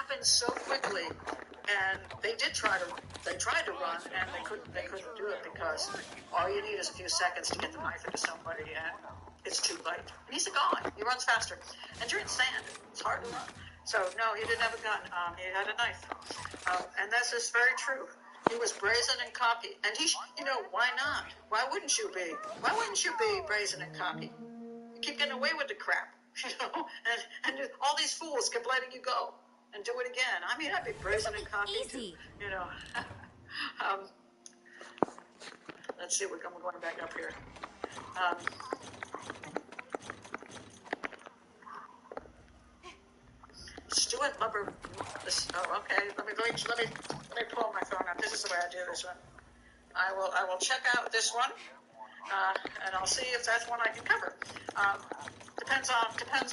happened so quickly, and they tried to run, and they couldn't do it because all you need is a few seconds to get the knife into somebody, and it's too late. And he's gone. He runs faster, and you're in sand. It's hard to run. So no, he didn't have a gun. He had a knife, and that's just very true. He was brazen and cocky, and why not? Why wouldn't you be? Why wouldn't you be brazen and cocky? You keep getting away with the crap, and all these fools kept letting you go and do it again. I mean, I'd be brazen and cocky. Easy. Let's see, we're going back up here. Stuart Lubber. Okay. Let me pull my phone up. This is the way I do this one. I will check out this one, and I'll see if that's one I can cover. Depends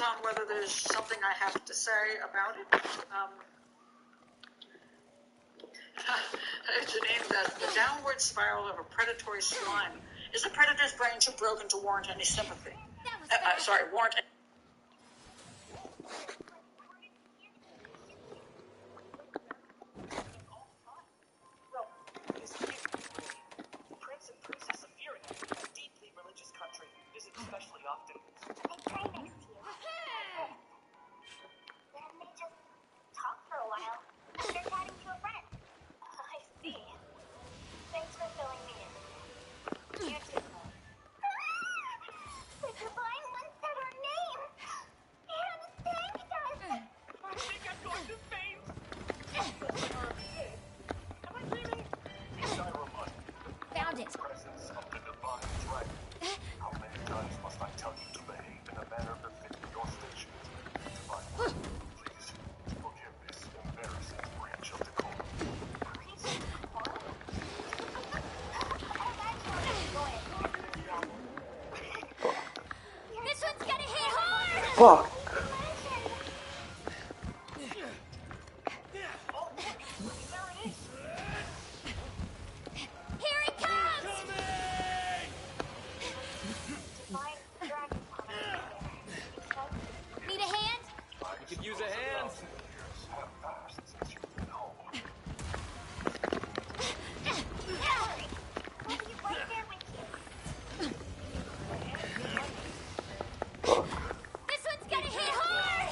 on whether there's something I have to say about it. Janine, the downward spiral of a predatory slime. Is a predator's brain too broken to warrant any sympathy? Warrant. Especially often. They try next to you. Then they just talk for a while. They're chatting to a friend. I see. Thanks for filling me in. You too. The divine one said her name. And thanked us. I think I'm going to faint. Am I dreaming? Found it. Presence of the divine dragon. How many times must I tell you to behave in a manner befitting your station? Divine one, please forgive this embarrassing breach of decorum. Breach of decorum? Oh, that's where it's going. This one's gonna hit hard! Fuck. Here he comes! Divine dragon. Need a hand? You could use a hand. Years have passed since you've been home. Hurry. We'll be right there with you. This one's gonna hit hard!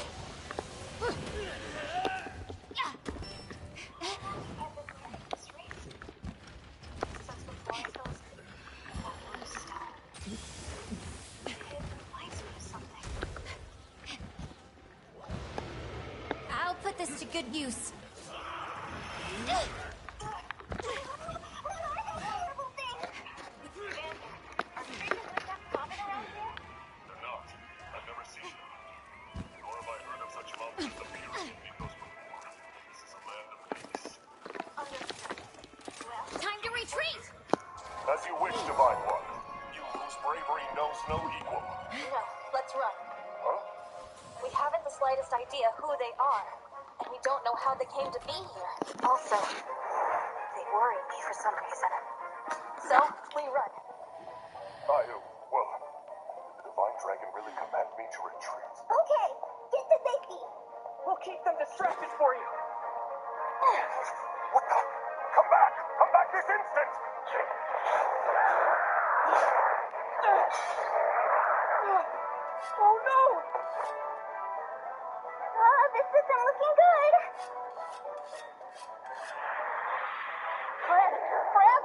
I'll put this to good use. They're not. I've never seen them. Nor have I heard of such mountains appearing in Mythos before. This is a land of peace. Time to retreat! As you wish, Divine One. You whose bravery knows no equal. No, let's run. Huh? We haven't the slightest idea who they are, and we don't know how they came to be here. Also, they worry me for some reason. So, we run. Well, the Divine Dragon really commanded me to retreat. Okay, get to safety. We'll keep them distracted for you. What the? Come back! Come back this instant! Oh no! This isn't looking good. Fred!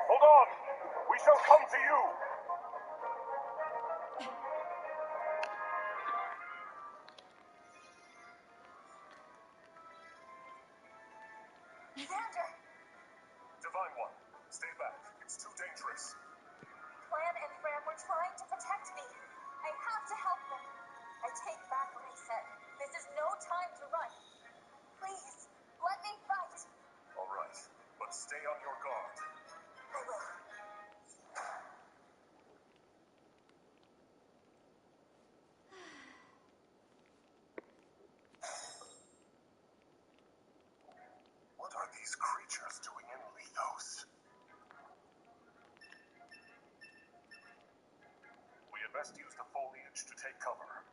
Hold on! We shall come to you! Xander! Divine One, stay back. It's too dangerous. Plan and Fran were trying to protect me. I have to help them. I take back what I said. This is no time to run. Please, let me fight. All right, but stay on your guard. I will. What are these creatures doing in Lethos? We had best use the foliage to take cover.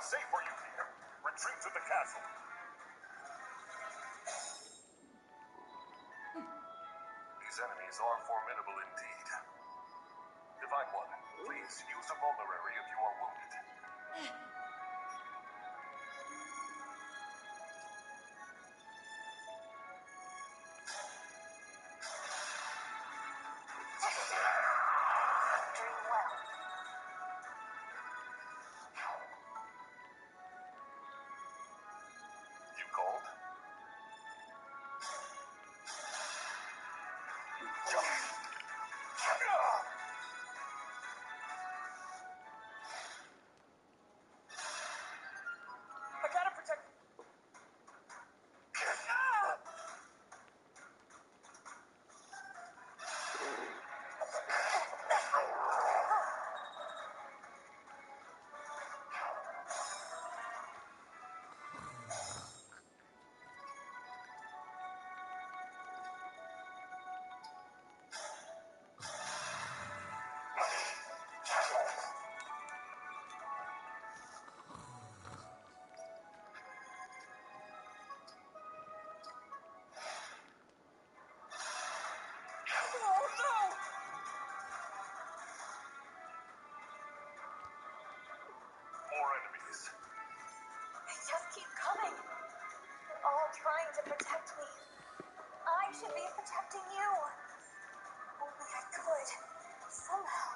not safe for you here. Retreat to the castle. These enemies are formidable indeed. Divine One, please use a vulnerary if you are wounded. Doing well. You called? I gotta protect. More enemies. They just keep coming. They're all trying to protect me. I should be protecting you. Only I could. Somehow.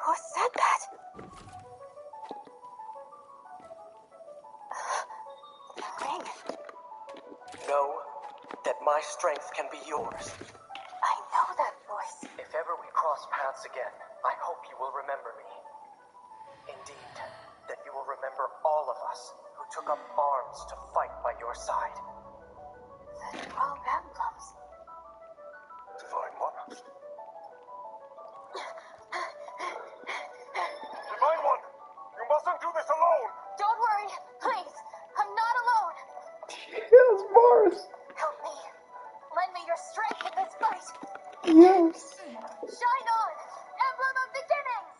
Who said that? The ring. Know that my strength can be yours. I know that voice. If ever we cross paths again, I hope you will remember me. Indeed, that you will remember all of us who took up arms to fight by your side. The 12 emblems. Divine One. Divine One, you mustn't do this alone. Don't worry, please. I'm not alone. Yes, Mars. Help me. Lend me your strength in this fight. Yes. Shine on, emblem of beginnings.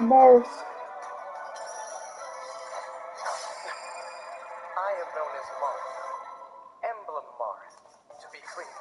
Mars. I am known as Marth. Emblem Marth, to be clear.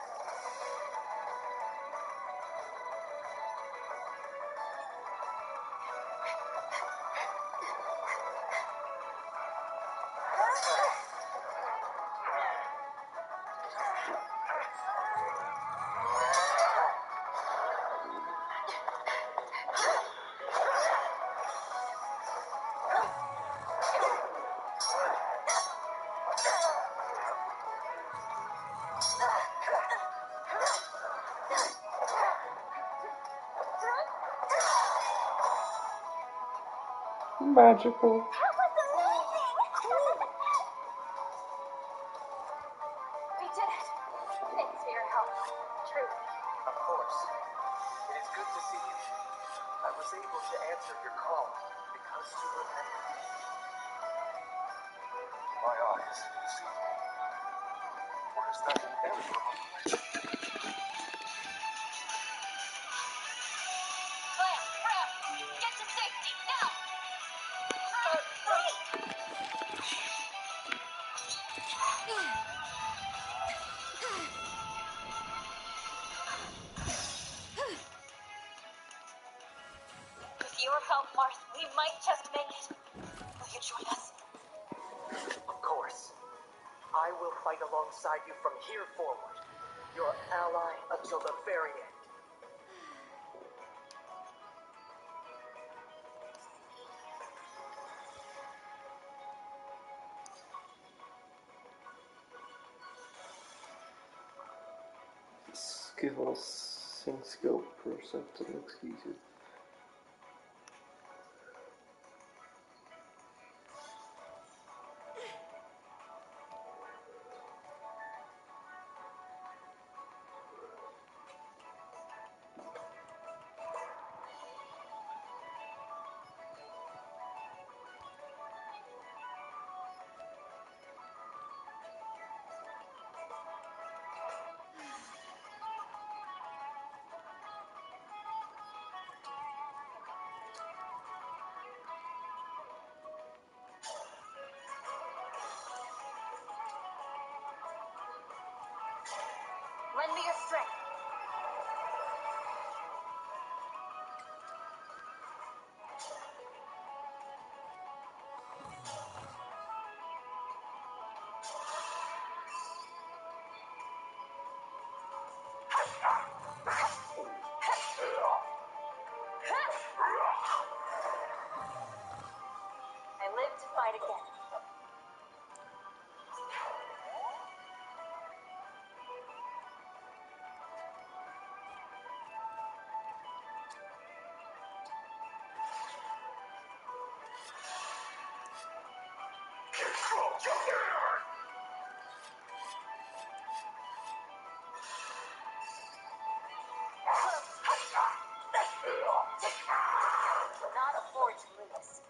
Magical. That was amazing. Cool. We did it. Thanks for your help. Truly. Of course. It is good to see you. I was able to answer your call because you remembered me. My eyes see. What is that emblem? Clam, grab! Get to safety, now! With your help, Marth, we might just make it. Will you join us? Of course. I will fight alongside you from here forward. Your ally until the very end. Skills sem skill percent executed. Lend me your strength. I live to fight again. Not afford to lose.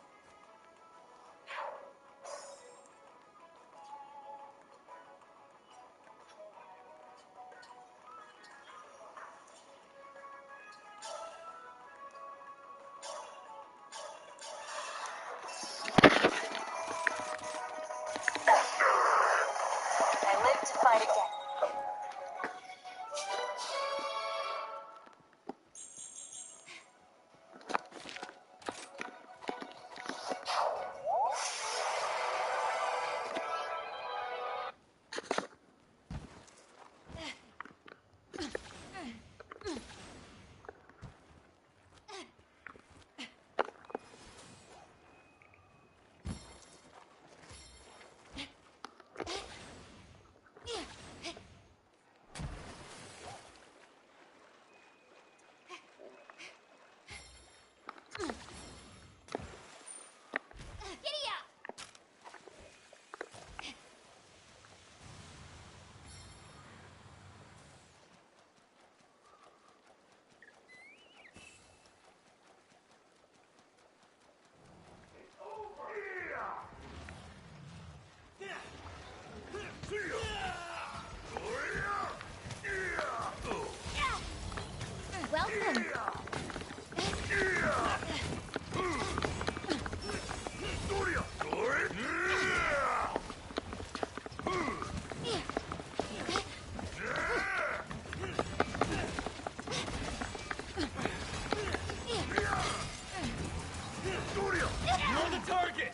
I live to fight again. Giddy up! Welcome. You're the target!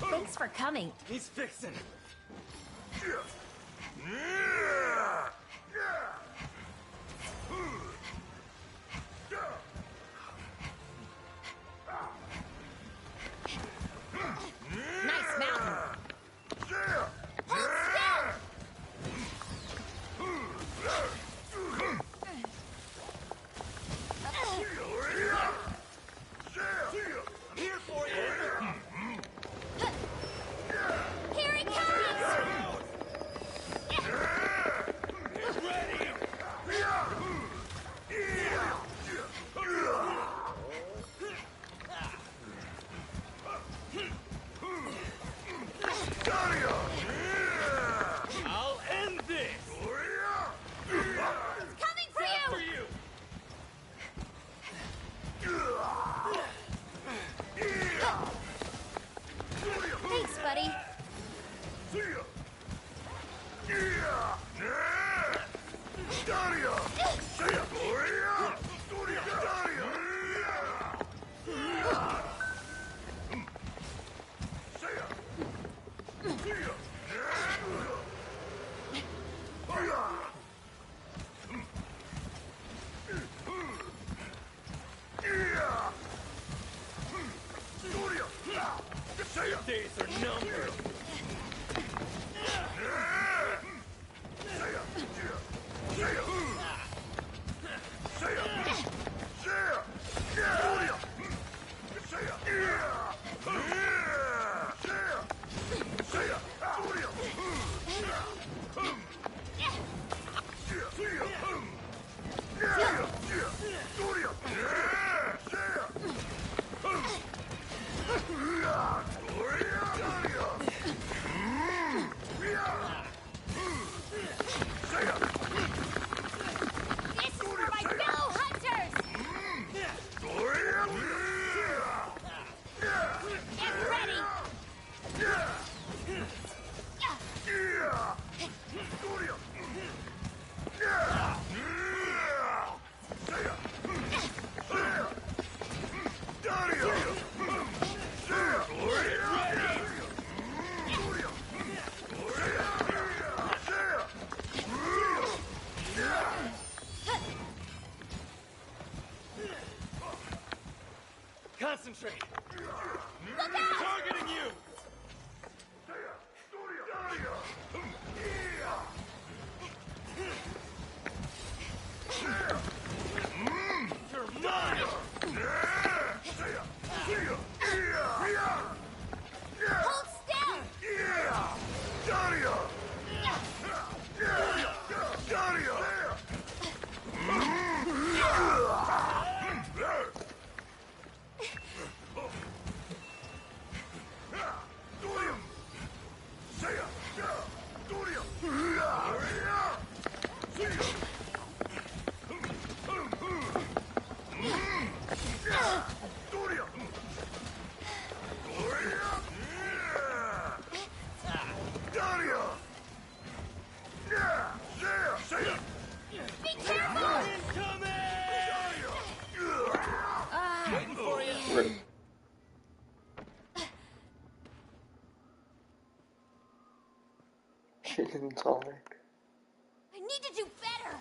Thanks for coming. He's fixing. Nice mountain. Hold Here for you! still. Here he comes. Ready! I'll end this! Coming for For you. you! Thanks, buddy. Days are numbered! Gin and tonic. I need to do better.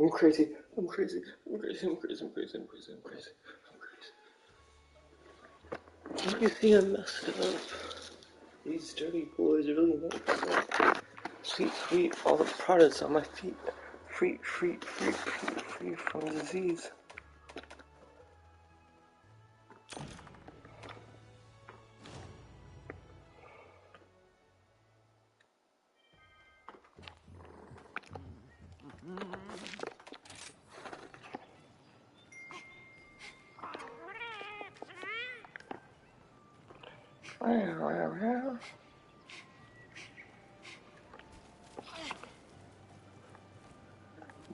I'm crazy. I'm crazy. I'm crazy. I'm crazy. I'm crazy. I'm crazy. I'm crazy. I'm crazy. Can you see I messed it up? These dirty boys really make it. Sweet, sweet. All the products on my feet. Free from disease.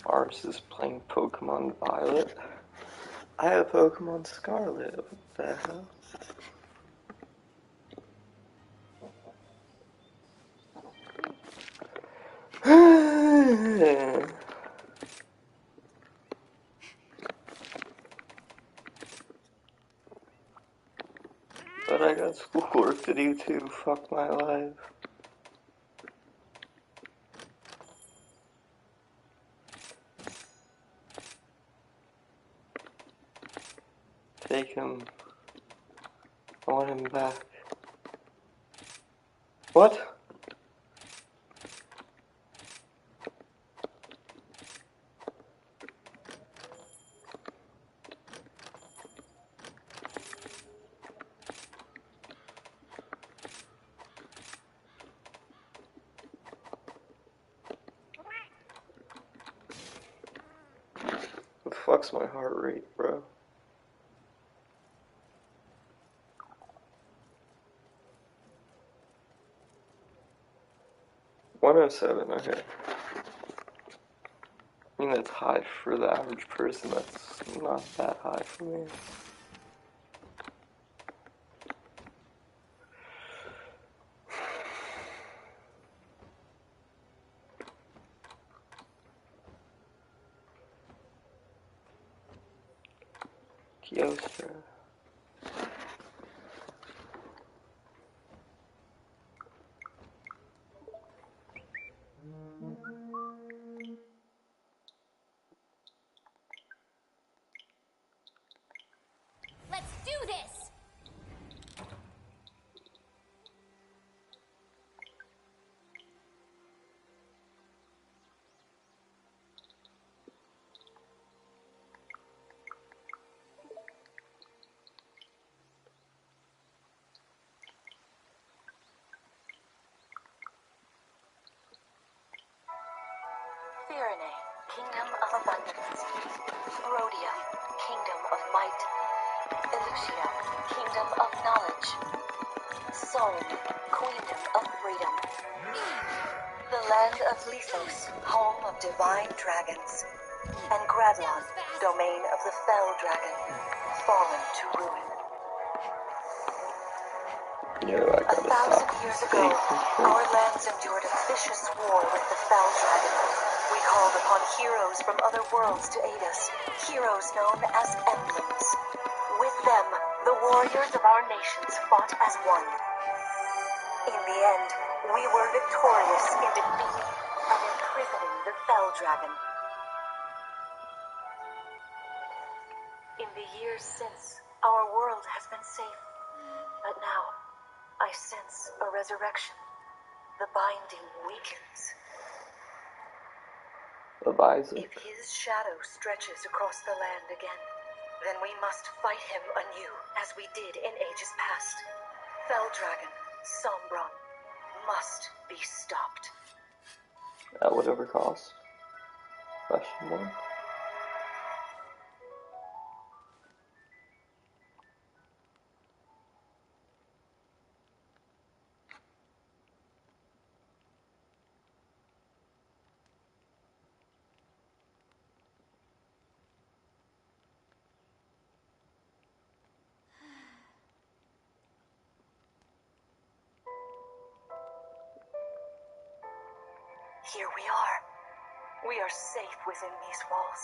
Mars is playing Pokemon Violet. I have Pokemon Scarlet. What the hell? But I got schoolwork to do too. Fuck my life. Take him. I want him back. What? The fuck's my heart rate, bro? $107, okay. I mean, that's high for the average person. That's not that high for me. Kyostra. Let's do this! Firene, Kingdom of Abundance. Rhodia, Kingdom of Might. Elucia, Kingdom of Knowledge. Solm, Queendom of Freedom. The land of Lithos, home of divine dragons. And Gradlon, domain of the fell dragon, fallen to ruin. Yeah, I gotta 1,000 years ago, our lands endured a vicious war with the fell dragon. We called upon heroes from other worlds to aid us, heroes known as emblems. With them, the warriors of our nations fought as one. In the end, we were victorious in defeating and imprisoning the fell dragon. In the years since, our world has been safe, but now, I sense a resurrection. The binding weakens. If his shadow stretches across the land again, then we must fight him anew, as we did in ages past. Fell Dragon, Sombron, must be stopped. At whatever cost? Question mark? Here we are. We are safe within these walls.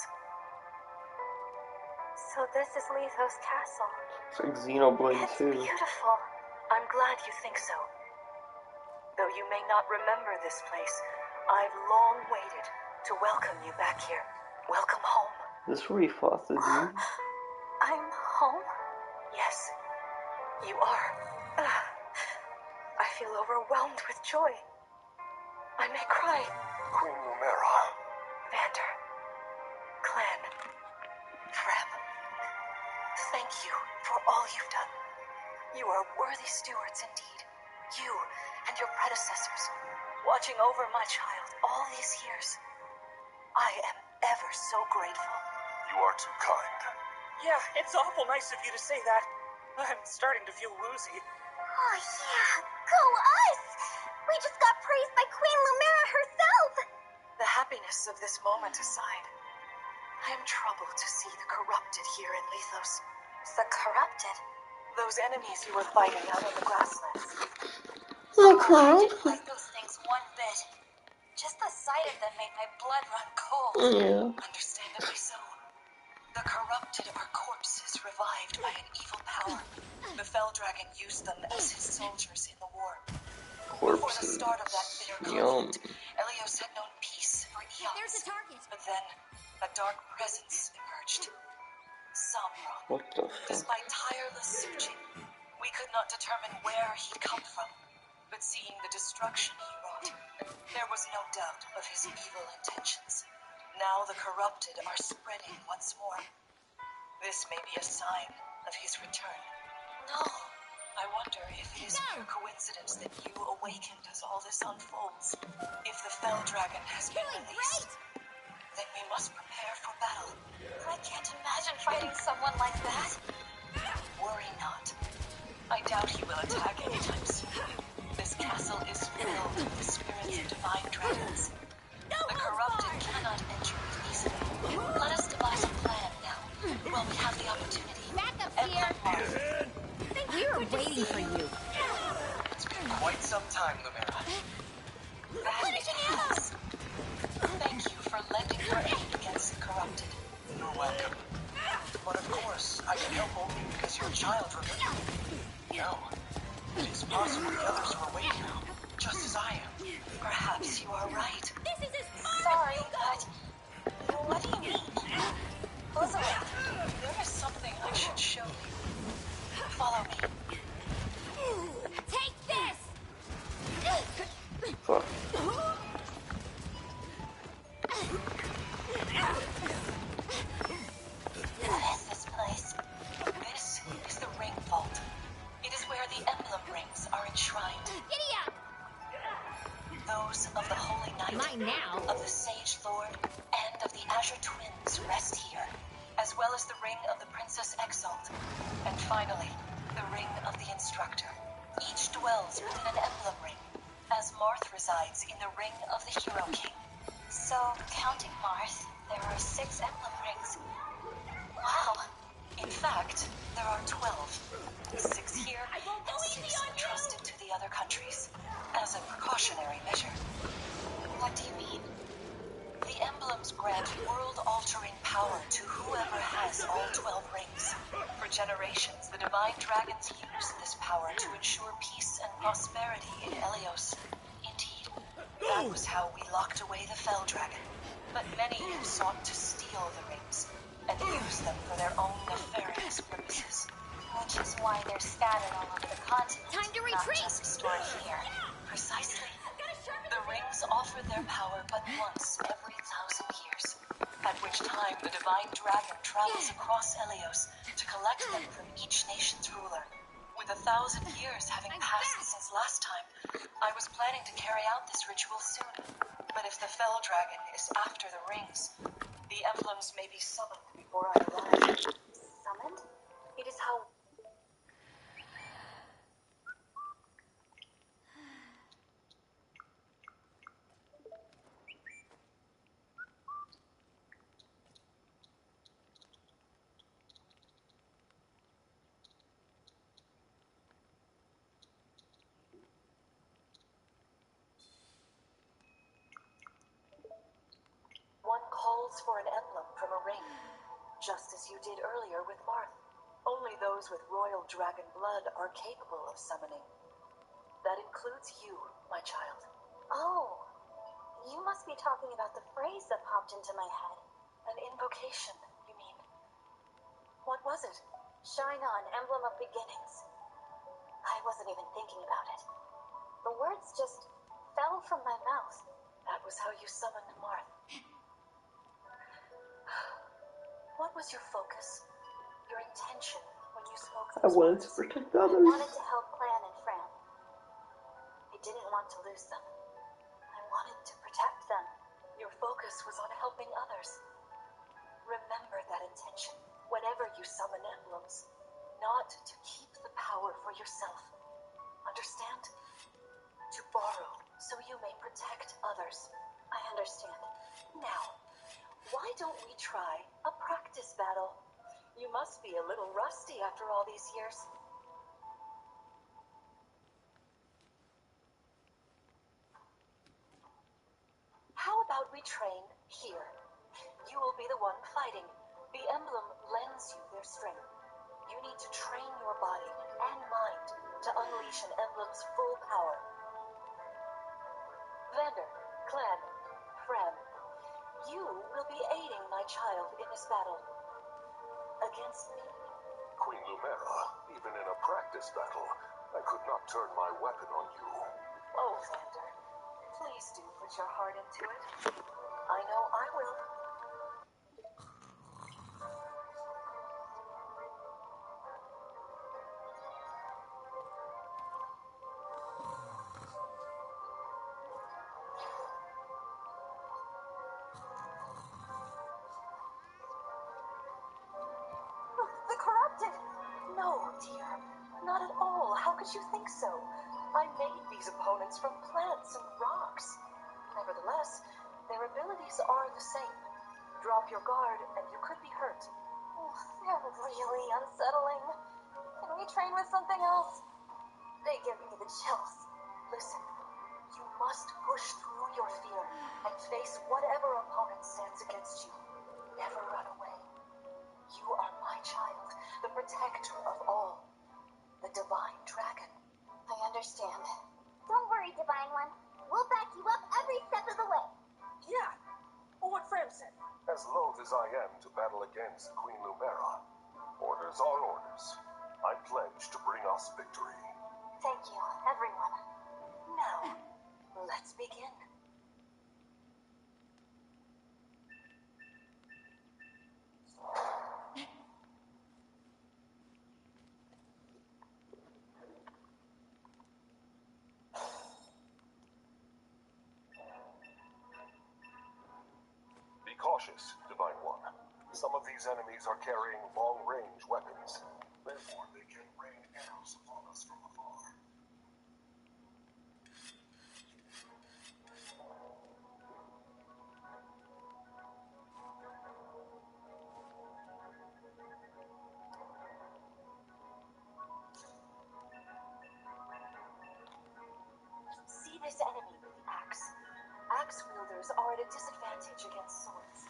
So this is Lithos Castle. It's like Xenoblade It's 2. beautiful. I'm glad you think so. Though you may not remember this place, I've long waited to welcome you back here. Welcome home. Is this where he fought the dude? I'm home? Yes, you are. I feel overwhelmed with joy. I may cry. Queen Lumera. Vander, Clan, Frem, thank you for all you've done. You are worthy stewards indeed. You and your predecessors, watching over my child all these years. I am ever so grateful. You are too kind. Yeah, it's awful nice of you to say that. I'm starting to feel woozy. Oh yeah, go us! We just got praised by Queen Lumera herself! The happiness of this moment aside, I am troubled to see the corrupted here in Lethos. The corrupted? Those enemies you were fighting out on the grasslands. I didn't like those things one bit. Just the sight of them made my blood run cold. Yeah. Understandably so. The corrupted are corpses revived by an evil power. The Fell Dragon used them as his soldiers in the war. Before the Corpses. start of that bitter Yum. conflict, Elios had known peace for eons. There's the target. But then, a dark presence emerged. Samron. What the fuck? Despite tireless searching, we could not determine where he'd come from. But seeing the destruction he wrought, there was no doubt of his evil intentions. Now the corrupted are spreading once more. This may be a sign of his return. No. I wonder if it is pure coincidence that you awakened as all this unfolds. If the Fell Dragon has been released, then we must prepare for battle. I can't imagine fighting someone like that. Worry not. I doubt he will attack anytime soon. This castle is filled with the spirits of divine dragons. The corrupted cannot enter it easily. Let us devise a plan now, while we have the opportunity. Back up Emblem here. Marth, We were waiting for you. It's been quite some time, Lumera. that it has. Thank you for lending your aid against the corrupted. You're welcome. But of course, I can help only because your child remembered me. No. It is possible the others were waiting, just as I am. Perhaps you are right. This is as far Sorry, as you go. but what do you mean? Elizabeth, there is something I should show you. Follow me. Take this. Fuck. What is this place? This is the Ring Vault. It is where the emblem rings are enshrined. Giddy up. Those of the Holy Knight, Mine now. of the Sage Lord, and of the Azure Twins rest here, as well as the ring of the Princess Exalt, and finally, the ring of the Instructor. Each dwells within an emblem ring, as Marth resides in the ring of the Hero King. So, counting Marth, there are 6 emblem rings. Wow. In fact, there are 12. 6 here, and 6 entrusted to the other countries, as a precautionary measure. What do you mean? The emblems grant world-altering power to whoever has all 12 rings. For generations, the divine dragons used this power to ensure peace and prosperity in Elios. Indeed, that was how we locked away the Fell Dragon. But many have sought to steal the rings and use them for their own nefarious purposes. Which is why they're scattered all over the continent. Time to Not retreat. just stored here. Precisely. The rings offer their power but once every 1,000 years, at which time the divine dragon travels across Elios to collect them from each nation's ruler. With 1,000 years having passed since last time, I was planning to carry out this ritual soon. But if the Fell Dragon is after the rings, the emblems may be summoned before I arrive. Summoned? It is how one calls for an emblem from a ring, just as you did earlier with Marth. Only those with royal dragon blood are capable of summoning. That includes you. my child. Oh, you must be talking about the phrase that popped into my head. An invocation, you mean? What was it? Shine on, emblem of beginnings. I wasn't even thinking about it. The words just fell from my mouth. That was how you summoned Marth. What was your focus? Your intention when you spoke I those wanted words? to protect I others. wanted to help Clan and Fran. I didn't want to lose them. I wanted to protect them. Your focus was on helping others. Remember that intention whenever you summon emblems. Not to keep the power for yourself. Understand? To borrow so you may protect others. I understand. Now, why don't we try a practice battle? You must be a little rusty after all these years. How about we train here? You will be the one fighting. The emblem lends you their strength. You need to train your body and mind to unleash an emblem's full power. Vander, Clan, Fran, you will be aiding my child in this battle. Against me. Queen Lumera, even in a practice battle, I could not turn my weapon on you. Oh, Vander, please do put your heart into it. I know I will. The corrupted! No, dear, not at all. How could you think so? I made these opponents from plants and rocks. Nevertheless, their abilities are the same. Drop your guard and you could be hurt. Oh, they're really unsettling. Can we train with something else? They give me the chills. Listen, you must push through your fear and face whatever opponent stands against you. Never run away. You are my child, the protector of all. The divine dragon. I understand. Don't worry, Divine One. We'll back you up every step of the way. Yeah, what Fram said. As loath as I am to battle against Queen Lumera, orders are orders. I pledge to bring us victory. Thank you, everyone. Now, let's begin. Be cautious, Divine One. Some of these enemies are carrying long-range weapons. Therefore, they can rain arrows upon us from afar. See this enemy with the axe. Axe wielders are at a disadvantage against swords.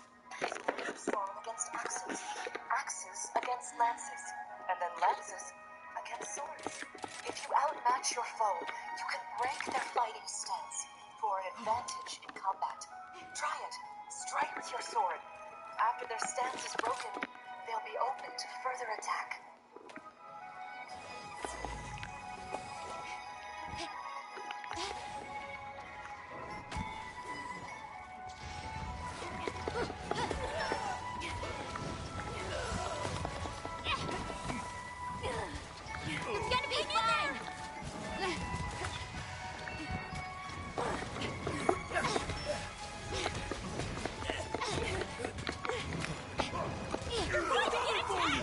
Swords are strong against axes, axes against lances, and then lances against swords. If you outmatch your foe, you can break their fighting stance for an advantage in combat. Try it. Strike with your sword. After their stance is broken, they'll be open to further attack. It's gonna be fun!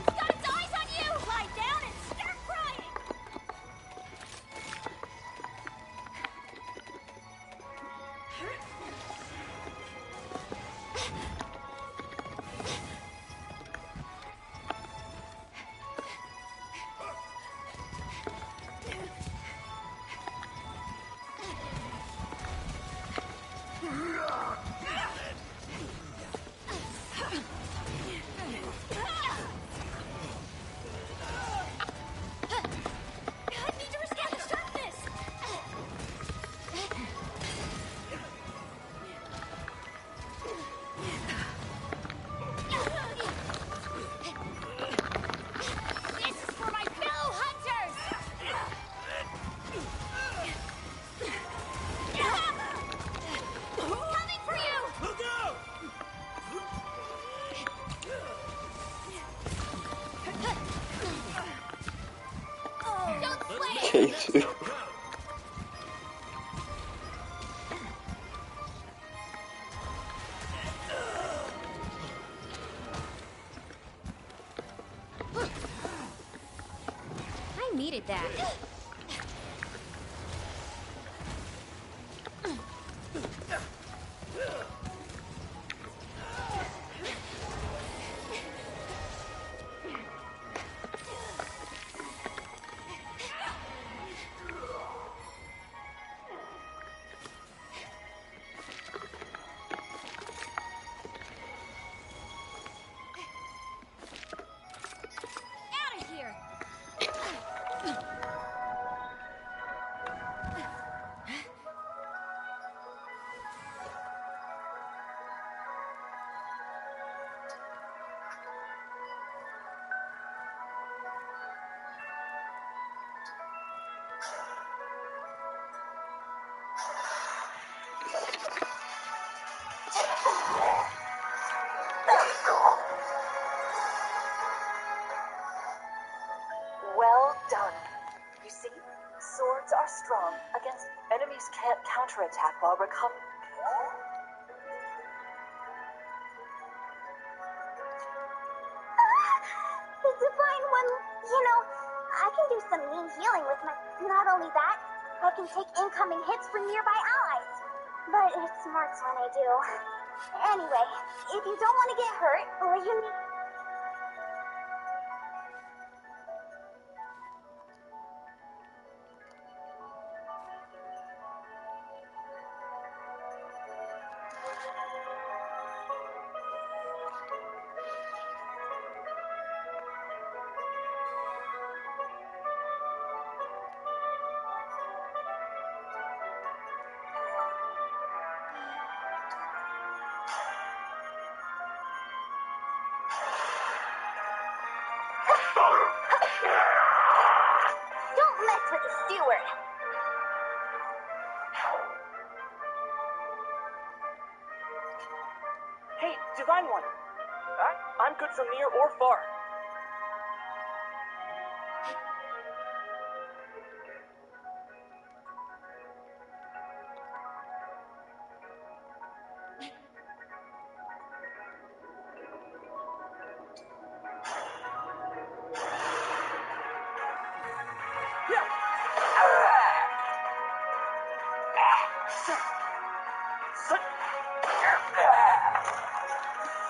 Got its eyes on you! Lie down and start crying! needed that. Out of here! Well done. You see, swords are strong against enemies can't counterattack while recovering. The divine one, you know, I can do some mean healing with my... Not only that, I can take incoming hits from nearby allies. But it smarts when I do. Anyway, if you don't want to get hurt, or you need... Don't mess with the steward. Hey, Divine One. I'm good from near or far.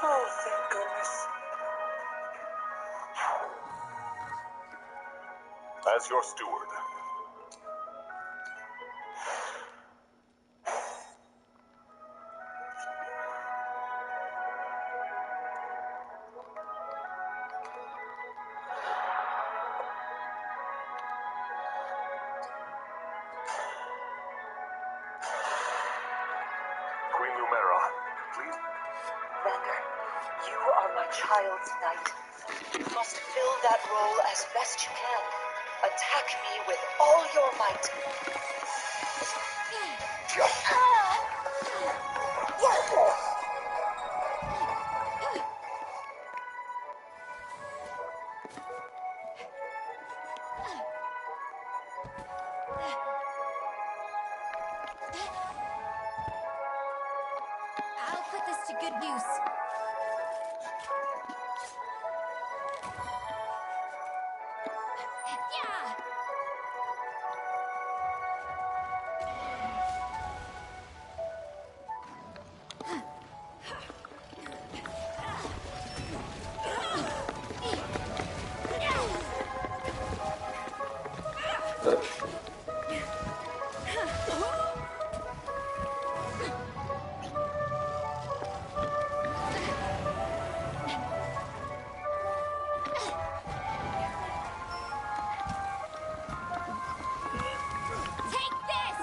Oh, thank goodness. As your steward, Queen Lumera, please. Vander, you are my child's knight. You must fill that role as best you can. Attack me with all your might. I'll put this to good use. Yeah! Take this!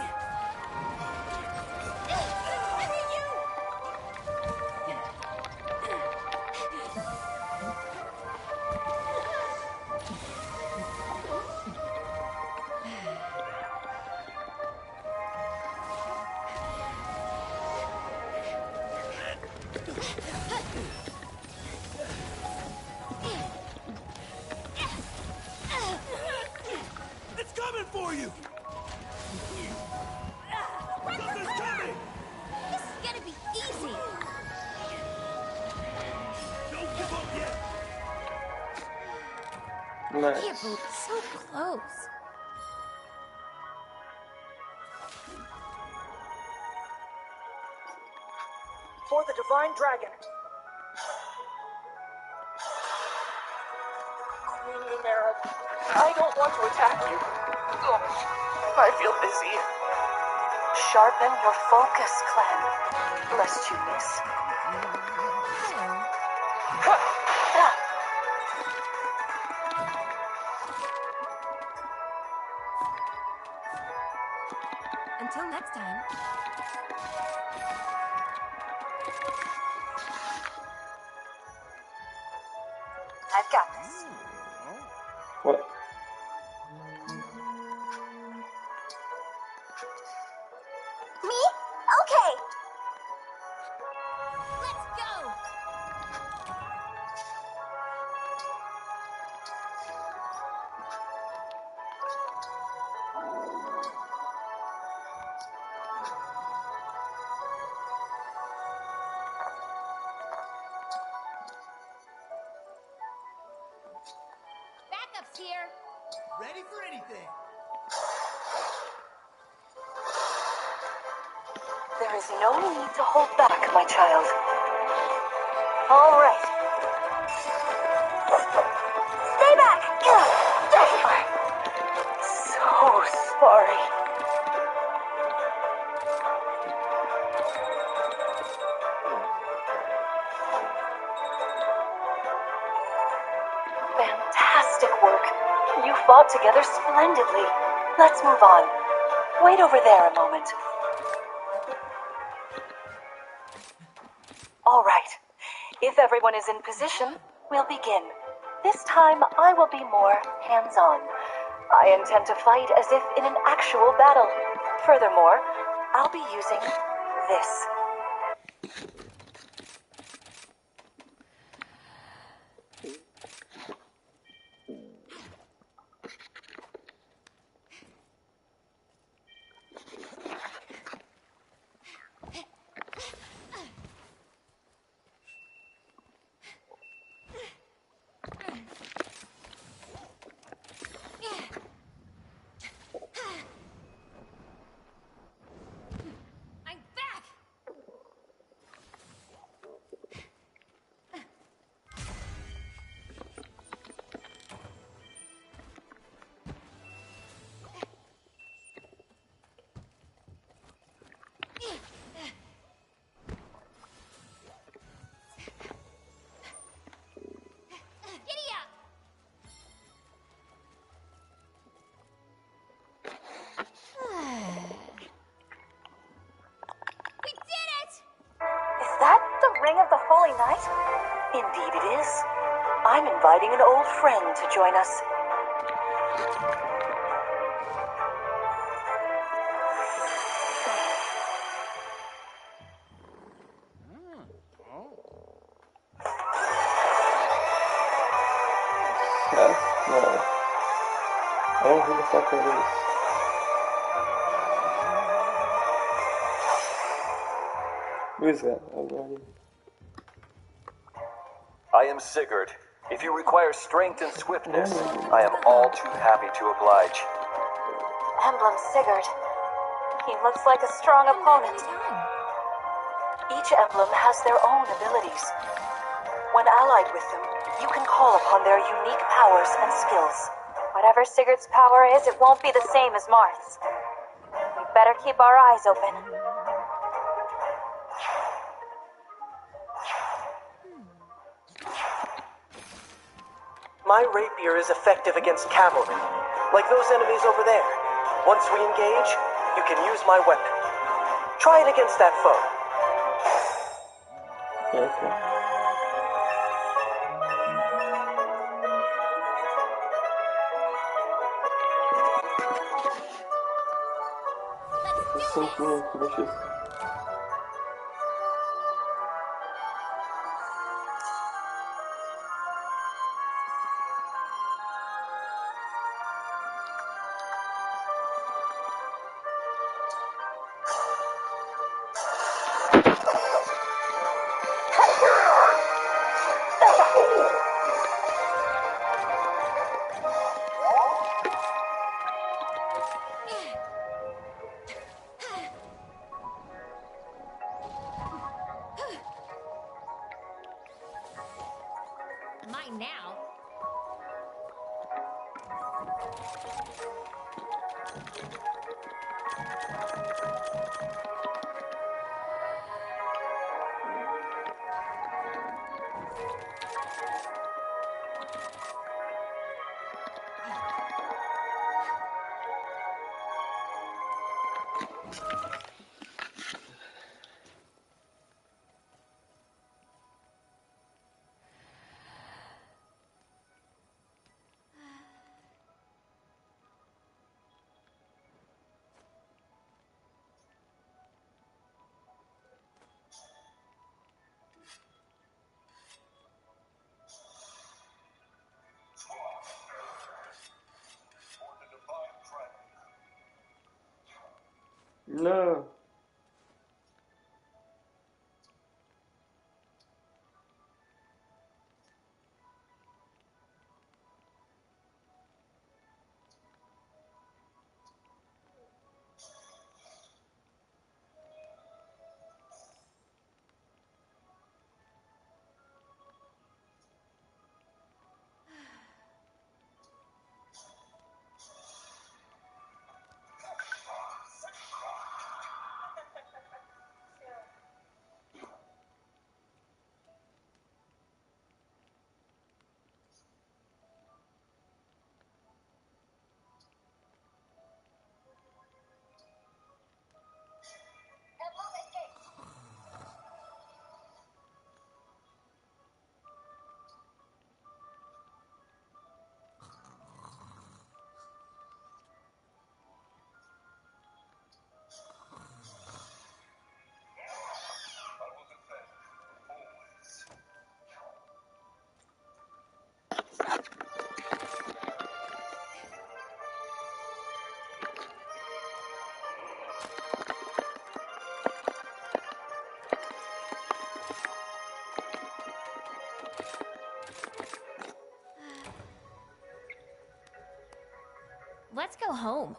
It's coming for you! Something's coming! This is gonna be easy! Don't give up yet! Nice. Can't believe it's so close. For the Divine Dragon. Queen Numerith, I don't want to attack you. Oh, I feel dizzy. Sharpen your focus, Clem, lest you miss. Until next time. I've got this. What? Me? Okay. Let's go! Backup's here. Ready for anything. There is no need to hold back, my child. All right. Stay back. So sorry. Fantastic work. You fought together splendidly. Let's move on. Wait over there a moment. All right. If everyone is in position, we'll begin. This time, I will be more hands-on. I intend to fight as if in an actual battle. Furthermore, I'll be using this. I'm back! Giddy up! We did it! Is that the Ring of the Holy Knight? Indeed it is. I'm inviting an old friend to join us. Seth? No. I don't know who the fuck that is. Who is that? I have no idea. I am Sigurd. If you require strength and swiftness, I am all too happy to oblige. Emblem Sigurd. He looks like a strong opponent. Each emblem has their own abilities. When allied with them, you can call upon their unique powers and skills. Whatever Sigurd's power is, it won't be the same as Marth's. We better keep our eyes open. My rapier is effective against cavalry, like those enemies over there. Once we engage, you can use my weapon. Try it against that foe. Okay. This seems really delicious. Mine now. For the divine dragon. No. Emma, escape! I will defend always. Let's go home.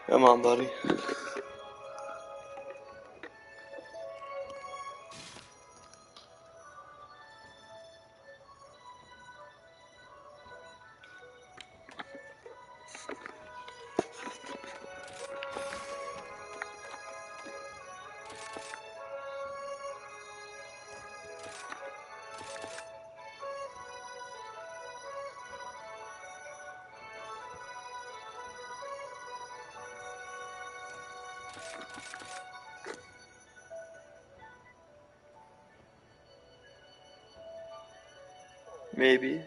Come on, buddy. Maybe.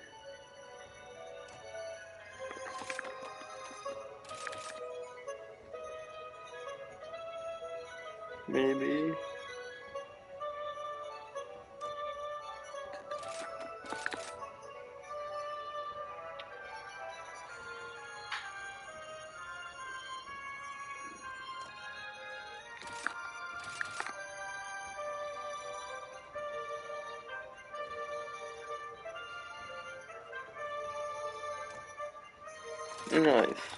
Maybe. Nice.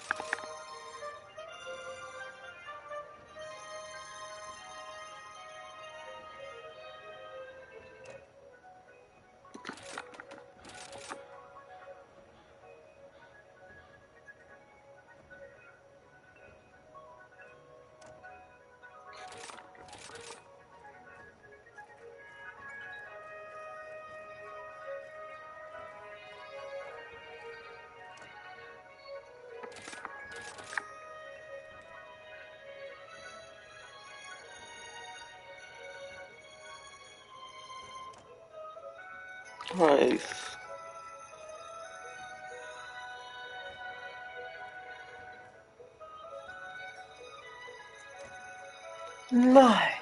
Nice. Nice.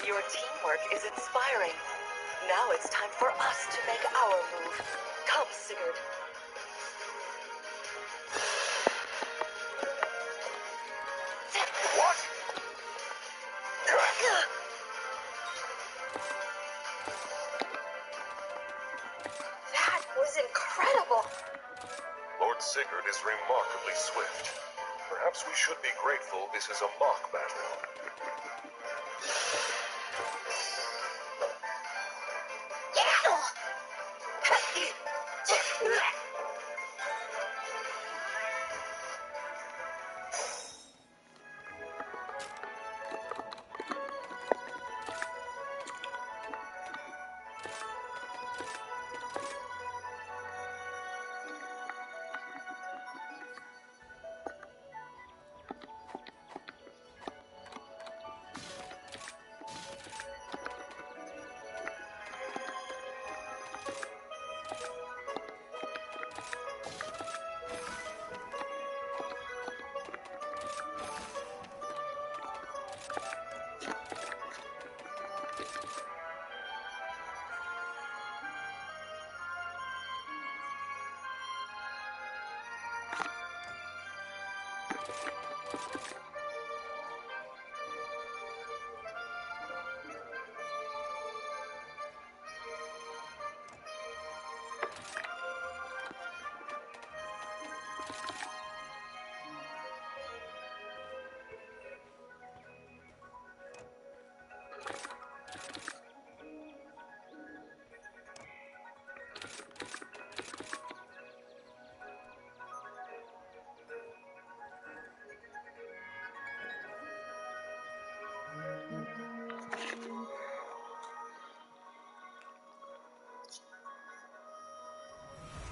Your teamwork is inspiring. Now it's time for us to make our move. Come, Sigurd. What? That was incredible. Lord Sigurd is remarkably swift. Perhaps we should be grateful this is a mock battle.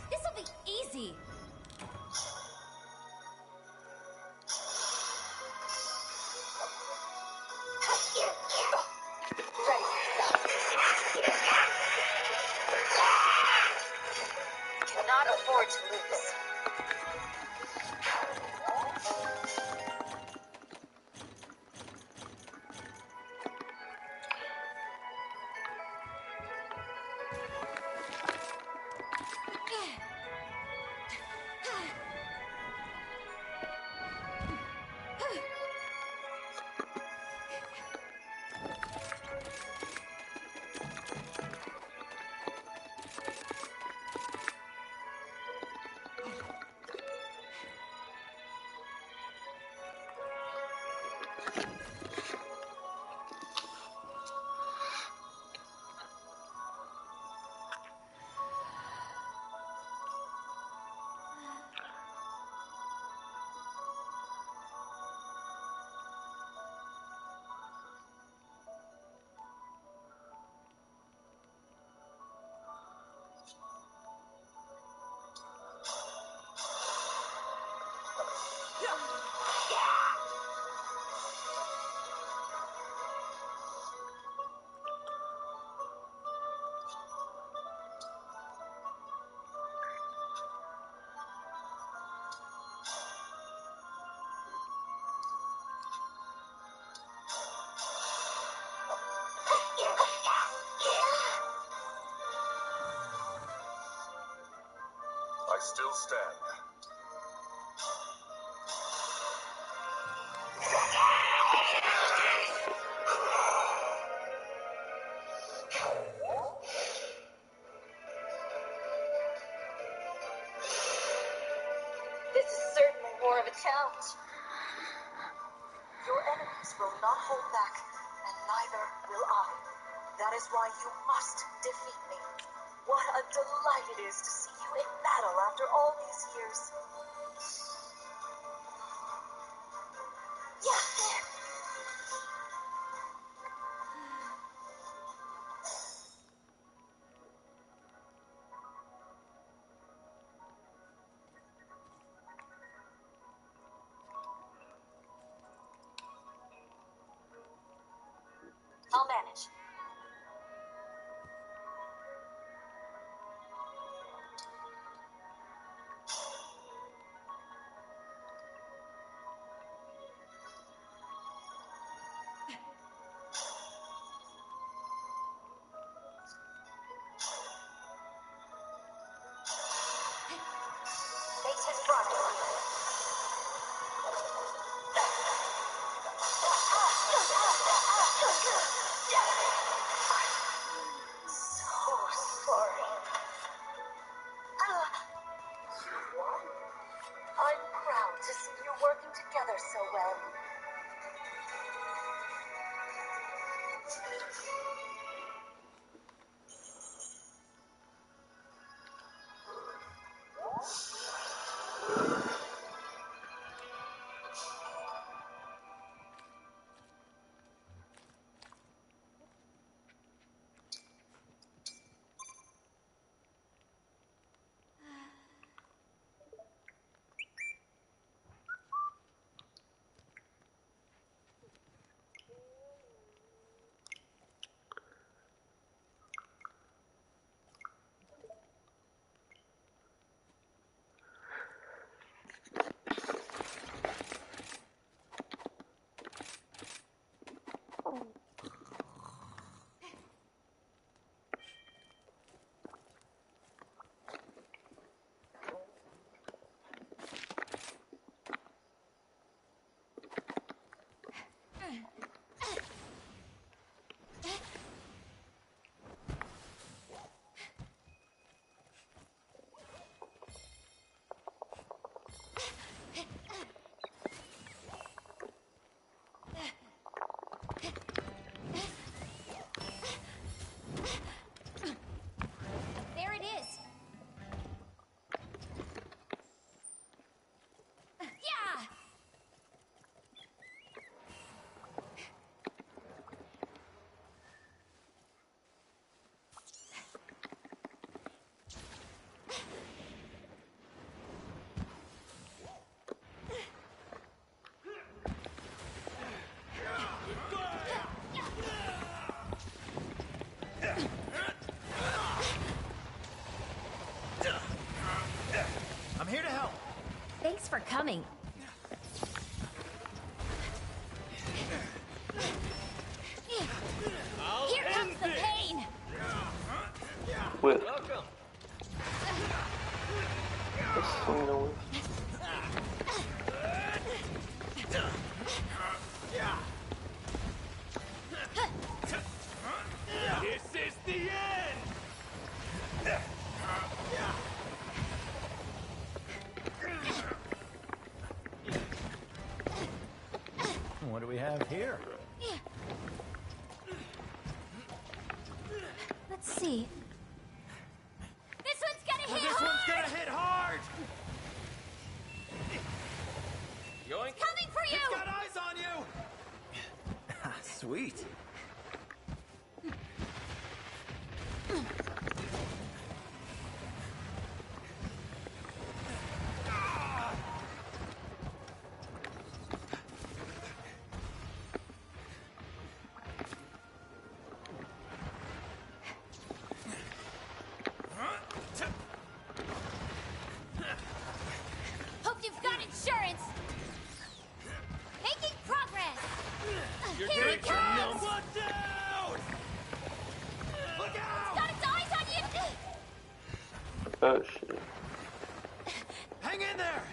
This'll be easy. Cannot afford to lose. I still stand. This is certainly of a challenge. Your enemies will not hold back, and neither will I. That is why you must defeat me. What a delight it is to see you in battle after all these years. Yeah. I'll manage. Fate has brought us here. So sorry. I'm proud to see you working together so well. There it is. Yeah. I'm here to help. Thanks for coming. Here comes the pain. With Welcome. a swing away. This is the end! What do we have here? Let's see. This one's gonna hit This hard! one's gonna hit hard! Yoink. Coming for you! It's got eyes on you! Sweet. Hope you've got insurance! Making progress! Here it comes! One down! Look out! Got its eyes on you! Oh shit. Hang in there!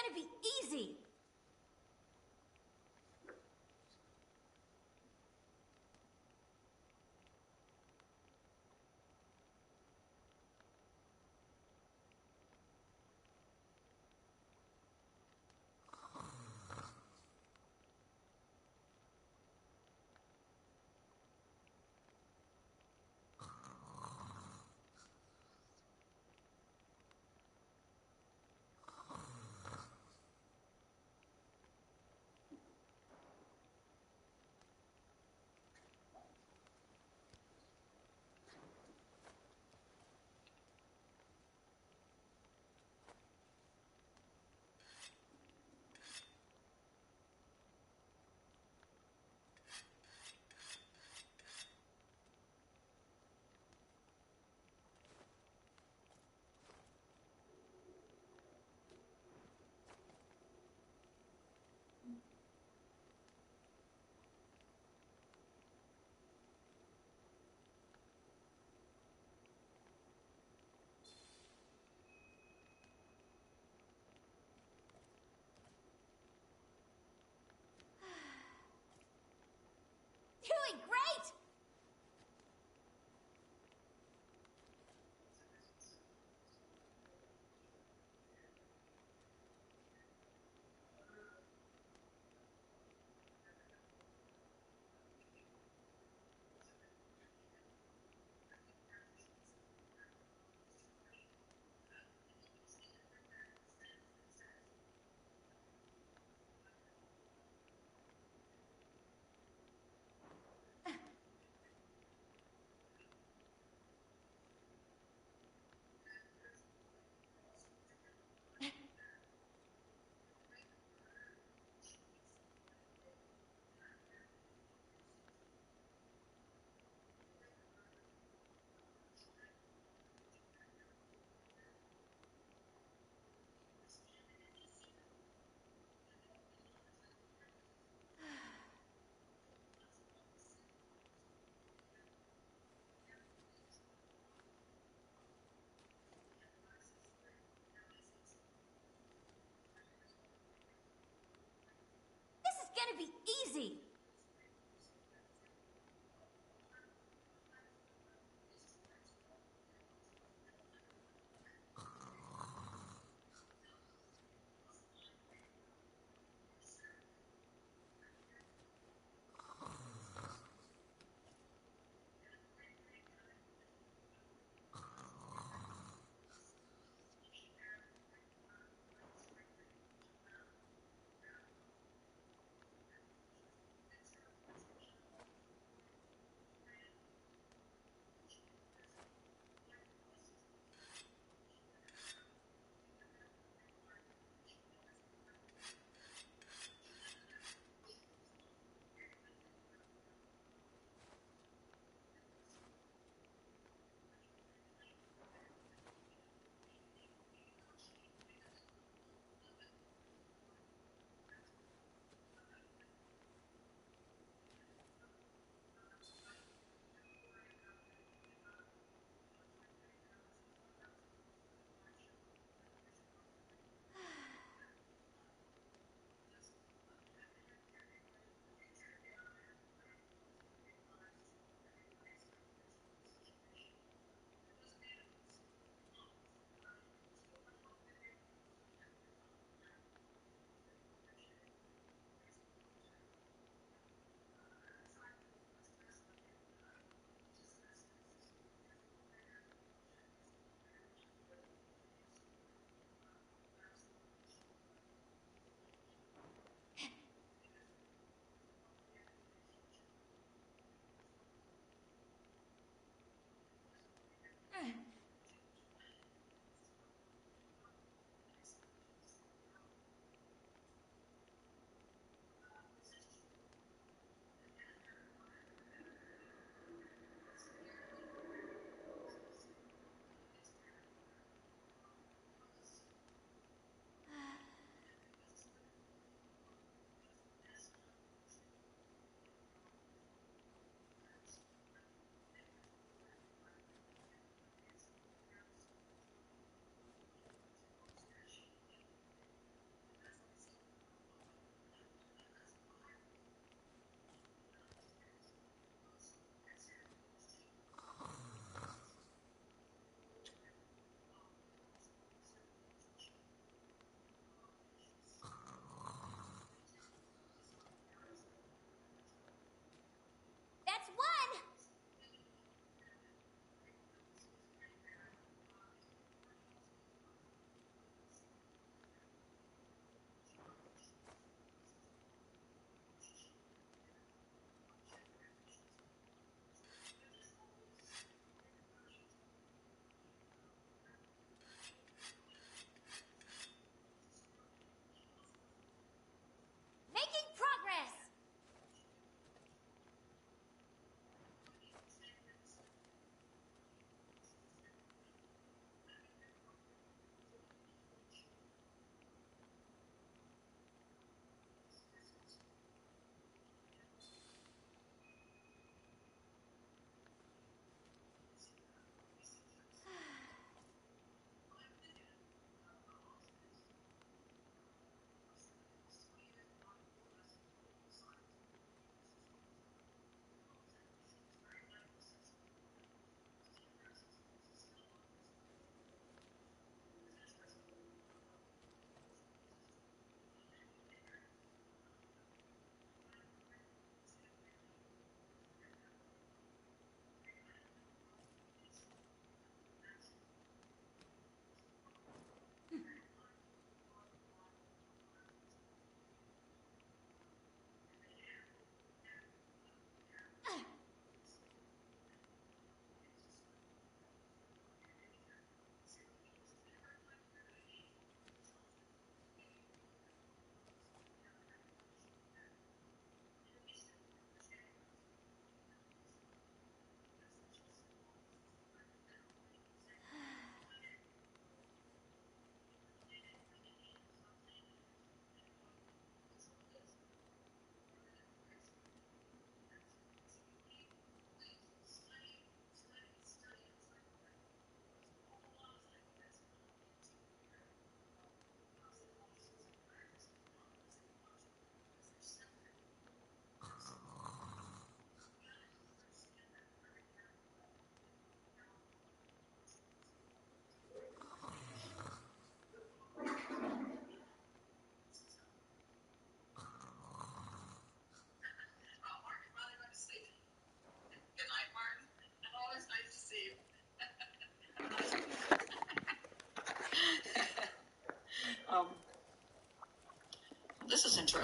gonna be easy. Doing great! This is gonna be easy.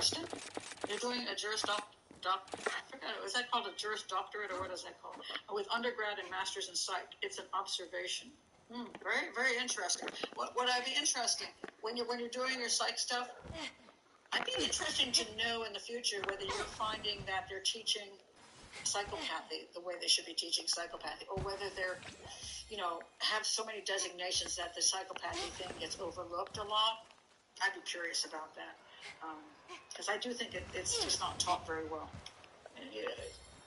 Princeton. They're doing a I forgot, is that called a Juris Doctorate or what is that called? With undergrad and masters in psych. It's an observation. Very, very interesting. What I'd be interesting when you're doing your psych stuff, I'd be interesting to know in the future whether you're finding that they're teaching psychopathy the way they should be teaching psychopathy, or whether they're, have so many designations that the psychopathy thing gets overlooked a lot. I'd be curious about that, because I do think it's just not taught very well.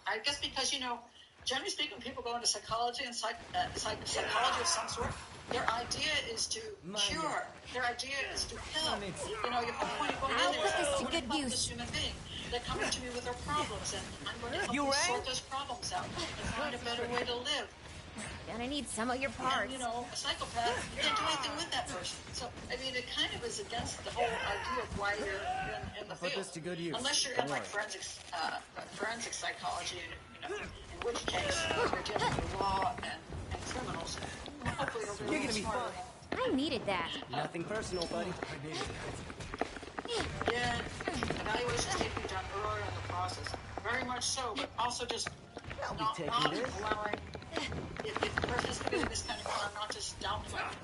I guess because, generally speaking, when people go into psychology and psychology of some sort, their idea is to cure. Their idea is to help. Your whole point of going in there is, I want to help this human being. They're coming to me with their problems, and I'm going to help them sort those problems out and find a better way to live. Gonna need some of your parts. And, a psychopath, you can't do anything with that person. So, I mean, it kind of is against the whole idea of why you're in the field. Put this to good use. Unless you're in, like, forensic psychology, in which case you're dealing with law and criminals. Well, hopefully you'll be a little smarter. I needed that. Nothing personal, buddy. Yeah, evaluations need to be done earlier in the process. Very much so, but also just not allowing, if the person is committing this kind of crime, not just downplaying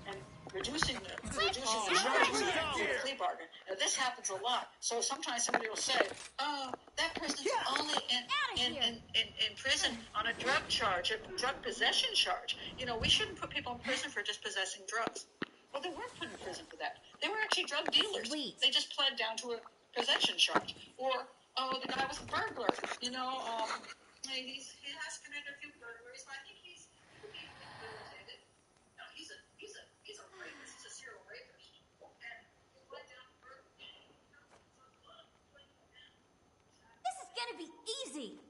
and reducing the charges in the plea bargain. Now, this happens a lot. So sometimes somebody will say, "Oh, that person's only in prison on a drug charge, a drug possession charge. We shouldn't put people in prison for just possessing drugs." Well, they weren't put in prison for that. They were actually drug dealers. Sweet. They just pled down to a possession charge. Or, the guy was a burglar. He has committed a few burglaries, but I think he's rehabilitated. No, he's a rapist. He's a serial rapist. And he pled down to burglary. This is gonna be easy.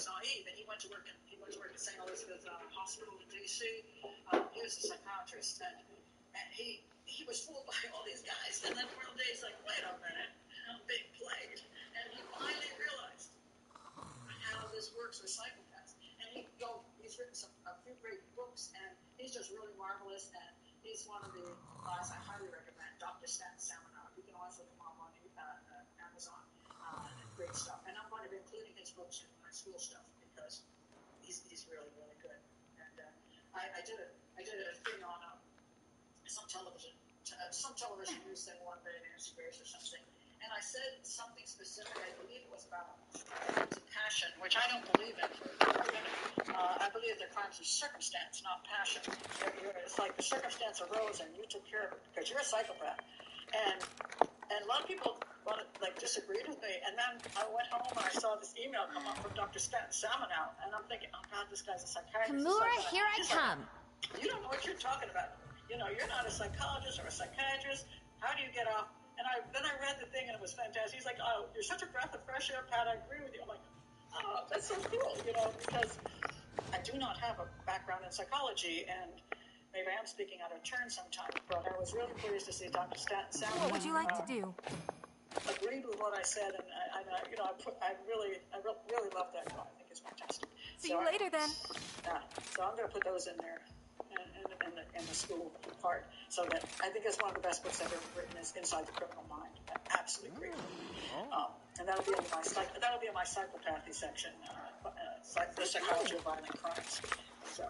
naive, and he went to work at St. Elizabeth Hospital in D.C. He was a psychiatrist, and he was fooled by all these guys. And then one day he's like, wait a minute, I'm being played. And he finally realized how this works with psychopaths. And he's written a few great books, and he's just really marvelous. And he's one of the guys I highly recommend, Dr. Stanton Saminow. You can always look him up on Amazon. Great stuff. And I'm going to be including his books in my school stuff because he's really, really good. And I did a thing on some television news thing one day, Nancy Grace or something, and I said something specific. I believe it was about crimes of passion, which I don't believe in for women. I believe they're crimes of circumstance, not passion. It's like the circumstance arose and you took care of it because you're a psychopath. And a lot of people disagreed with me. And then I went home and I saw this email come up from Dr. Stanton Saminow, and I'm thinking, oh God, this guy's a psychiatrist. Kimura, here I come. Like, you don't know what you're talking about. You know, you're not a psychologist or a psychiatrist. How do you get off? And then I read the thing, and it was fantastic. He's like, oh, you're such a breath of fresh air, Pat. I agree with you. I'm like, oh, that's so cool, because I do not have a background in psychology, and maybe I am speaking out of turn sometimes, but I was really pleased to see Dr. Stanton Saminow. What would you like to do? Agreed with what I said, and I really love that guy. I think it's fantastic. See you later, then. So I'm going to put those in there, in the school part, so that I think it's one of the best books I've ever written is Inside the Criminal Mind. Absolutely great. And that'll be in my psychopathy section, the psychology of violent crimes. So.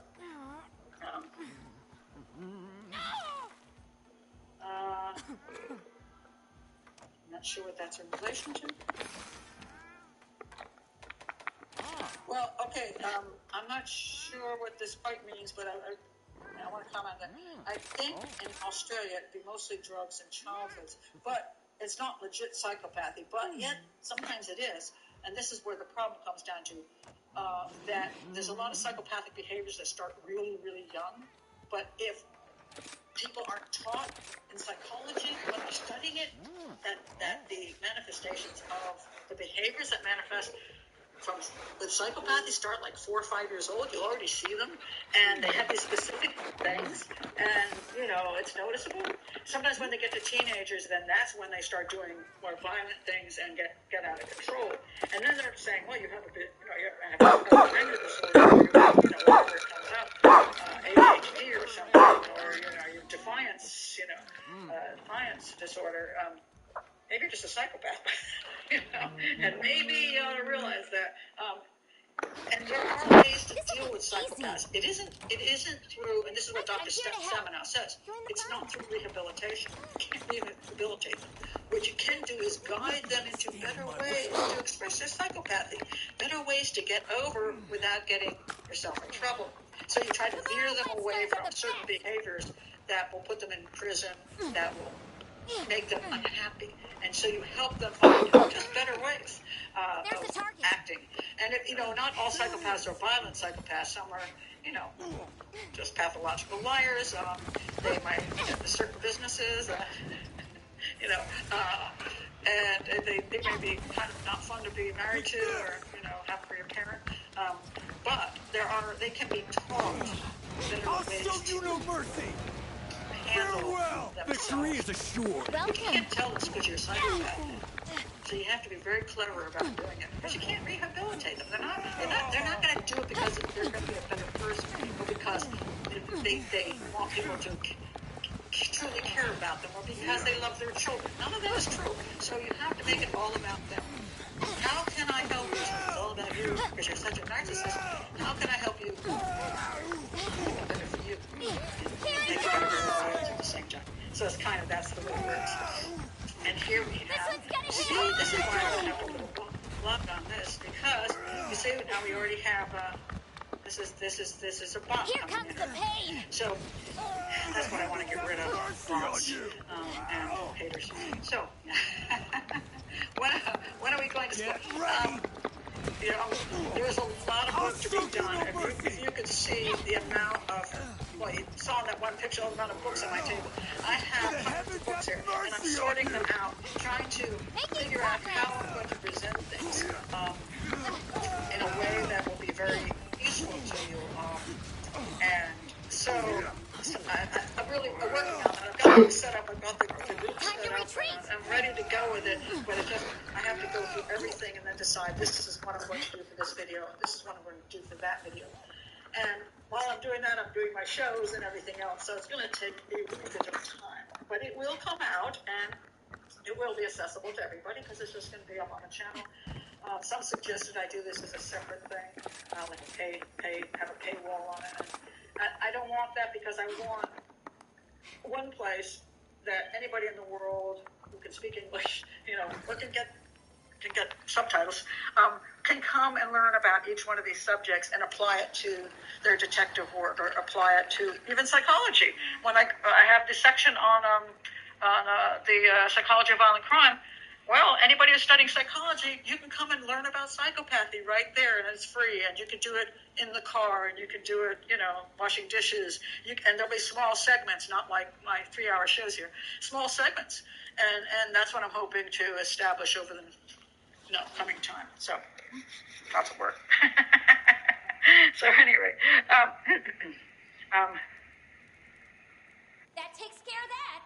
I'm not sure what that's in relation to. Well, okay, I'm not sure what this fight means, but I want to comment on that. I think in Australia it'd be mostly drugs and childhoods, but it's not legit psychopathy, but yet sometimes it is. And this is where the problem comes down to, that there's a lot of psychopathic behaviors that start really, really young, but if people aren't taught in psychology when they're studying it that the manifestations of the behaviors that manifest with psychopathy start like 4 or 5 years old. You already see them, and they have these specific things, and it's noticeable. Sometimes when they get to teenagers, then that's when they start doing more violent things and get out of control. And then they're saying, well, you have a bit, you have a anger disorder, whatever it comes up, ADHD or something, or your defiance disorder. Maybe you're just a psychopath, and maybe you ought to realize that. And there are ways to deal with psychopaths. It isn't through, and this is what Dr. Saminow says, it's not through rehabilitation. You can't rehabilitate them. What you can do is guide them into better ways to express their psychopathy, better ways to get over without getting yourself in trouble. So you try to veer them away from certain behaviors that will put them in prison, that will make them unhappy, and so you help them find just better ways of acting. And not all psychopaths are violent psychopaths. Some are, just pathological liars. They might get certain businesses, and they may be kind of not fun to be married to, or have for your parent. But they can be taught better ways to mercy. Farewell! Victory is assured. But you can't tell this because you're a psychopath. So you have to be very clever about doing it, because you can't rehabilitate them. They're not going to do it because they're going to be a better person, or because they want people to truly care about them, or because they love their children. None of that is true. So you have to make it all about them. How can I help you? It's all about you, because you're such a narcissist. How can I help you? Better for you. Make it better for all at the same time. So it's that's the way it works. And here we have, this is why I have a little block on this, because you see now we already have this is a bot. Here comes the pain. So that's what I want to get rid of, bots and haters. So when are we going to start? There's a lot of work to be done. If you could see the amount of, well, you saw in that one picture, the amount of books on my table. I have hundreds of books here, and I'm sorting them out, trying to figure out how I'm going to present things in a way that will decide this is what I'm going to do for this video, and this is what I'm going to do for that video. And while I'm doing that, I'm doing my shows and everything else, so it's going to take a really bit of time. But it will come out, and it will be accessible to everybody because it's just going to be up on the channel. Some suggested I do this as a separate thing, like have a paywall on it. And I don't want that because I want one place that anybody in the world who can speak English, or can get subtitles, can come and learn about each one of these subjects and apply it to their detective work or apply it to even psychology. When I have this section on the psychology of violent crime, well, anybody who's studying psychology, you can come and learn about psychopathy right there, and it's free, and you can do it in the car, and you can do it, washing dishes, and there'll be small segments, not like my 3-hour shows here, small segments, and that's what I'm hoping to establish over the coming time. So, lots of work. So anyway, That takes care of that.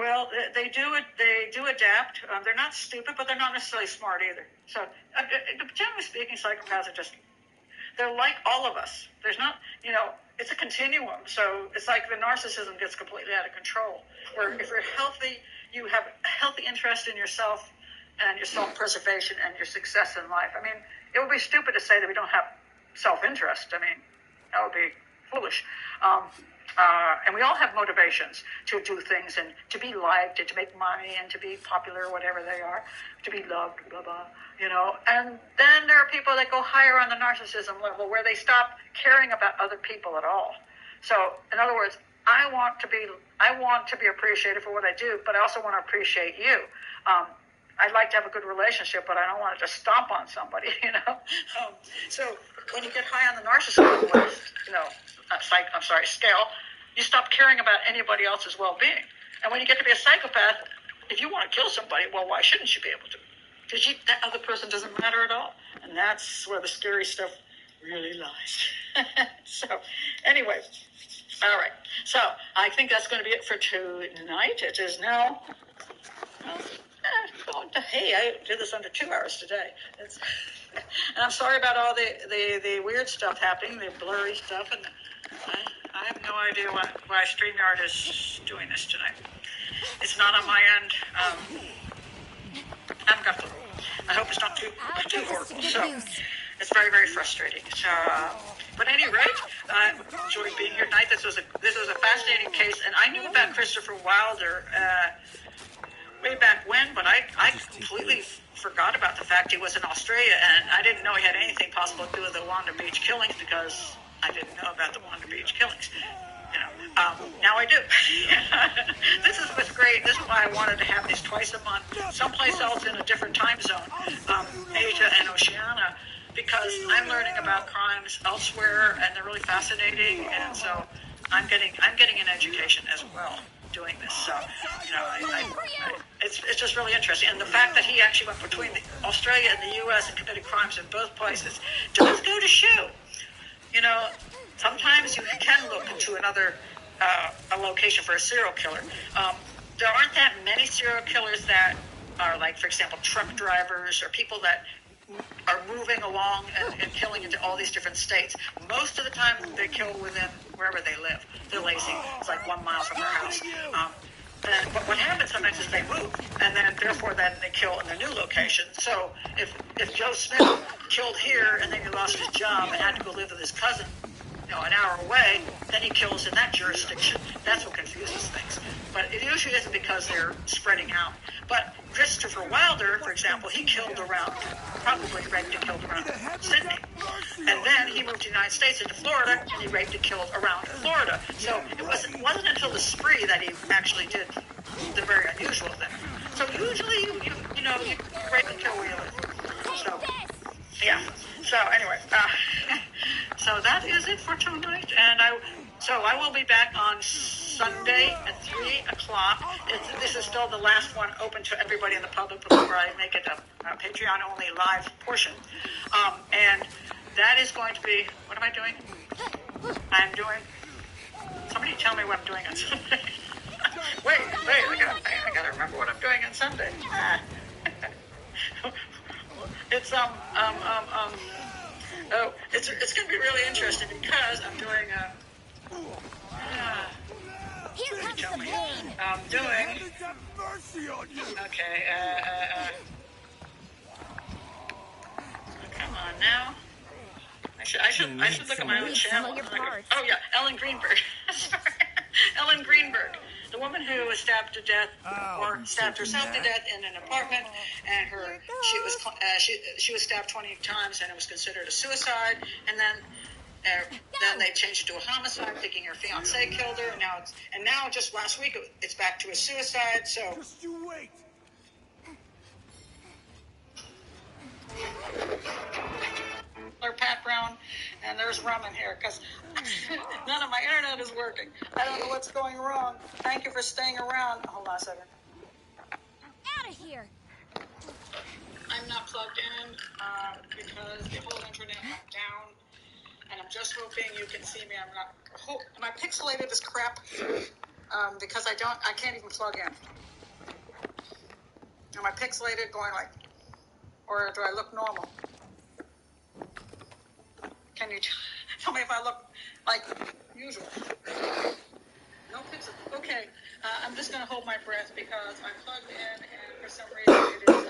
well, they do adapt. They're not stupid, but they're not necessarily smart either. So, generally speaking, psychopaths are they're like all of us. There's not, it's a continuum. So it's like the narcissism gets completely out of control. Where if you're healthy, you have a healthy interest in yourself and your self-preservation and your success in life. I mean, it would be stupid to say that we don't have self-interest. I mean, that would be foolish. And we all have motivations to do things and to be liked and to make money and to be popular, whatever they are, to be loved, blah, blah, And then there are people that go higher on the narcissism level where they stop caring about other people at all. So, in other words, I want to be appreciated for what I do, but I also want to appreciate you. I'd like to have a good relationship, but I don't want to just stomp on somebody, So when you get high on the narcissism scale, you stop caring about anybody else's well-being. And when you get to be a psychopath, if you want to kill somebody, well, why shouldn't you be able to? Because that other person doesn't matter at all. And that's where the scary stuff really lies. So, anyway, all right. So, I think that's going to be it for tonight. It is now... hey, I did this under 2 hours today. And I'm sorry about all the weird stuff happening, the blurry stuff, and I have no idea why StreamYard is doing this tonight. It's not on my end. I haven't got the rule. I hope it's not too horrible. So it's very, very frustrating. So, but at any rate, I enjoyed being here tonight. This was a fascinating case, and I knew about Christopher Wilder way back when, but I completely forgot about the fact he was in Australia, and I didn't know he had anything possible to do with the Wanda Beach killings because I didn't know about the Wanda Beach killings. Now I do. This is what's great. This is why I wanted to have these twice a month, someplace else in a different time zone, Asia and Oceania, because I'm learning about crimes elsewhere, and they're really fascinating, and so I'm getting an education as well doing this. So, it's just really interesting. And the fact that he actually went between Australia and the U.S. and committed crimes in both places does go to show, sometimes you can look into another a location for a serial killer. There aren't that many serial killers that are like, for example, truck drivers or people that are moving along and killing into all these different states. Most of the time, they kill within wherever they live. They're lazy. It's like 1 mile from their house. But what happens sometimes is they move, and then therefore then they kill in their new location. So if Joe Smith killed here and then he lost his job and had to go live with his cousin, an hour away, then he kills in that jurisdiction. That's what confuses things. But it usually isn't because they're spreading out. But Christopher Wilder, for example, he killed around, probably raped and killed around Sydney. And then he moved to the United States into Florida, and he raped and killed around Florida. So it wasn't until the spree that he actually did the very unusual thing. So usually you break the kill wheel. So yeah. So anyway, so that is it for tonight, and I will be back on Sunday at 3 o'clock. This is still the last one open to everybody in the public before I make it a Patreon-only live portion. And that is going to be, what am I doing? Somebody tell me what I'm doing on Sunday. wait, I gotta remember what I'm doing on Sunday. It's it's gonna be really interesting because I'm doing Here comes the pain. I'm doing. Okay. Come on now. I should look at my own channel. Oh yeah, Ellen Greenberg. Sorry. Ellen Greenberg, the woman who was stabbed to death or stabbed herself to death in an apartment, and she was stabbed 20 times, and it was considered a suicide, and then they changed it to a homicide, thinking her fiance killed her, and now just last week it's back to a suicide. So. Just you wait. Pat Brown, and there's rum in here because none of my internet is working. I don't know what's going wrong. Thank you for staying around. Hold on a second. Out of here. I'm not plugged in because the whole internet went down, and I'm just hoping you can see me. Am I pixelated as crap? Because I can't even plug in. Am I pixelated going like, or do I look normal? Can you tell me if I look like usual? No pixel. Okay, I'm just going to hold my breath because I'm plugged in and for some reason it is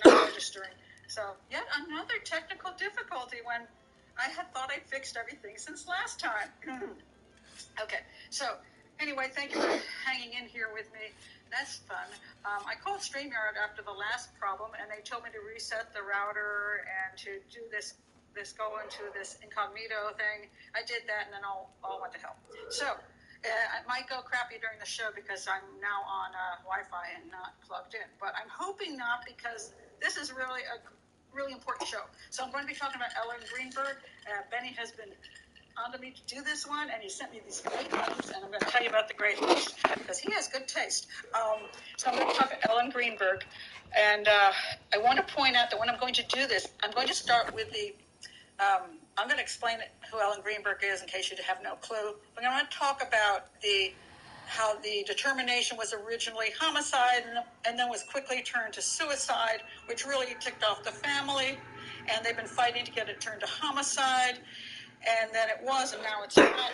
not registering. So yet another technical difficulty when I had thought I fixed everything since last time. Okay, so anyway, thank you for hanging in here with me. That's fun. I called StreamYard after the last problem, and they told me to reset the router and to do this go into this incognito thing. I did that, and then all went to hell. So it might go crappy during the show because I'm now on Wi-Fi and not plugged in. But I'm hoping not, because this is really a really important show. So I'm going to be talking about Ellen Greenberg. Benny has been onto me to do this one, and he sent me these great notes, and I'm going to tell you about the great notes because he has good taste. So I'm going to talk about Ellen Greenberg, and I want to point out that when I'm going to do this, I'm going to start with I'm going to explain who Ellen Greenberg is in case you have no clue. But I'm going to talk about how the determination was originally homicide and then was quickly turned to suicide, which really ticked off the family, and they've been fighting to get it turned to homicide. And then it was, and now it's not.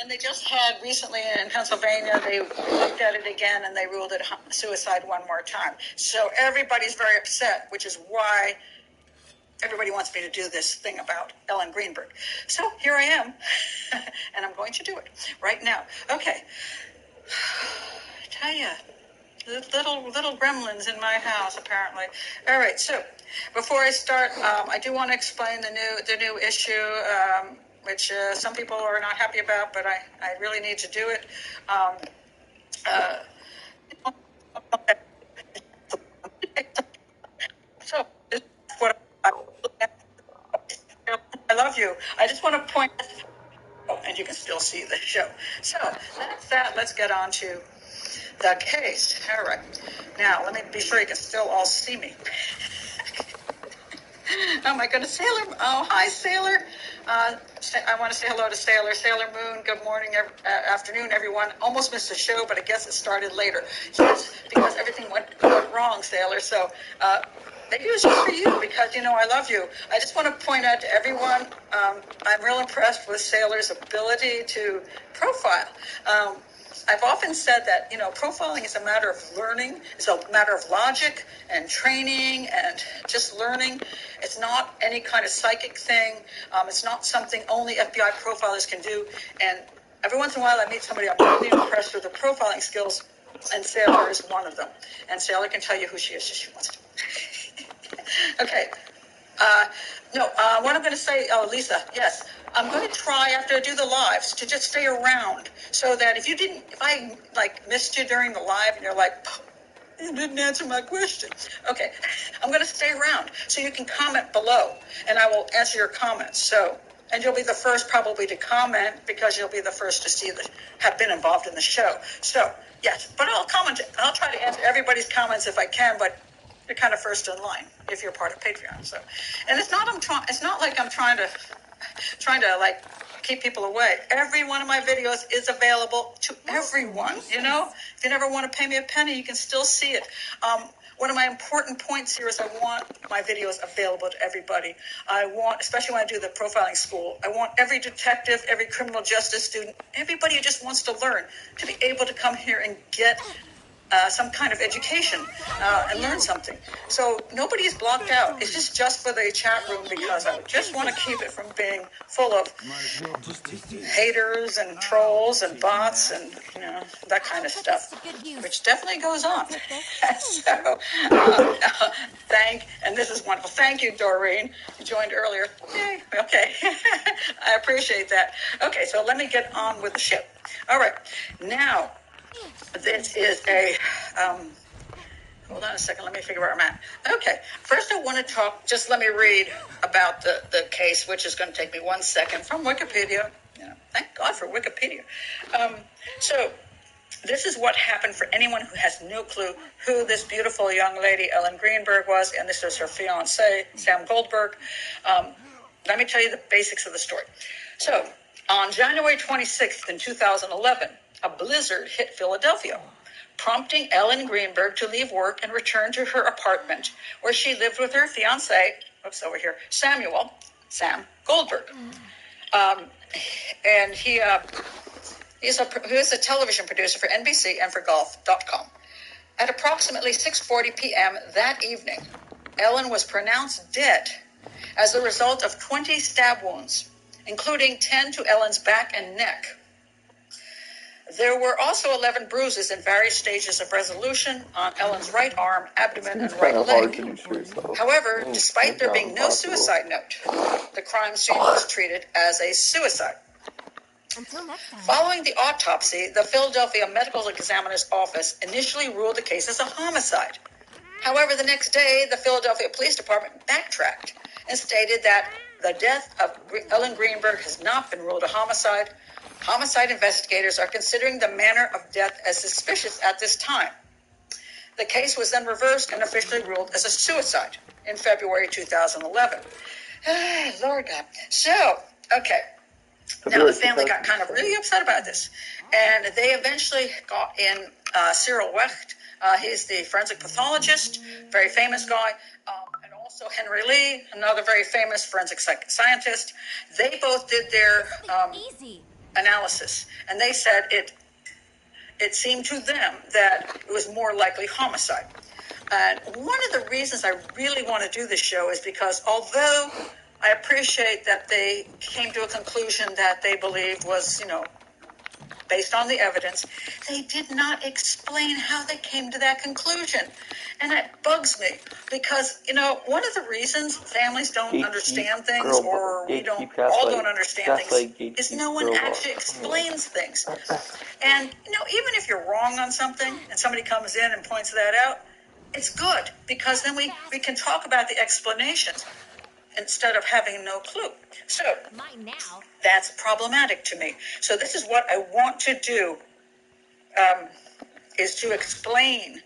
And they just had recently in Pennsylvania, they looked at it again, and they ruled it suicide one more time. So everybody's very upset, which is why everybody wants me to do this thing about Ellen Greenberg. So here I am, and I'm going to do it right now. Okay. I tell you, little gremlins in my house, apparently. All right, so before I start, I do want to explain the new issue, which some people are not happy about, but I really need to do it. So this is what I love you. I just want to point out, and you can still see the show. So that's that. Let's get on to the case. All right. Now, let me be sure you can still all see me. Oh my goodness, Sailor. Oh, hi, Sailor. I want to say hello to Sailor. Sailor Moon, good morning, afternoon, everyone. Almost missed the show, but I guess it started later. Yes, because everything went wrong, Sailor. So maybe it was just for you because, I love you. I just want to point out to everyone, I'm real impressed with Sailor's ability to profile. I've often said that, profiling is a matter of learning. It's a matter of logic and training and just learning. It's not any kind of psychic thing. It's not something only FBI profilers can do. And every once in a while I meet somebody I'm really impressed with their profiling skills, and Sailor is one of them. And Sailor can tell you who she is if she wants to. Okay. What I'm going to say, Lisa, yes. I'm going to try after I do the lives to just stay around so that if I like missed you during the live and you're like, you didn't answer my question. Okay, I'm going to stay around so you can comment below and I will answer your comments. So, and you'll be the first probably to comment because you'll be the first to see that have been involved in the show. So, yes, but I'll comment. I'll try to answer everybody's comments if I can, but you're kind of first in line if you're part of Patreon. So, and it's not like I'm trying to like keep people away. Every one of my videos is available to everyone. You know, if you never want to pay me a penny, you can still see it. One of my important points here is I want my videos available to everybody. I want, especially when I do the profiling school, I want every detective, every criminal justice student, everybody who just wants to learn to be able to come here and get some kind of education and learn something. So nobody is blocked out. It's just for the chat room because I just want to keep it from being full of haters and trolls and bots and that kind of stuff, which definitely goes on. So and this is wonderful. Thank you, Doreen. You joined earlier. Yay. Okay. I appreciate that. Okay, so let me get on with the show. All right. Now, this is a, hold on a second, let me figure where I'm at. Okay, first I want to talk, just let me read about the case, which is going to take me 1 second from Wikipedia. Thank God for Wikipedia. So, this is what happened for anyone who has no clue who this beautiful young lady, Ellen Greenberg, was, and this is her fiancé, Sam Goldberg. Let me tell you the basics of the story. So, on January 26th in 2011, a blizzard hit Philadelphia, prompting Ellen Greenberg to leave work and return to her apartment, where she lived with her fiancé, Sam Goldberg. And he is a television producer for NBC and for Golf.com. At approximately 6:40 p.m. that evening, Ellen was pronounced dead as a result of 20 stab wounds, including 10 to Ellen's back and neck. There were also 11 bruises in various stages of resolution on Ellen's right arm, abdomen, and right leg. However, despite there being no suicide note, the crime scene was treated as a suicide. Until next time. Following the autopsy, the Philadelphia Medical Examiner's Office initially ruled the case as a homicide. However, the next day, the Philadelphia Police Department backtracked and stated that the death of Ellen Greenberg has not been ruled a homicide. Homicide investigators are considering the manner of death as suspicious at this time. The case was then reversed and officially ruled as a suicide in February 2011. Lord God. So, okay. Now, the family got kind of really upset about this. And they eventually got in Cyril Wecht. He's the forensic pathologist, very famous guy. And also Henry Lee, another very famous forensic scientist. They both did their analysis. And they said it seemed to them that it was more likely homicide. And one of the reasons I really want to do this show is because although I appreciate that they came to a conclusion that they believed was, based on the evidence, they did not explain how they came to that conclusion. And it bugs me because, one of the reasons families don't understand things or we don't understand things is no one actually explains things. And, even if you're wrong on something and somebody comes in and points that out, it's good because then we can talk about the explanations instead of having no clue. So that's problematic to me. So this is what I want to do, is to explain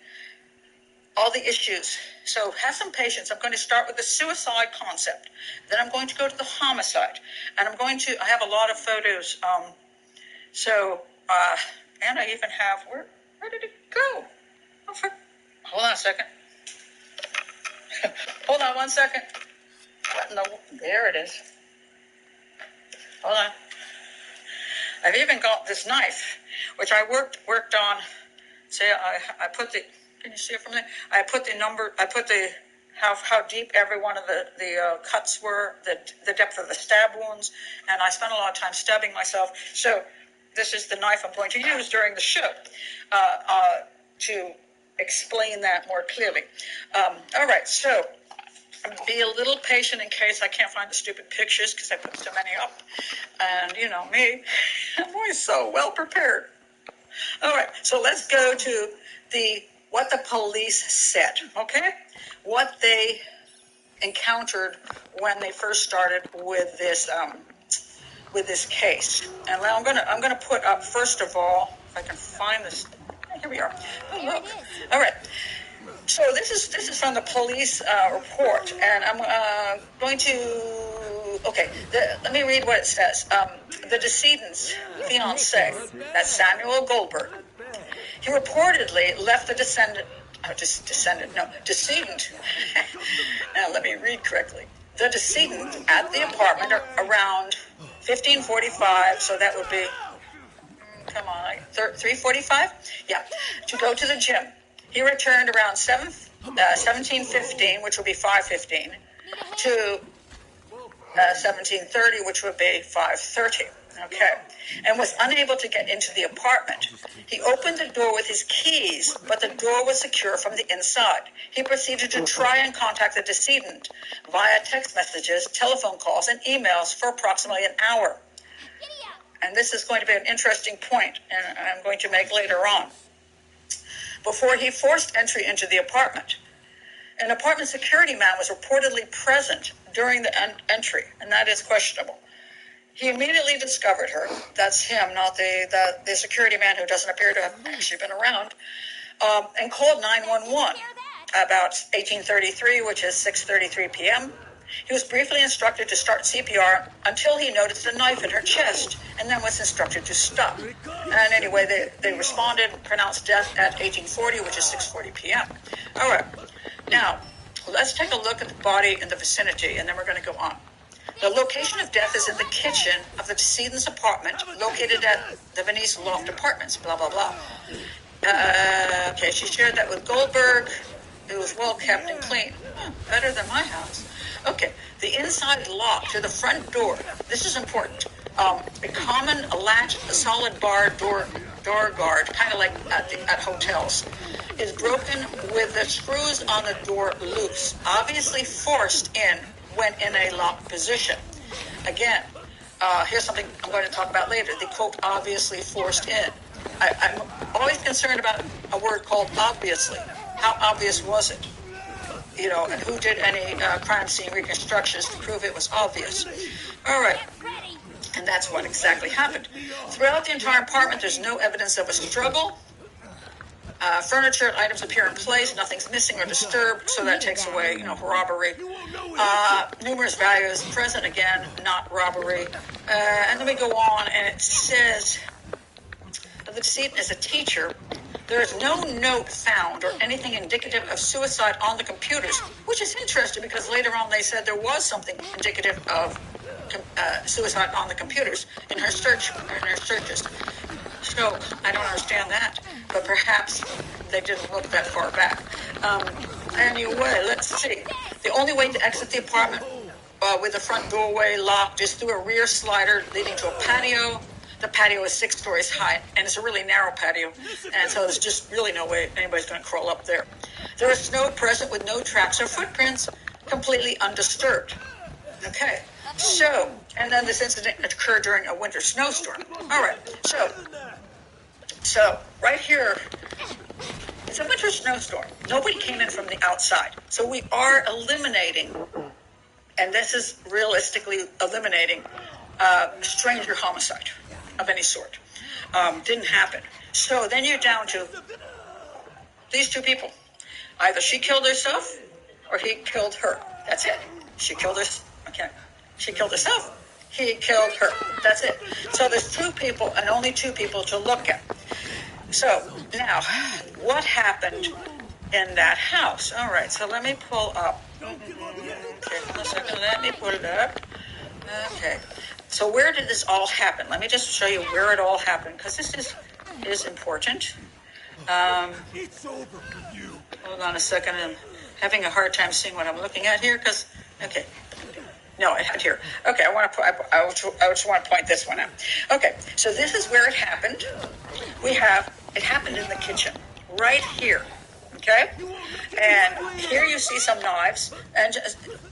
all the issues. So have some patience. I'm going to start with the suicide concept. Then I'm going to go to the homicide. And I have a lot of photos. And I even have, where did it go? Hold on a second. Hold on 1 second. There it is. Hold on. I've even got this knife, which I worked on. See, I put the. Can you see it from there? I put the how deep every one of the cuts were, the depth of the stab wounds, and I spent a lot of time stabbing myself. So this is the knife I'm going to use during the show to explain that more clearly. All right, so Be a little patient in case I can't find the stupid pictures because I put so many up. And you know me, I'm always so well prepared. All right, so let's go to what the police said, okay? What they encountered when they first started with this case. And I'm gonna put up, first of all, if I can find this. Here we are. Oh, look. All right. So this is from the police report, and I'm going to. Okay, let me read what it says. The decedent's fiance, that's Samuel Goldberg. He reportedly left the decedent. Now let me read correctly. The decedent at the apartment around 15:45. So that would be. Come on, 3:45. Yeah, to go to the gym. He returned around 17:15, which would be 5:15, to 17:30, which would be 5:30. Okay, and was unable to get into the apartment. He opened the door with his keys, but the door was secure from the inside. He proceeded to try and contact the decedent via text messages, telephone calls, and emails for approximately an hour. And this is going to be an interesting point, and I'm going to make later on. Before he forced entry into the apartment, an apartment security man was reportedly present during the entry, and that is questionable. He immediately discovered her. That's him, not the security man who doesn't appear to have actually been around, and called 911 about 18:33, which is 6:33 p.m. He was briefly instructed to start CPR until he noticed a knife in her chest, and then was instructed to stop. And anyway, they responded, pronounced death at 18:40, which is 6:40 p.m. All right. Now, let's take a look at the body in the vicinity, and then we're going to go on. The location of death is in the kitchen of the decedent's apartment, located at the Venice Loft Apartments, blah, blah, blah. Okay, she shared that with Goldberg. It was well kept and clean. Better than my house. Okay, the inside lock to the front door. This is important. A common latch, a solid bar door guard, kind of like at hotels, is broken with the screws on the door loose, obviously forced in when in a locked position. Again, here's something I'm going to talk about later. The quote, obviously forced in. I'm always concerned about a word called obviously. How obvious was it? You know, and who did any crime scene reconstructions to prove it was obvious? All right. And that's what exactly happened. Throughout the entire apartment, there's no evidence of a struggle. Furniture and items appear in place. Nothing's missing or disturbed, so that takes away, robbery. Numerous values present, again, not robbery. And then we go on, and it says the decedent is a teacher. There is no note found or anything indicative of suicide on the computers, which is interesting because later on they said there was something indicative of suicide on the computers in her searches. So I don't understand that, but perhaps they didn't look that far back. Anyway, let's see. The only way to exit the apartment with the front doorway locked is through a rear slider leading to a patio. The patio is 6 stories high, and it's a really narrow patio, and so there's just really no way anybody's going to crawl up there. There is snow present with no tracks or footprints, completely undisturbed. Okay, so, and then this incident occurred during a winter snowstorm. All right, so right here, it's a winter snowstorm. Nobody came in from the outside, so we are eliminating, and this is realistically eliminating stranger homicide of any sort. Didn't happen. So then you're down to these two people. Either she killed herself or he killed her. That's it. She killed herself. Okay. She killed herself. He killed her. That's it. So there's 2 people and only 2 people to look at. So now, what happened in that house? All right. So let me pull up. Okay, 1 second. Let me pull it up. Okay. So where did this all happen? Let me just show you where it all happened, because this is important. It's over for you. Hold on a second. I'm having a hard time seeing what I'm looking at here, because, okay. No, I had here. Okay, I just want to point this one out. Okay, so this is where it happened. It happened in the kitchen, right here. Okay? And here you see some knives, and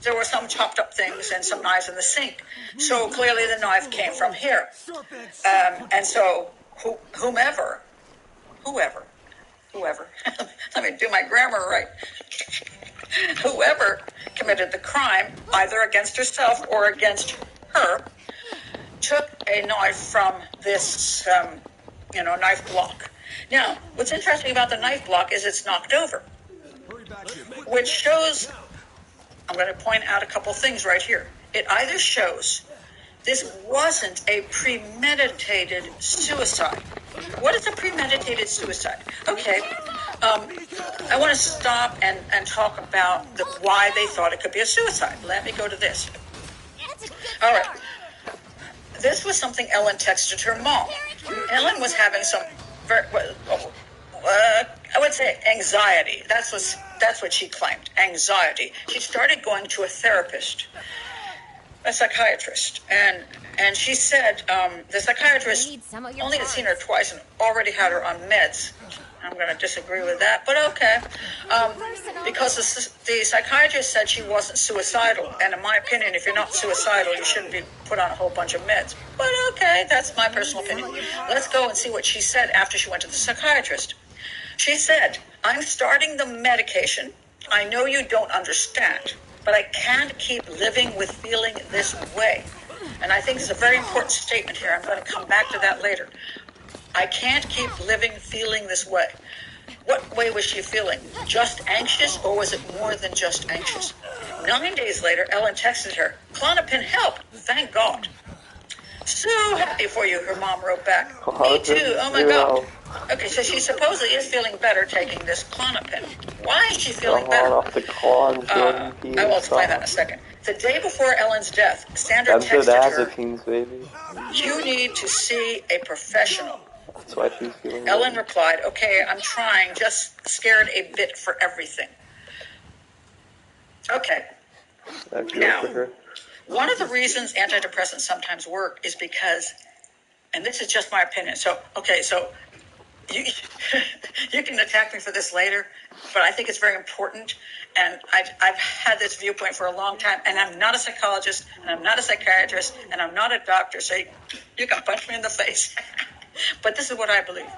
there were some chopped up things and some knives in the sink. So clearly the knife came from here. And so whoever, let me do my grammar right. Whoever committed the crime, either against herself or against her, took a knife from this, knife block. Now, what's interesting about the knife block is it's knocked over, which shows, I'm going to point out a couple things right here. It either shows this wasn't a premeditated suicide. What is a premeditated suicide? Okay, I want to stop and talk about why they thought it could be a suicide. Let me go to this. All right. This was something Ellen texted her mom. Ellen was having some, I would say anxiety. That's what she claimed, anxiety. She started going to a therapist, a psychiatrist, and she said the psychiatrist only had seen her twice and already had her on meds. I'm going to disagree with that, but okay. Because the psychiatrist said she wasn't suicidal, and in my opinion, if you're not suicidal, you shouldn't be put on a whole bunch of meds. But okay, that's my personal opinion. Let's go and see what she said after she went to the psychiatrist. She said, I'm starting the medication. I know you don't understand, but I can't keep living with feeling this way. And I think it's a very important statement here. I'm going to come back to that later. I can't keep living feeling this way. What way was she feeling? Just anxious, or was it more than just anxious? 9 days later, Ellen texted her, Klonopin help, thank God. So happy for you, her mom wrote back. Me too, oh my God. Okay, so she supposedly is feeling better taking this Klonopin. Why is she feeling better? I will explain that in a second. The day before Ellen's death, Sandra texted her, you need to see a professional. That's why she's feeling Ellen better. replied, okay, I'm trying, just scared a bit for everything. Okay. Now, one of the reasons antidepressants sometimes work is because, and this is just my opinion, so you you can attack me for this later, but I think it's very important, and I've had this viewpoint for a long time, and I'm not a psychologist, and I'm not a psychiatrist, and I'm not a doctor, so you can punch me in the face. But this is what I believe.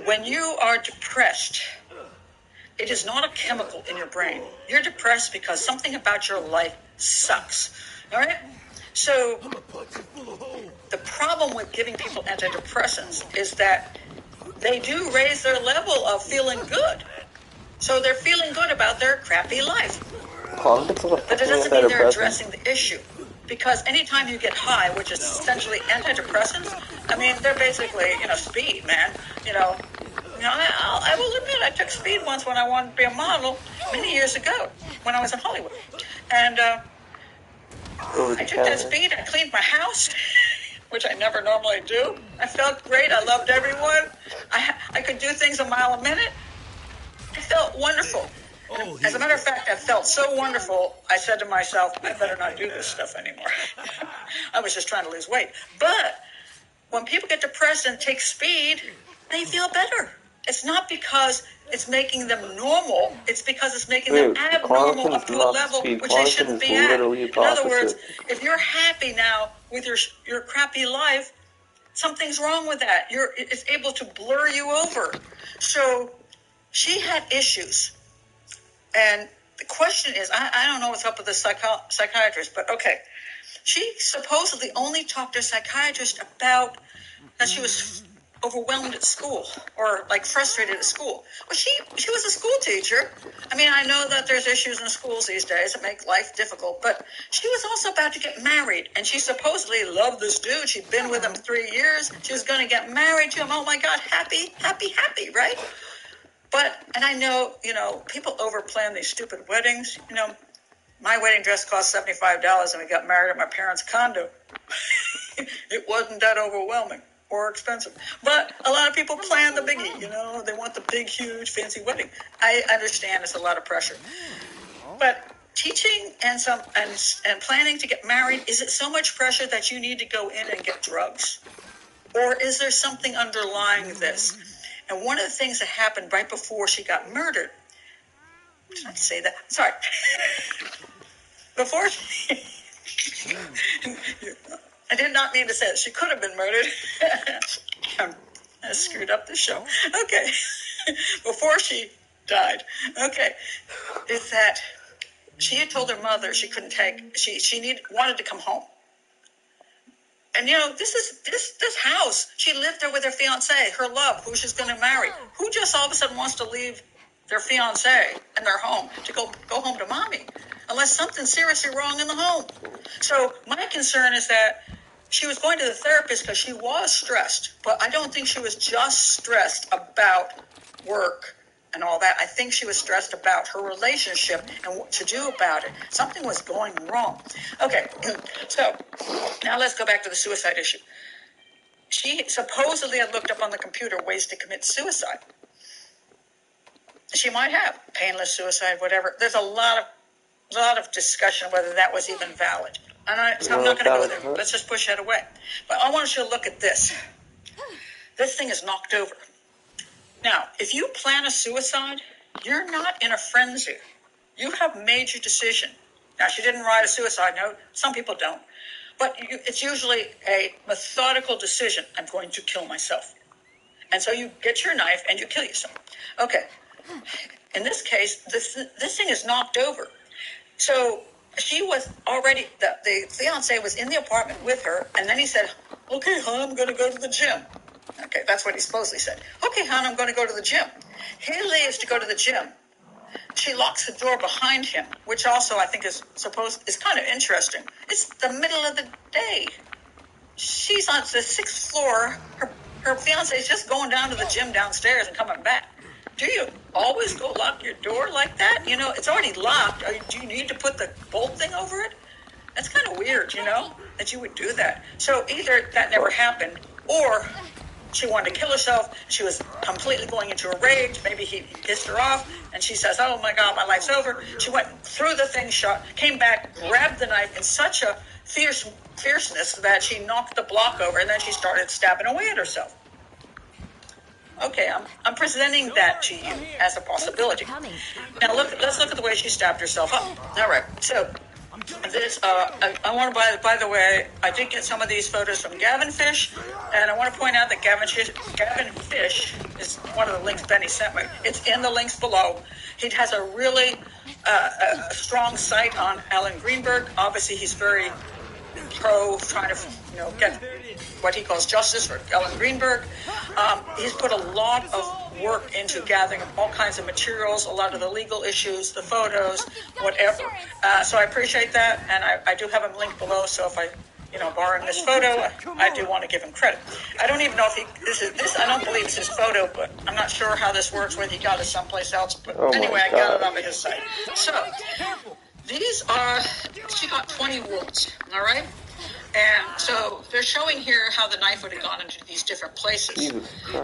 When you are depressed, it is not a chemical in your brain. You're depressed because something about your life sucks. All right? So the problem with giving people antidepressants is that they do raise their level of feeling good. So they're feeling good about their crappy life. But it doesn't mean they're addressing the issue. Because anytime you get high, which is essentially antidepressants, I mean, they're basically, speed, man. I will admit, I took speed once when I wanted to be a model many years ago when I was in Hollywood. And I took that speed, I cleaned my house, which I never normally do. I felt great, I loved everyone. I could do things a mile a minute. I felt wonderful. As a matter of fact, I felt so wonderful, I said to myself, I better not do this stuff anymore. I was just trying to lose weight. But when people get depressed and take speed, they feel better. It's not because it's making them normal. It's because it's making them abnormal up to a level which they shouldn't be at. In other words, if you're happy now with your crappy life, something's wrong with that. It's able to blur you over. So she had issues. And the question is, I don't know what's up with the psychiatrist, but okay. She supposedly only talked to a psychiatrist about that she was overwhelmed at school or frustrated at school. Well, she was a school teacher. I mean, I know that there's issues in schools these days that make life difficult, but she was also about to get married, and she supposedly loved this dude. She'd been with him 3 years. She was going to get married to him. Oh my God, happy, right? And I know, people overplan these stupid weddings. My wedding dress cost $75 and we got married at my parents' condo. It wasn't that overwhelming or expensive. But a lot of people plan the biggie, they want the big, huge, fancy wedding. I understand it's a lot of pressure. But teaching and planning to get married, is it so much pressure that you need to go in and get drugs? Or is there something underlying this? And one of the things that happened right before she got murdered, did I say that? Sorry. Before she, I did not mean to say that she could have been murdered. I screwed up the show. Okay. Before she died. Okay. Is that she had told her mother she couldn't take, she wanted to come home. And this house, she lived there with her fiance, her love, who she's going to marry. Who just all of a sudden wants to leave their fiance and their home to go home to mommy, unless something's seriously wrong in the home. So my concern is that she was going to the therapist because she was stressed, but I don't think she was just stressed about work and all that. I think she was stressed about her relationship and what to do about it. Something was going wrong. Okay, so now let's go back to the suicide issue. She supposedly had looked up on the computer ways to commit suicide. She might have painless suicide, whatever. There's a lot of discussion whether that was even valid. So I'm not going to go there. Let's just push that away. But I want you to look at this. This thing is knocked over. Now, if you plan a suicide, you're not in a frenzy. You have made your decision. Now, she didn't write a suicide note. Some people don't. But it's usually a methodical decision. I'm going to kill myself. And so you get your knife and you kill yourself. Okay. In this case, this thing is knocked over. So she was already, the fiance was in the apartment with her, and then he said, okay, hon, I'm going to go to the gym. Okay, that's what he supposedly said. Okay, hon, I'm going to go to the gym. He leaves to go to the gym. She locks the door behind him, which also I think is kind of interesting. It's the middle of the day. She's on the 6th floor. Her fiance is just going down to the gym downstairs and coming back. Do you always go lock your door like that? It's already locked. Do you need to put the bolt thing over it? That's kind of weird, that you would do that. So either that never happened, or she wanted to kill herself. She was completely going into a rage. Maybe he pissed her off, and she says, oh, my God, my life's over. She went through the thing, came back, grabbed the knife in such a fierceness that she knocked the block over, and then she started stabbing away at herself. Okay, I'm presenting that to you as a possibility. Now let's look at the way she stabbed herself up. All right, so this I want to by the way, I did get some of these photos from Gavin Fish, and I want to point out that Gavin Fish is one of the links Benny sent me. It's in the links below. He has a really a strong site on Alan Greenberg. Obviously, he's very pro trying to get what he calls justice for Alan Greenberg. He's put a lot of work into gathering all kinds of materials, a lot of the legal issues, the photos, whatever. So I appreciate that, and I do have him linked below. So if I, borrowing this photo, I do want to give him credit. I don't even know if this. I don't believe it's his photo, but I'm not sure how this works. Whether he got it someplace else, but anyway, I got it off of his site. So these are. She got 20 wounds. All right. And so they're showing here how the knife would have gone into these different places.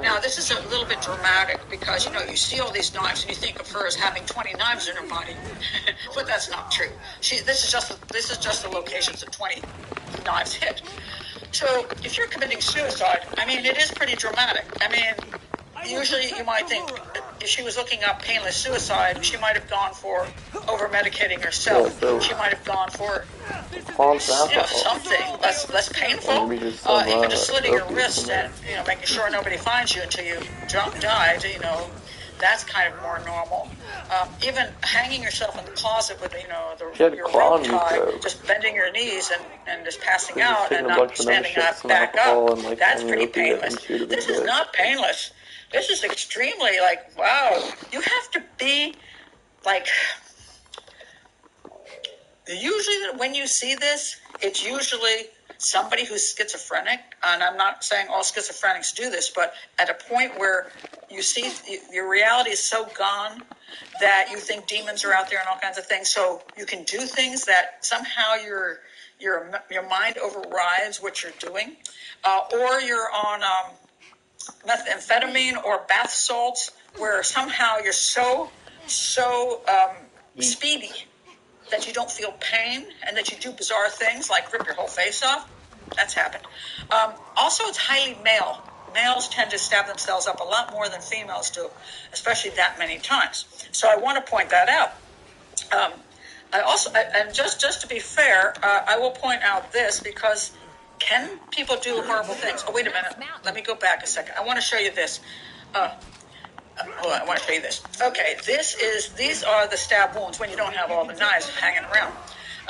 Now, this is a little bit dramatic because, you see all these knives and you think of her as having 20 knives in her body. But that's not true. This is just the locations of 20 knives hit. So if you're committing suicide, it is pretty dramatic. Usually you might think if she was looking up painless suicide, she might have gone for over-medicating herself. She might have gone for something less painful. Even just slitting your wrist and making sure nobody finds you until you died. That's kind of more normal. Even hanging yourself in the closet with your rope tie, just bending your knees and just passing out and not standing up back up. That's pretty painless. This is not painless. This is extremely wow. You have to be usually when you see this, it's usually somebody who's schizophrenic. And I'm not saying all schizophrenics do this, but at a point where you see your reality is so gone that you think demons are out there and all kinds of things. So you can do things that somehow your mind overrides what you're doing, or you're on methamphetamine or bath salts, where somehow you're so speedy that you don't feel pain and that you do bizarre things like rip your whole face off. That's happened. Also, it's highly male. males tend to stab themselves up a lot more than females do, especially that many times. So I want to point that out. And just to be fair, I will point out this because can people do horrible things? Oh, wait a minute. Let me go back a second. I want to show you this. Hold on, I want to show you this. Okay, these are the stab wounds when you don't have all the knives hanging around.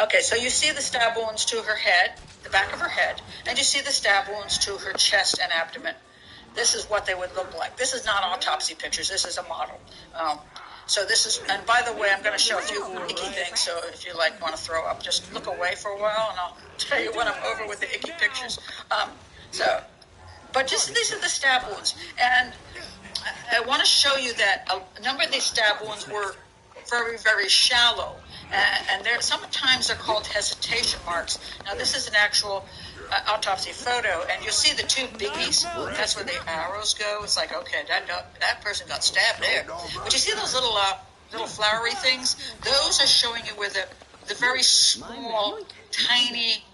Okay, so you see the stab wounds to her head, the back of her head, and you see the stab wounds to her chest and abdomen. This is what they would look like. This is not autopsy pictures. This is a model. So this is, and by the way, I'm going to show a few icky things. So if you want to throw up, just look away for a while, and I'll tell you when I'm over with the icky pictures. But just these are the stab wounds, and I want to show you that a number of these stab wounds were very, very shallow, and sometimes they're called hesitation marks. Now, this is an actual autopsy photo, and you'll see the two biggies. That's where the arrows go. It's like, okay, that person got stabbed there. But you see those little flowery things? Those are showing you where the very small, tiny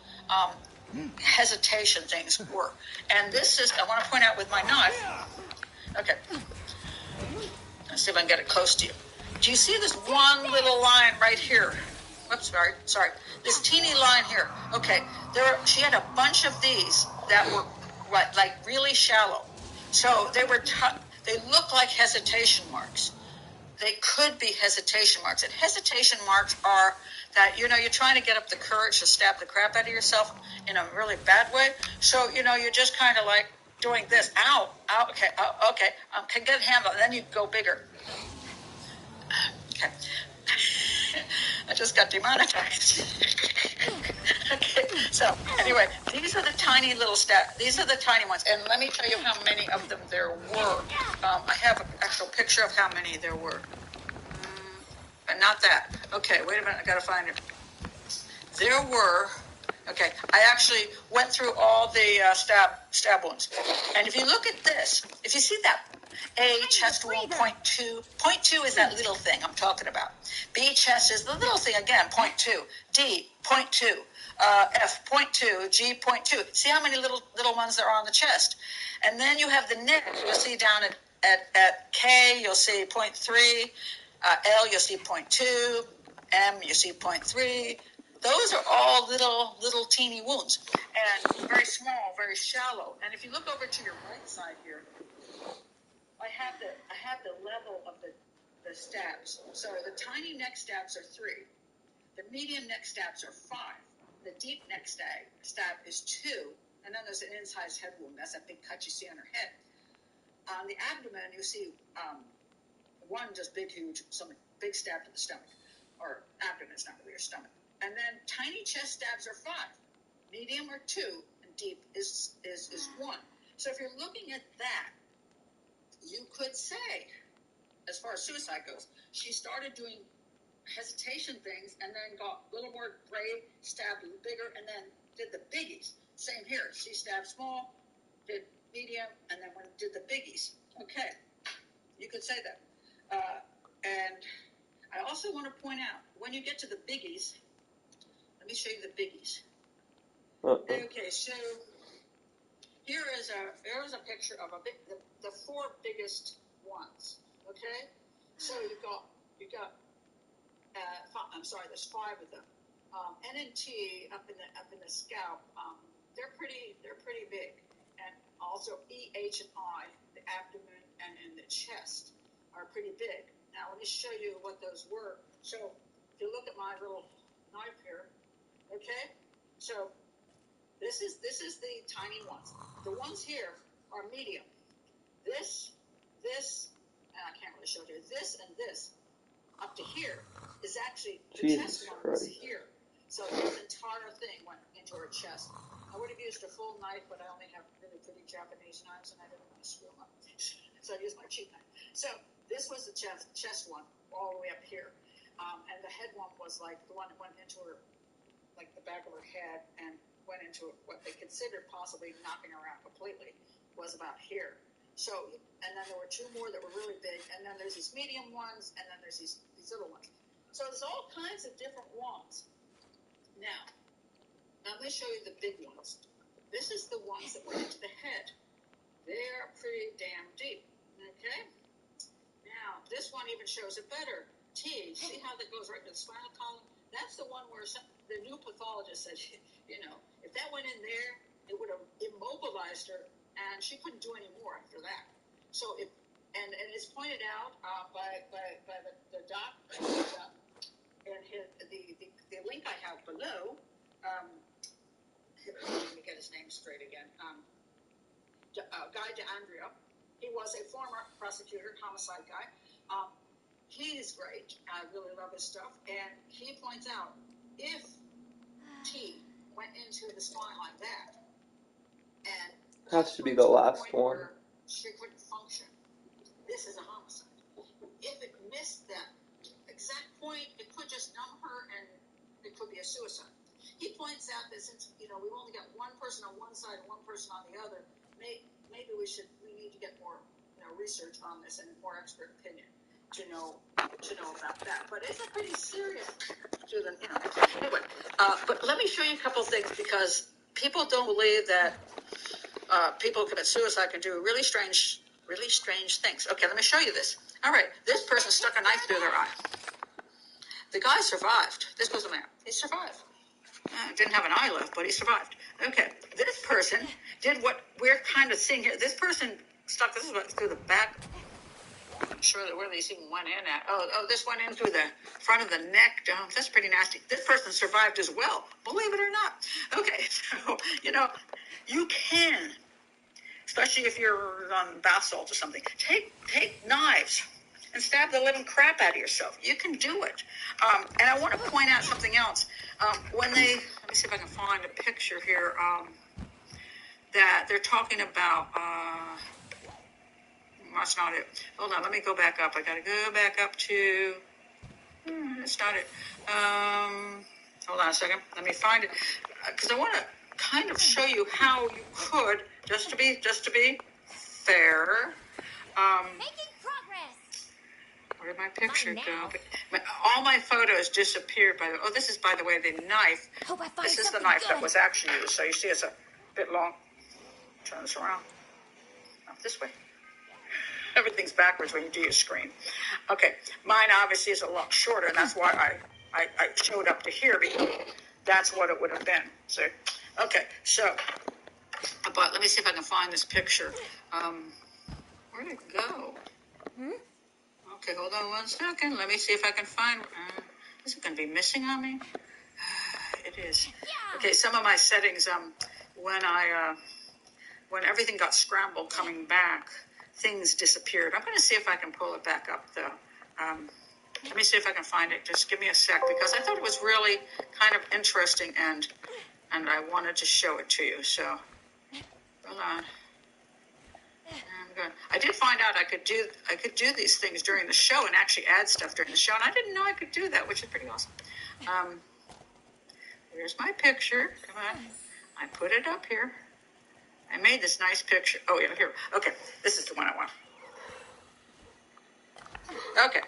hesitation things were. And this is, I want to point out with my knife. Okay. Let's see if I can get it close to you. Do you see this one little line right here? Whoops, sorry. This teeny line here. Okay, she had a bunch of these that were like really shallow. So they look like hesitation marks. They could be hesitation marks. And hesitation marks are that, you're trying to get up the courage to stab the crap out of yourself in a really bad way. So, you're just kind of like doing this. Ow, okay, can get a handle. And then you go bigger. Okay. I just got demonetized. Okay, so anyway, these are the tiny little these are the tiny ones. And let me tell you how many of them there were. I have an actual picture of how many there were. But not that. Okay, wait a minute, I gotta find it. There were, okay, I actually went through all the stab wounds. And if you look at this, if you see that A, chest wound, 0.2. 0.2 is that little thing I'm talking about. B, chest is the little thing again, 0.2. D, 0.2. F, 0.2. G, 0.2. See how many little ones there are on the chest? And then you have the neck. You'll see down at K, you'll see 0.3. L, you'll see 0.2. M, you see 0.3. Those are all little teeny wounds, and very small, very shallow. And if you look over to your right side here, I have the level of the stabs. So the tiny neck stabs are 3. The medium neck stabs are 5. The deep neck stab is 2. And then there's an incised head wound. That's that big cut you see on her head. On the abdomen, you see one just big, huge, some big stab to the stomach, or abdomen is not really your stomach. And then tiny chest stabs are 5, medium are 2, and deep is 1. So if you're looking at that, you could say, as far as suicide goes, she started doing hesitation things and then got a little more brave, stabbed a little bigger, and then did the biggies. Same here. She stabbed small, did medium, and then did the biggies. Okay, you could say that. And I also want to point out, when you get to the biggies, let me show you the biggies. Okay, so here is a picture of the 4 biggest ones. Okay, so you've got there's 5 of them. N and T up in the scalp, they're pretty big, and also E, H, and I, the abdomen and in the chest, are pretty big. Now let me show you what those were. So if you look at my little knife here, okay, so this is the tiny ones. The ones here are medium. This, and I can't really show it here. This and this up to here is actually the chest one was here. So this entire thing went into her chest. I would have used a full knife, but I only have really pretty Japanese knives, and I didn't want to screw them up. So I used my cheap knife. So this was the chest one, all the way up here. And the head one was like the one that went into her, like the back of her head, and went into what they considered possibly knocking her out completely, was about here. So, and then there were 2 more that were really big, and then there's these medium ones, and then there's these little ones. So there's all kinds of different ones. Now let me show you the big ones. This is the ones that went into the head. They're pretty damn deep. Okay? Now, this one even shows it better. T, see how that goes right to the spinal column? That's the one where the new pathologist said, if that went in there, it would have immobilized her, and she couldn't do any more after that. So, and it's pointed out by the doc, and the link I have below, let me get his name straight again, Guy DeAndrea. He was a former prosecutor, homicide guy. He's great. I really love his stuff. And he points out, if T went into the spine like that, and has to be the last one. She couldn't function. This is a homicide. If it missed that exact point, it could just numb her, and it could be a suicide. He points out that since we've only got one person on one side and one person on the other, maybe we need to get more research on this and more expert opinion to know about that. But it's a pretty serious anyway. But let me show you a couple things, because people don't believe that people who commit suicide can do really strange things. Okay, let me show you this. All right, this person stuck a knife through their eye. The guy survived. This was a man. He survived. Didn't have an eye left, but he survived. Okay, this person did what we're kind of seeing here. This person stuck this through the back. I'm sure that where these even went in at. Oh, this went in through the front of the neck. That's pretty nasty. This person survived as well, believe it or not. Okay, so, you can, especially if you're on bath salts or something, take knives and stab the living crap out of yourself. You can do it. And I want to point out something else. Let me see if I can find a picture here that they're talking about. That's not it. Hold on, let me go back up. I got to go back up to. That's not it. Hold on a second. Let me find it, because I want to kind of show you how you could, just to be fair. Making progress. Where did my picture go? All my photos disappeared. This is, by the way, the knife. Hope I find this is the something knife good. that was actually used. So you see, it's a bit long. Turn this around. This way. Everything's backwards when you do your screen. Okay, mine obviously is a lot shorter, and that's why I showed up to here, because that's what it would have been. So, okay, so, but let me see if I can find this picture. Where'd it go? Okay, hold on one second. Let me see if I can find. Is it going to be missing on me? It is. Okay, some of my settings. When everything got scrambled coming back, things disappeared. I'm going to see if I can pull it back up, though. Let me see if I can find it. Just give me a sec, because I thought it was really kind of interesting, and I wanted to show it to you. So, hold on. I'm good. I did find out I could do these things during the show and actually add stuff during the show, and I didn't know I could do that, which is pretty awesome. Here's my picture. Come on. I put it up here. I made this nice picture. Oh, yeah, here. Okay, this is the one I want. Okay.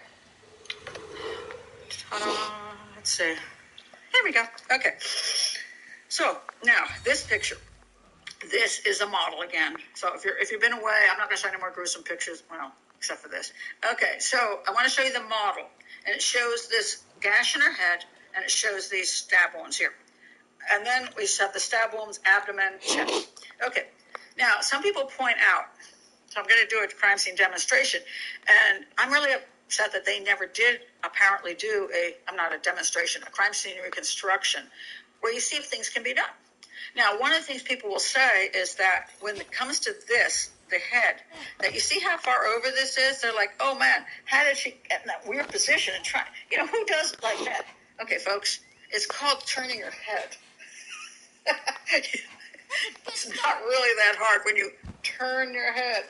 Let's see. Here we go. Okay. So, now, this picture. This is a model again. So, if you've been away, I'm not going to show any more gruesome pictures. Well, except for this. Okay, so I want to show you the model. And it shows this gash in her head, and it shows these stab wounds here. And then we set the stab wounds, abdomen, chest. Okay. Now, some people point out, so I'm going to do a crime scene demonstration, and I'm really upset that they never did apparently do a demonstration, a crime scene reconstruction, where you see if things can be done. Now, one of the things people will say is that when it comes to this, the head, that you see how far over this is? They're like, oh man, how did she get in that weird position and try? Who does it like that? Okay, folks, it's called turning your head. It's not really that hard when you turn your head.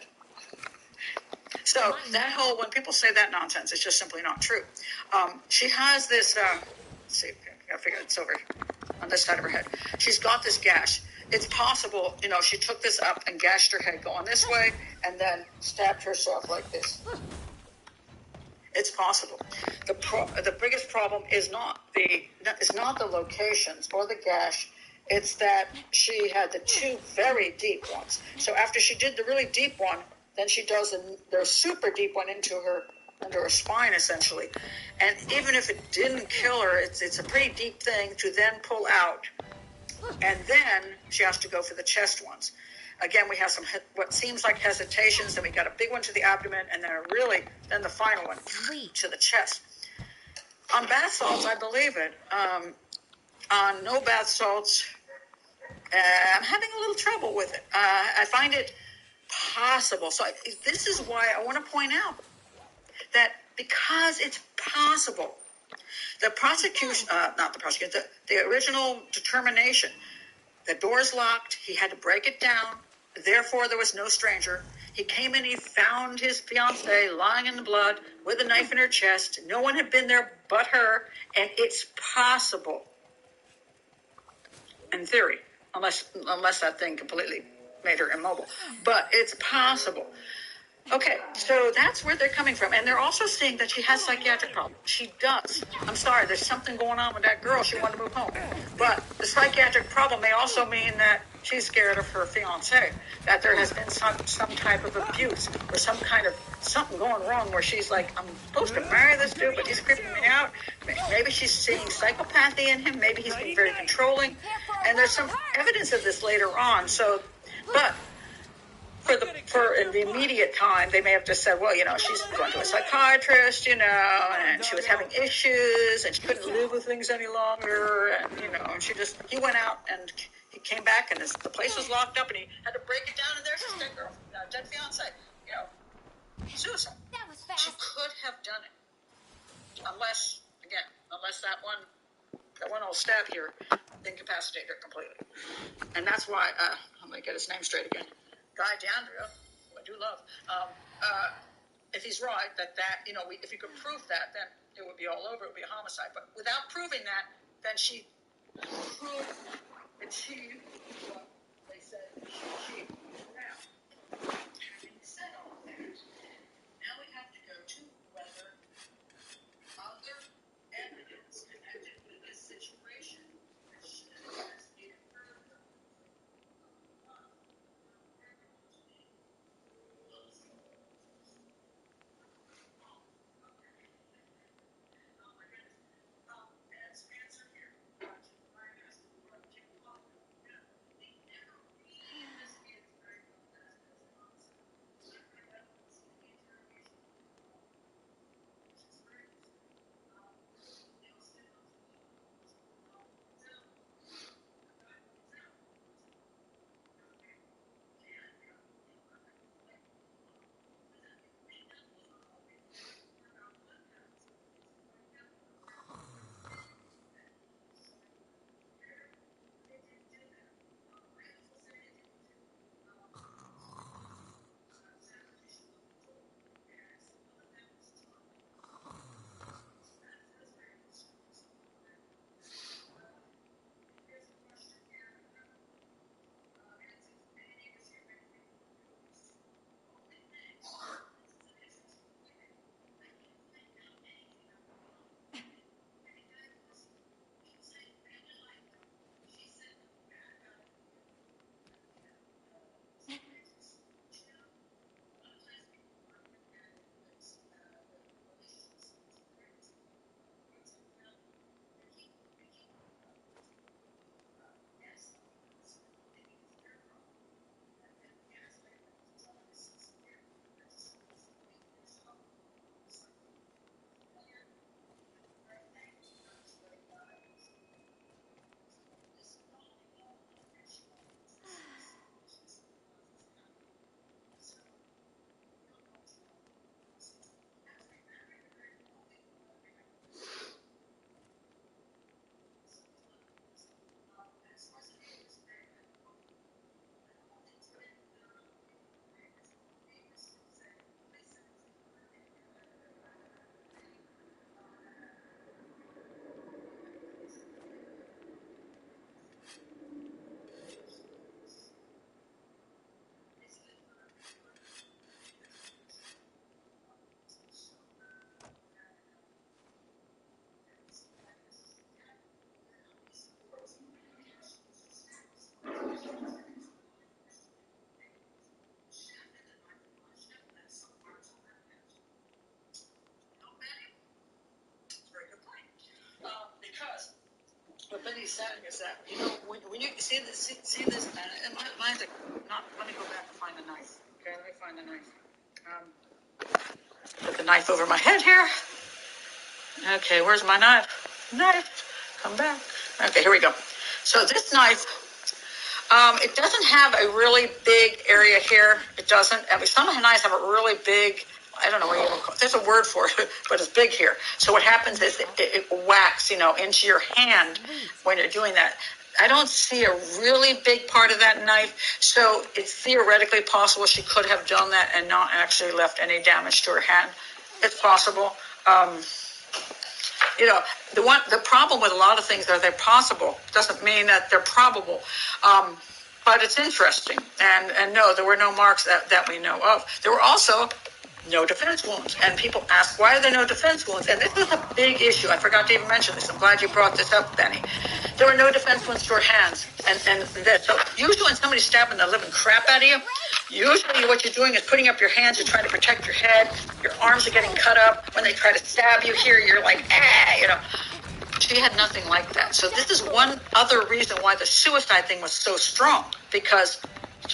So that whole, when people say that nonsense, it's just simply not true. She has this, let's see, I gotta figure it's over on this side of her head. She's got this gash. It's possible, she took this up and gashed her head going this way and then stabbed herself like this. It's possible. The biggest problem is not the locations or the gash. It's that she had the two very deep ones. So after she did the really deep one, then she does the super deep one into her spine, essentially. And even if it didn't kill her, it's a pretty deep thing to then pull out. And then she has to go for the chest ones. Again, we have some what seems like hesitations, then we got a big one to the abdomen, and then the final one to the chest. On bath salts, I believe it. On no bath salts, I'm having a little trouble with it. I find it possible. So this is why I want to point out that because it's possible, the prosecution, not the prosecution, the original determination, the door's locked, he had to break it down, therefore there was no stranger. He came in, he found his fiancée lying in the blood with a knife in her chest. No one had been there but her, and it's possible, in theory, unless that thing completely made her immobile. But it's possible. Okay, so that's where they're coming from. And they're also seeing that she has psychiatric problems. She does. I'm sorry, there's something going on with that girl. She wanted to move home. But the psychiatric problem may also mean that she's scared of her fiancé, that there has been some type of abuse or something going wrong where she's like, I'm supposed to marry this dude, but he's creeping me out. Maybe she's seeing psychopathy in him. Maybe he's being very controlling. And there's some evidence of this later on. But for the immediate time, they may have just said, well, she's going to a psychiatrist, and she was having issues, and she couldn't live with things any longer, and, and he went out, and he came back, and the place was locked up, and he had to break it down, and there's his dead fiancé, suicide. That was fast. She could have done it, unless that one old stab here incapacitated her completely. And that's why, I'm going to get his name straight again. Guy DeAndrea, who I do love, if he's right, if you could prove that, then it would be all over. It would be a homicide. But without proving that, then she could achieve what they said she achieved. Now, having said all that, now we have to go to whether other evidence connected with this situation should investigate further. sad is that, you know, when you see this, and mine's not, let me go back and find the knife. Okay, let me find the knife. Put the knife over my head here. Okay, where's my knife? Knife, come back. Okay, here we go. So this knife, it doesn't have a really big area here. It doesn't. I mean, some knives have a really big, I don't know what you would call it. There's a word for it, but it's big here. So what happens is it whacks, you know, into your hand when you're doing that. I don't see a really big part of that knife, so it's theoretically possible she could have done that and not actually left any damage to her hand. It's possible. You know, the problem with a lot of things are they're possible. Doesn't mean that they're probable. But it's interesting. And no, there were no marks that we know of. There were also no defense wounds. And people ask, why are there no defense wounds? And this is a big issue. I forgot to even mention this. I'm glad you brought this up, Benny. There were no defense wounds to her hands. So usually when somebody's stabbing the living crap out of you, usually what you're doing is putting up your hands, you're trying to protect your head, your arms are getting cut up. When they try to stab you here, you're like, you know. She had nothing like that. So this is one other reason why the suicide thing was so strong, because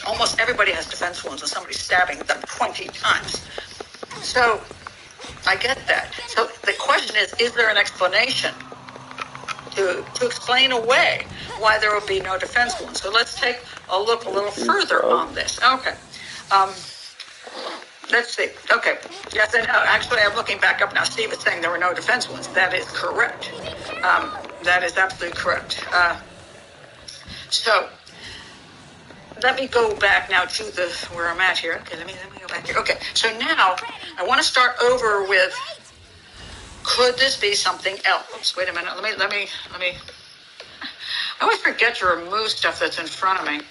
almost everybody has defense wounds when somebody's stabbing them 20 times. So I get that. So the question is there an explanation to explain away why there will be no defense wounds? So let's take a look a little further on this. Okay. Let's see. Okay. Yes, and actually, I'm looking back up now. Steve is saying there were no defense wounds. That is correct. That is absolutely correct. So let me go back now to where I'm at here. Okay, let me go back here. Okay. So now I want to start over with, could this be something else? Wait a minute. Let me. I always forget to remove stuff that's in front of me.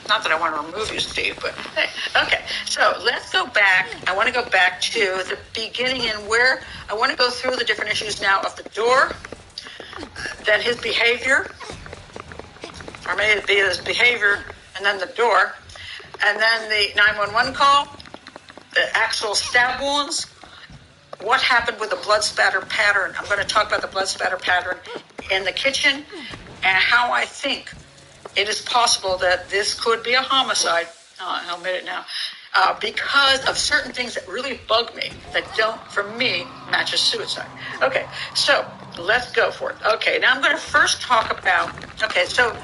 Not that I want to remove you, Steve, but hey, okay. So let's go back. I want to go back to the beginning and where I want to go through the different issues now of the door, then his behavior, or maybe it be his behavior, and then the door, and then the 911 call, the actual stab wounds, what happened with the blood spatter pattern. I'm going to talk about the blood spatter pattern in the kitchen and how I think it is possible that this could be a homicide. I'll admit it now. Because of certain things that really bug me, that don't, for me, match a suicide. Okay, so let's go for it. Okay, now I'm going to first talk about, okay, so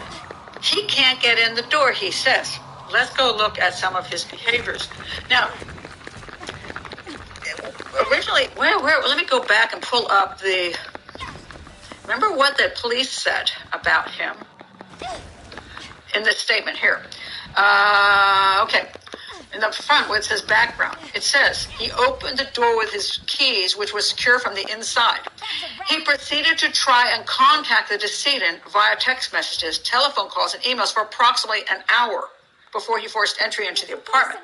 he can't get in the door, he says. Let's go look at some of his behaviors. Now, originally, let me go back and pull up remember what the police said about him in this statement here. Okay. In the front, where it says background, it says, he opened the door with his keys, which was secure from the inside. He proceeded to try and contact the decedent via text messages, telephone calls, and emails for approximately an hour before he forced entry into the apartment.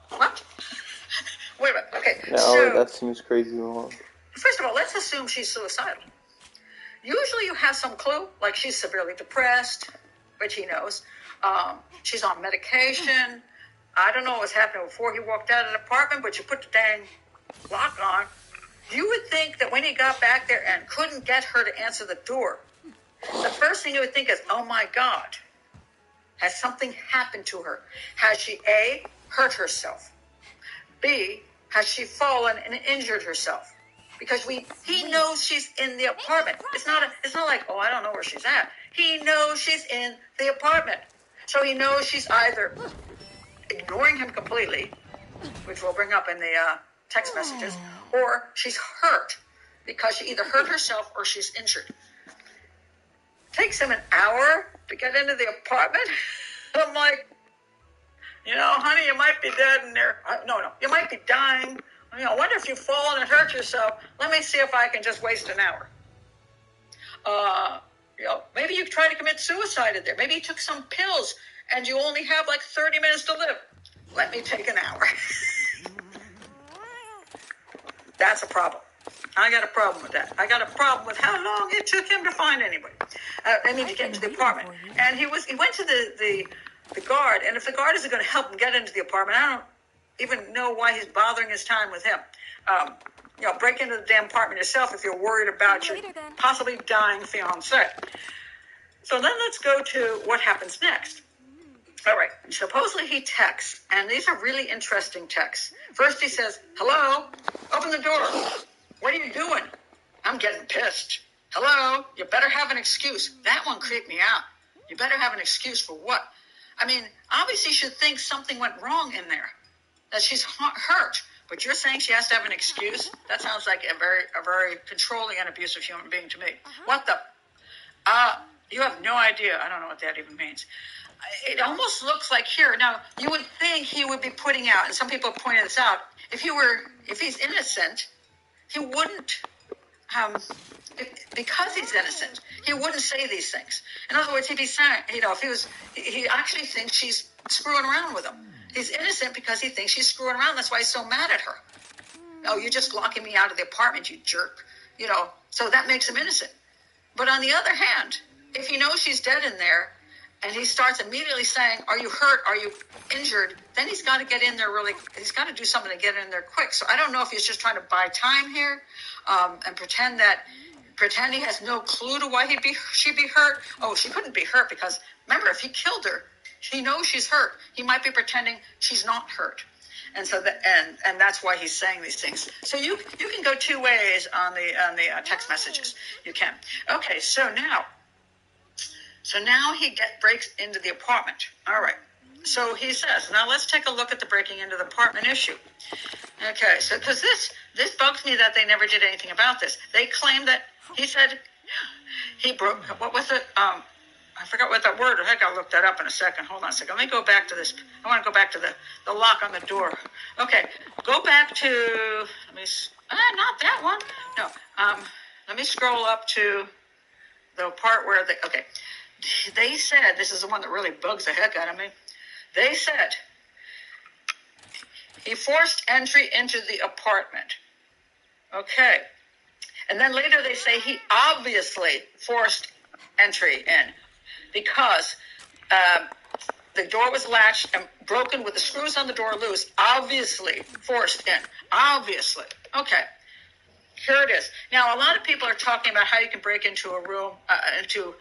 What? Wait a minute. Okay. No, so, that seems crazy long. First of all, let's assume she's suicidal. Usually you have some clue, like she's severely depressed, which he knows. She's on medication. I don't know what was happening before he walked out of the apartment, but you put the dang lock on. You would think that when he got back there and couldn't get her to answer the door, the first thing you would think is, oh my God, has something happened to her? Has she, A, hurt herself? B, has she fallen and injured herself? Because he knows she's in the apartment. It's not like, oh, I don't know where she's at. He knows she's in the apartment. So he knows she's either ignoring him completely, which we'll bring up in the text messages, or she's hurt because she either hurt herself or she's injured. Takes him an hour to get into the apartment. I'm like, honey, you might be dead in there. No, you might be dying. I wonder if you've fallen and hurt yourself. Let me see if I can just waste an hour. Maybe you tried to commit suicide in there. Maybe you took some pills and you only have like 30 minutes to live. Let me take an hour. That's a problem. I got a problem with that. I got a problem with how long it took him to find anybody. To get into the apartment. And he went to the guard, and if the guard isn't going to help him get into the apartment, I don't even know why he's bothering his time with him. break into the damn apartment yourself if you're worried about your possibly dying fiance. So then let's go to what happens next. All right. Supposedly he texts, and these are really interesting texts. First he says, "Hello, open the door. What are you doing? I'm getting pissed. Hello, you better have an excuse." That one creeped me out. You better have an excuse for what? I mean, obviously you should think something went wrong in there, that she's hurt. But you're saying she has to have an excuse? That sounds like a very controlling and abusive human being to me. What the? You have no idea. I don't know what that even means. It almost looks like here. Now, you would think he would be putting out, and some people have pointed this out, if he's innocent, he wouldn't, because he's innocent, he wouldn't say these things. In other words, he'd be saying, if he actually thinks she's screwing around with him. He's innocent because he thinks she's screwing around. That's why he's so mad at her. "Oh, you're just locking me out of the apartment, you jerk." So that makes him innocent. But on the other hand, if he knows she's dead in there, and he starts immediately saying, "Are you hurt? Are you injured?" Then he's got to get in there he's got to do something to get in there quick. So I don't know if he's just trying to buy time here, and pretend he has no clue to why she'd be hurt. Oh, she couldn't be hurt because, remember, if he killed her, he knows she's hurt. He might be pretending she's not hurt. And so and that's why he's saying these things. So you can go two ways on the text messages. You can. Okay, so now he breaks into the apartment. All right. So he says, now let's take a look at the breaking into the apartment issue. Okay, so because this bugs me that they never did anything about this. They claim that he said he broke, what was it? I forgot what that word. Heck, I'll look that up in a second. Hold on a second. Let me go back to this. I want to go back to the lock on the door. Okay, go back to, not that one. No, let me scroll up to the part where they said, this is the one that really bugs the heck out of me. They said he forced entry into the apartment. Okay. And then later they say he obviously forced entry in because the door was latched and broken with the screws on the door loose. Obviously forced in. Obviously. Okay. Here it is. Now, a lot of people are talking about how you can break into a room, into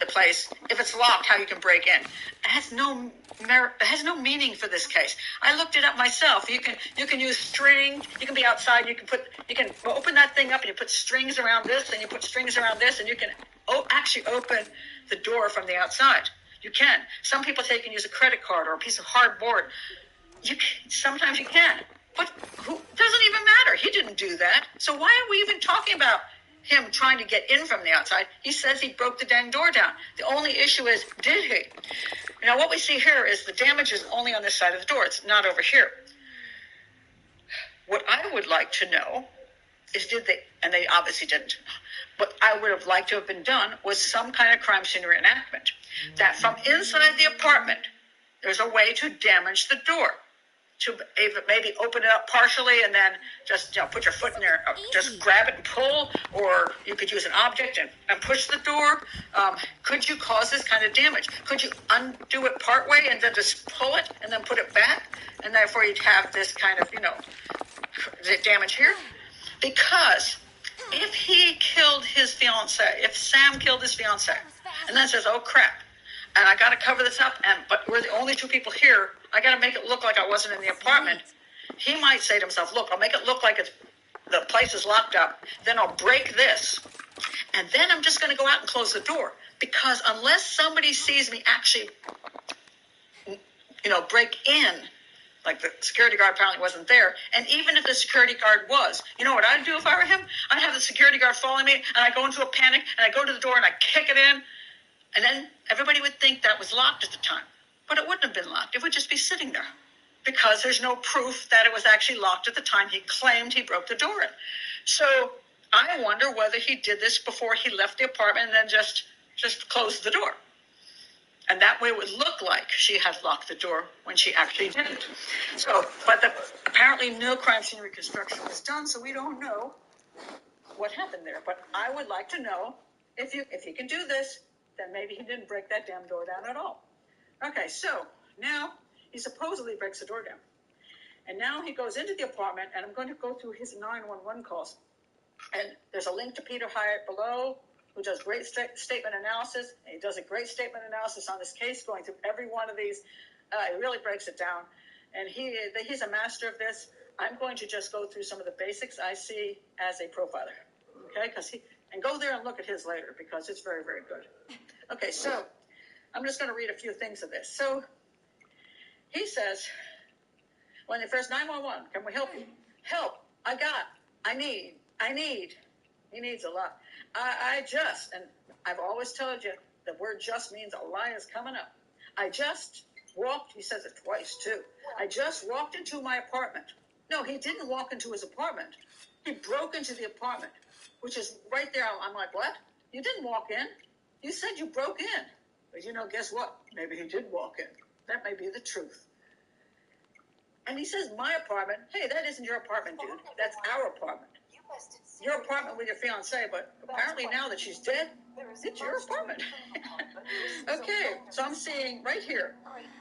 the place, if it's locked, how you can break in. It has no merit, it has no meaning for this case. I looked it up myself. You can use string. You can be outside. You can open that thing up and you put strings around this and you put strings around this and you can actually open the door from the outside. You can. Some people say you can use a credit card or a piece of hardboard. Sometimes you can. But doesn't even matter. He didn't do that. So why are we even talking about him trying to get in from the outside? He says he broke the dang door down. The only issue is, did he? Now, what we see here is the damage is only on this side of the door. It's not over here. What I would like to know is and they obviously didn't. What I would have liked to have been done was some kind of crime scene reenactment. That from inside the apartment, there's a way to damage the door. To maybe open it up partially and then just put your foot in there, just grab it and pull, or you could use an object and push the door. Could you cause this kind of damage? Could you undo it part way and then just pull it and then put it back, and therefore you'd have this kind of damage here? Because if he killed his fiance, if Sam killed his fiance, and then says, "Oh crap, and I got to cover this up, but we're the only two people here, I got to make it look like I wasn't in the apartment," he might say to himself, "Look, I'll make it look like the place is locked up, then I'll break this, and then I'm just going to go out and close the door, because unless somebody sees me actually, break in, like the security guard apparently wasn't there, and even if the security guard was, you know what I'd do if I were him? I'd have the security guard following me, and I go into a panic, and I go to the door, and I kick it in, and then everybody would think that was locked at the time. But it wouldn't have been locked. It would just be sitting there because there's no proof that it was actually locked at the time he claimed he broke the door in. So I wonder whether he did this before he left the apartment and then just closed the door. And that way it would look like she had locked the door when she actually didn't. But apparently no crime scene reconstruction was done, so we don't know what happened there. But I would like to know if he can do this, then maybe he didn't break that damn door down at all. Okay, so now he supposedly breaks the door down. And now he goes into the apartment, and I'm going to go through his 911 calls. And there's a link to Peter Hyatt below, who does great statement analysis. And he does a great statement analysis on this case, going through every one of these. He really breaks it down. And he's a master of this. I'm going to just go through some of the basics I see as a profiler. Okay? And go there and look at his later, because it's very, very good. Okay, so I'm just going to read a few things of this. So he says, when they first 911, can we help you? Help, I need. He needs a lot. I just, and I've always told you, the word just means a lie is coming up. I just walked, he says it twice too. I just walked into my apartment. No, he didn't walk into his apartment. He broke into the apartment, which is right there. I'm like, what? You didn't walk in. You said you broke in. But guess what? Maybe he did walk in. That may be the truth. And he says, my apartment. Hey, that isn't your apartment, dude. That's our apartment. Your apartment with your fiancée, but apparently now that she's dead, it's your apartment. Okay, so I'm seeing right here.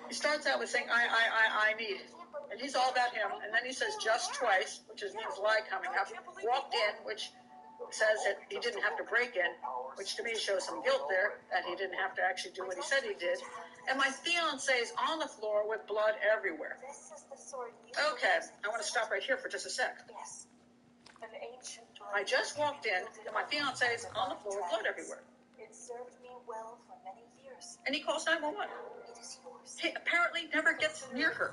He starts out with saying, I need. And he's all about him. And then he says just twice, which means lie coming up. Walked in, which says that he didn't have to break in, which to me shows some guilt there, that he didn't have to actually do what he said he did. And my fiancé is on the floor with blood everywhere. Okay, I want to stop right here for just a sec. I just walked in, and my fiancé is on the floor with blood everywhere. It served me well for many years. And he calls 911. It is yours. He apparently never gets near her.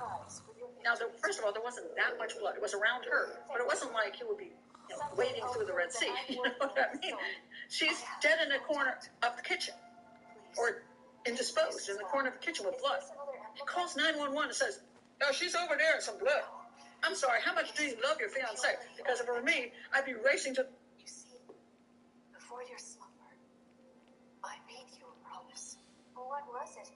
Now, first of all, there wasn't that much blood. It was around her, but it wasn't like he would be wading through the Red Sea. You know what I mean? She's dead in the corner of the kitchen, or indisposed in the corner of the kitchen with blood. He calls 911 and says, "Oh, she's over there in some blood." I'm sorry, how much do you love your fiancé? Because if it were me, I'd be racing to... You see, before your slumber, I made you a promise. What was it?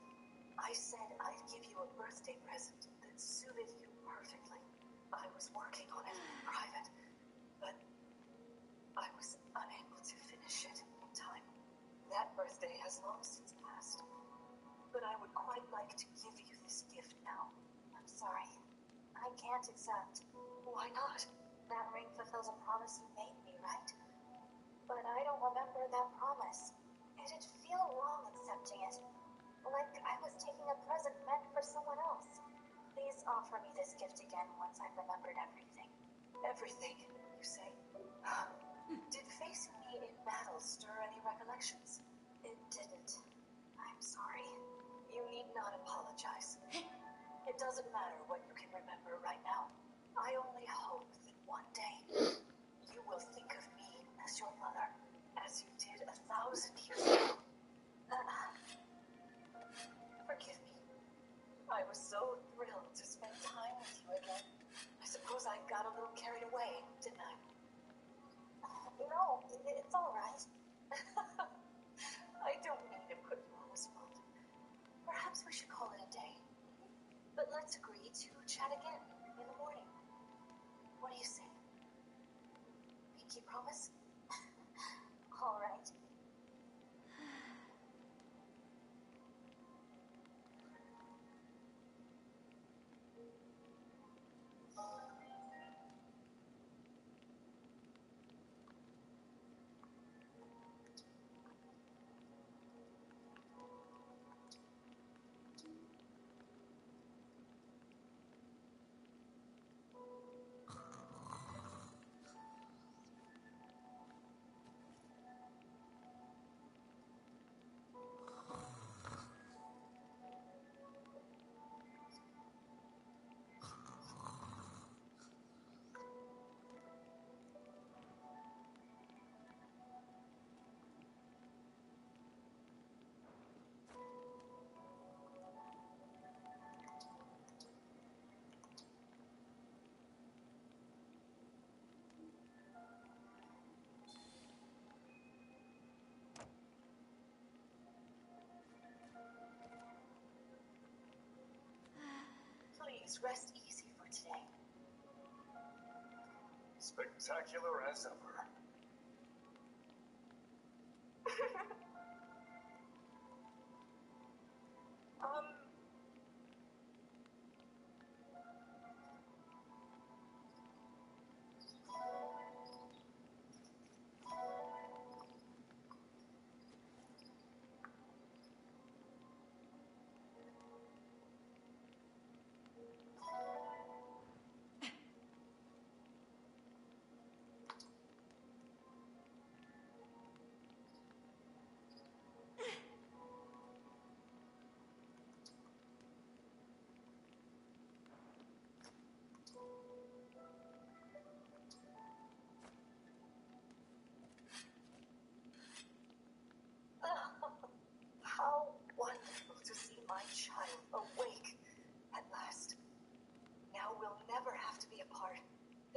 I said I'd give you a birthday present that suited you perfectly. I was working on it in private, but I was unable to finish it in time. That birthday has long since passed. But I would quite like to give you this gift now. I'm sorry. I can't accept. Why not? That ring fulfills a promise you made me, right? But I don't remember that promise. It'd feel wrong accepting it. Like I was taking a present meant for someone else. Please offer me this gift again once I've remembered everything. Everything, you say? Did facing me in battle stir any recollections? It didn't. I'm sorry. You need not apologize. It doesn't matter what you can remember right now. I only hope that one day you will think of me as your mother, as you did 1,000 years ago. Forgive me. I was so thrilled to spend time with you again. I suppose I got a little carried away, didn't I? No, it's all right. I don't mean to put you on the spot. Perhaps we should call it a day. But let's agree to chat again in the morning. What do you say? Pinky promise? All right. Please rest easy for today. Spectacular as ever.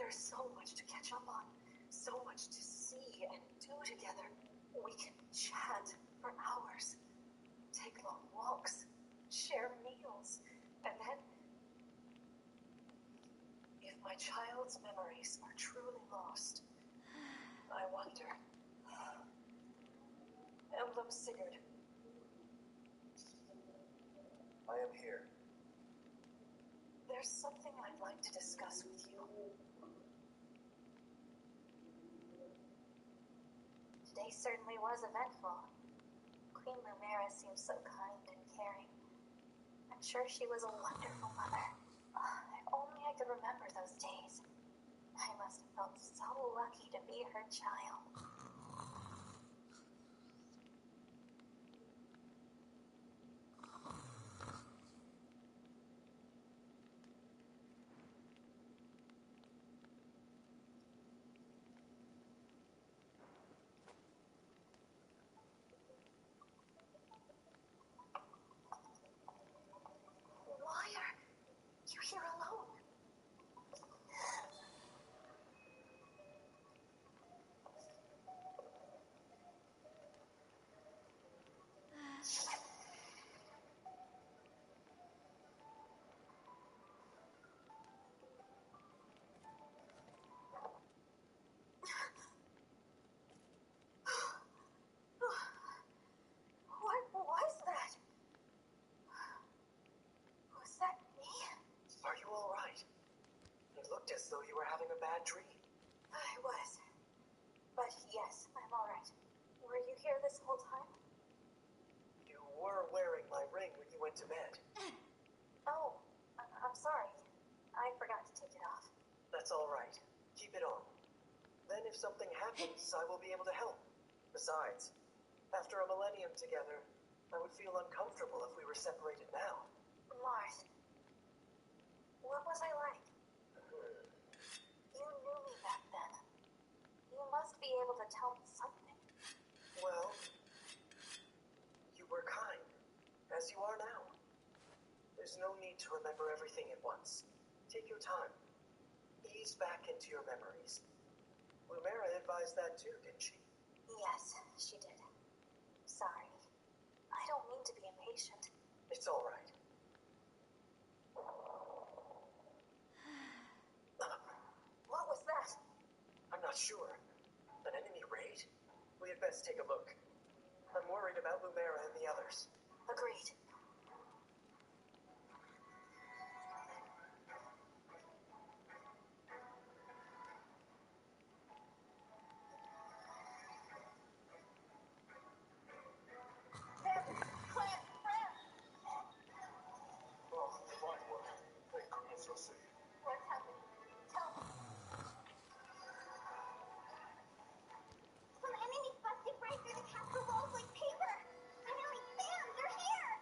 There's so much to catch up on, so much to see and do together. We can chat for hours, take long walks, share meals, and then, if my child's memories are truly lost, I wonder. Emblem Sigurd. I am here. There's something I'd like to discuss with you. Today certainly was eventful. Queen Lumera seems so kind and caring. I'm sure she was a wonderful mother. If only I could remember those days. I must have felt so lucky to be her child. Why are you here alone? What was that? Was that me? Are you all right? It looked as though you were having a bad dream. I was. But yes, I'm alright. Were you here this whole time? You were wearing my ring when you went to bed. Oh, I'm sorry. I forgot to take it off. That's all right. Keep it on. Then if something happens, I will be able to help. Besides, after a millennium together, I would feel uncomfortable if we were separated now. Mars, what was I like? You knew me back then. You must be able to tell me something. Well, you were kind, as you are now. There's no need to remember everything at once. Take your time. Ease back into your memories. Lumera advised that too, didn't she? Yes, she did. Sorry. I don't mean to be impatient. It's all right. What was that? I'm not sure. An enemy raid? We had best take a look. I'm worried about Lumera and the others. Agreed. Oh, fine work. Thank goodness you're safe. What's happening? Tell me. Some enemies busted right through the castle walls like paper. Finally, Sam, they're here!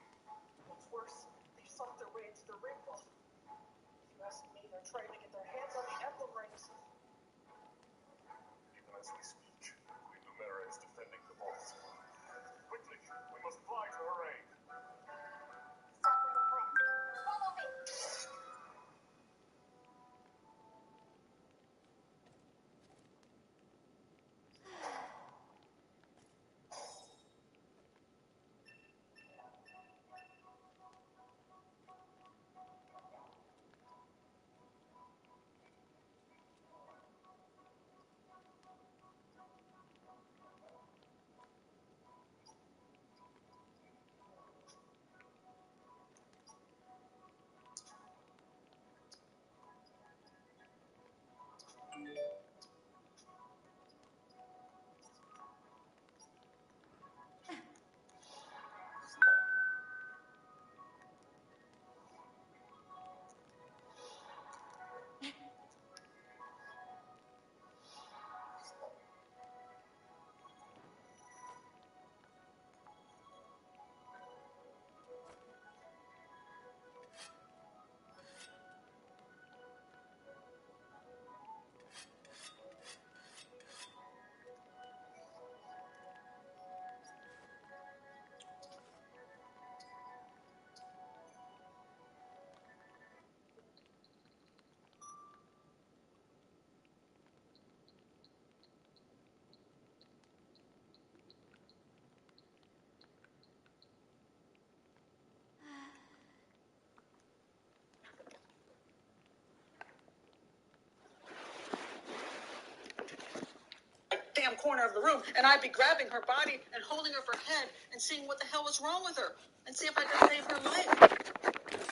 corner of the room, and I'd be grabbing her body and holding her head and seeing what the hell was wrong with her and see if I could save her life.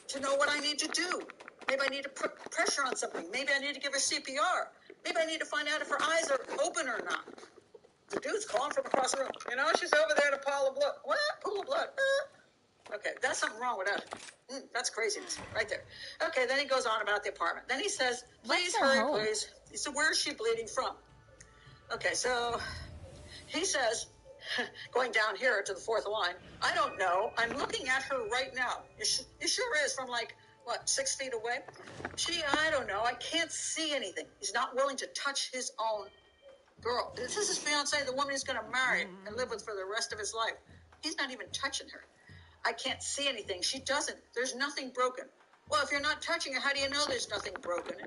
To know what I need to do. Maybe I need to put pressure on something. Maybe I need to give her CPR. Maybe I need to find out if her eyes are open or not. The dude's calling from across the room. You know, she's over there in a pile of blood. What? Pool of blood. Okay, that's something wrong with that. That's craziness right there. Okay, then he goes on about the apartment. Then he says, please hurry, please. He said, where is she bleeding from? Okay, so he says, going down here to the fourth line, I don't know. I'm looking at her right now. It sure is from 6 feet away? I don't know. I can't see anything. He's not willing to touch his own girl. This is his fiancée, the woman he's going to marry and live with for the rest of his life. He's not even touching her. I can't see anything. She doesn't. There's nothing broken. Well, if you're not touching her, how do you know there's nothing broken?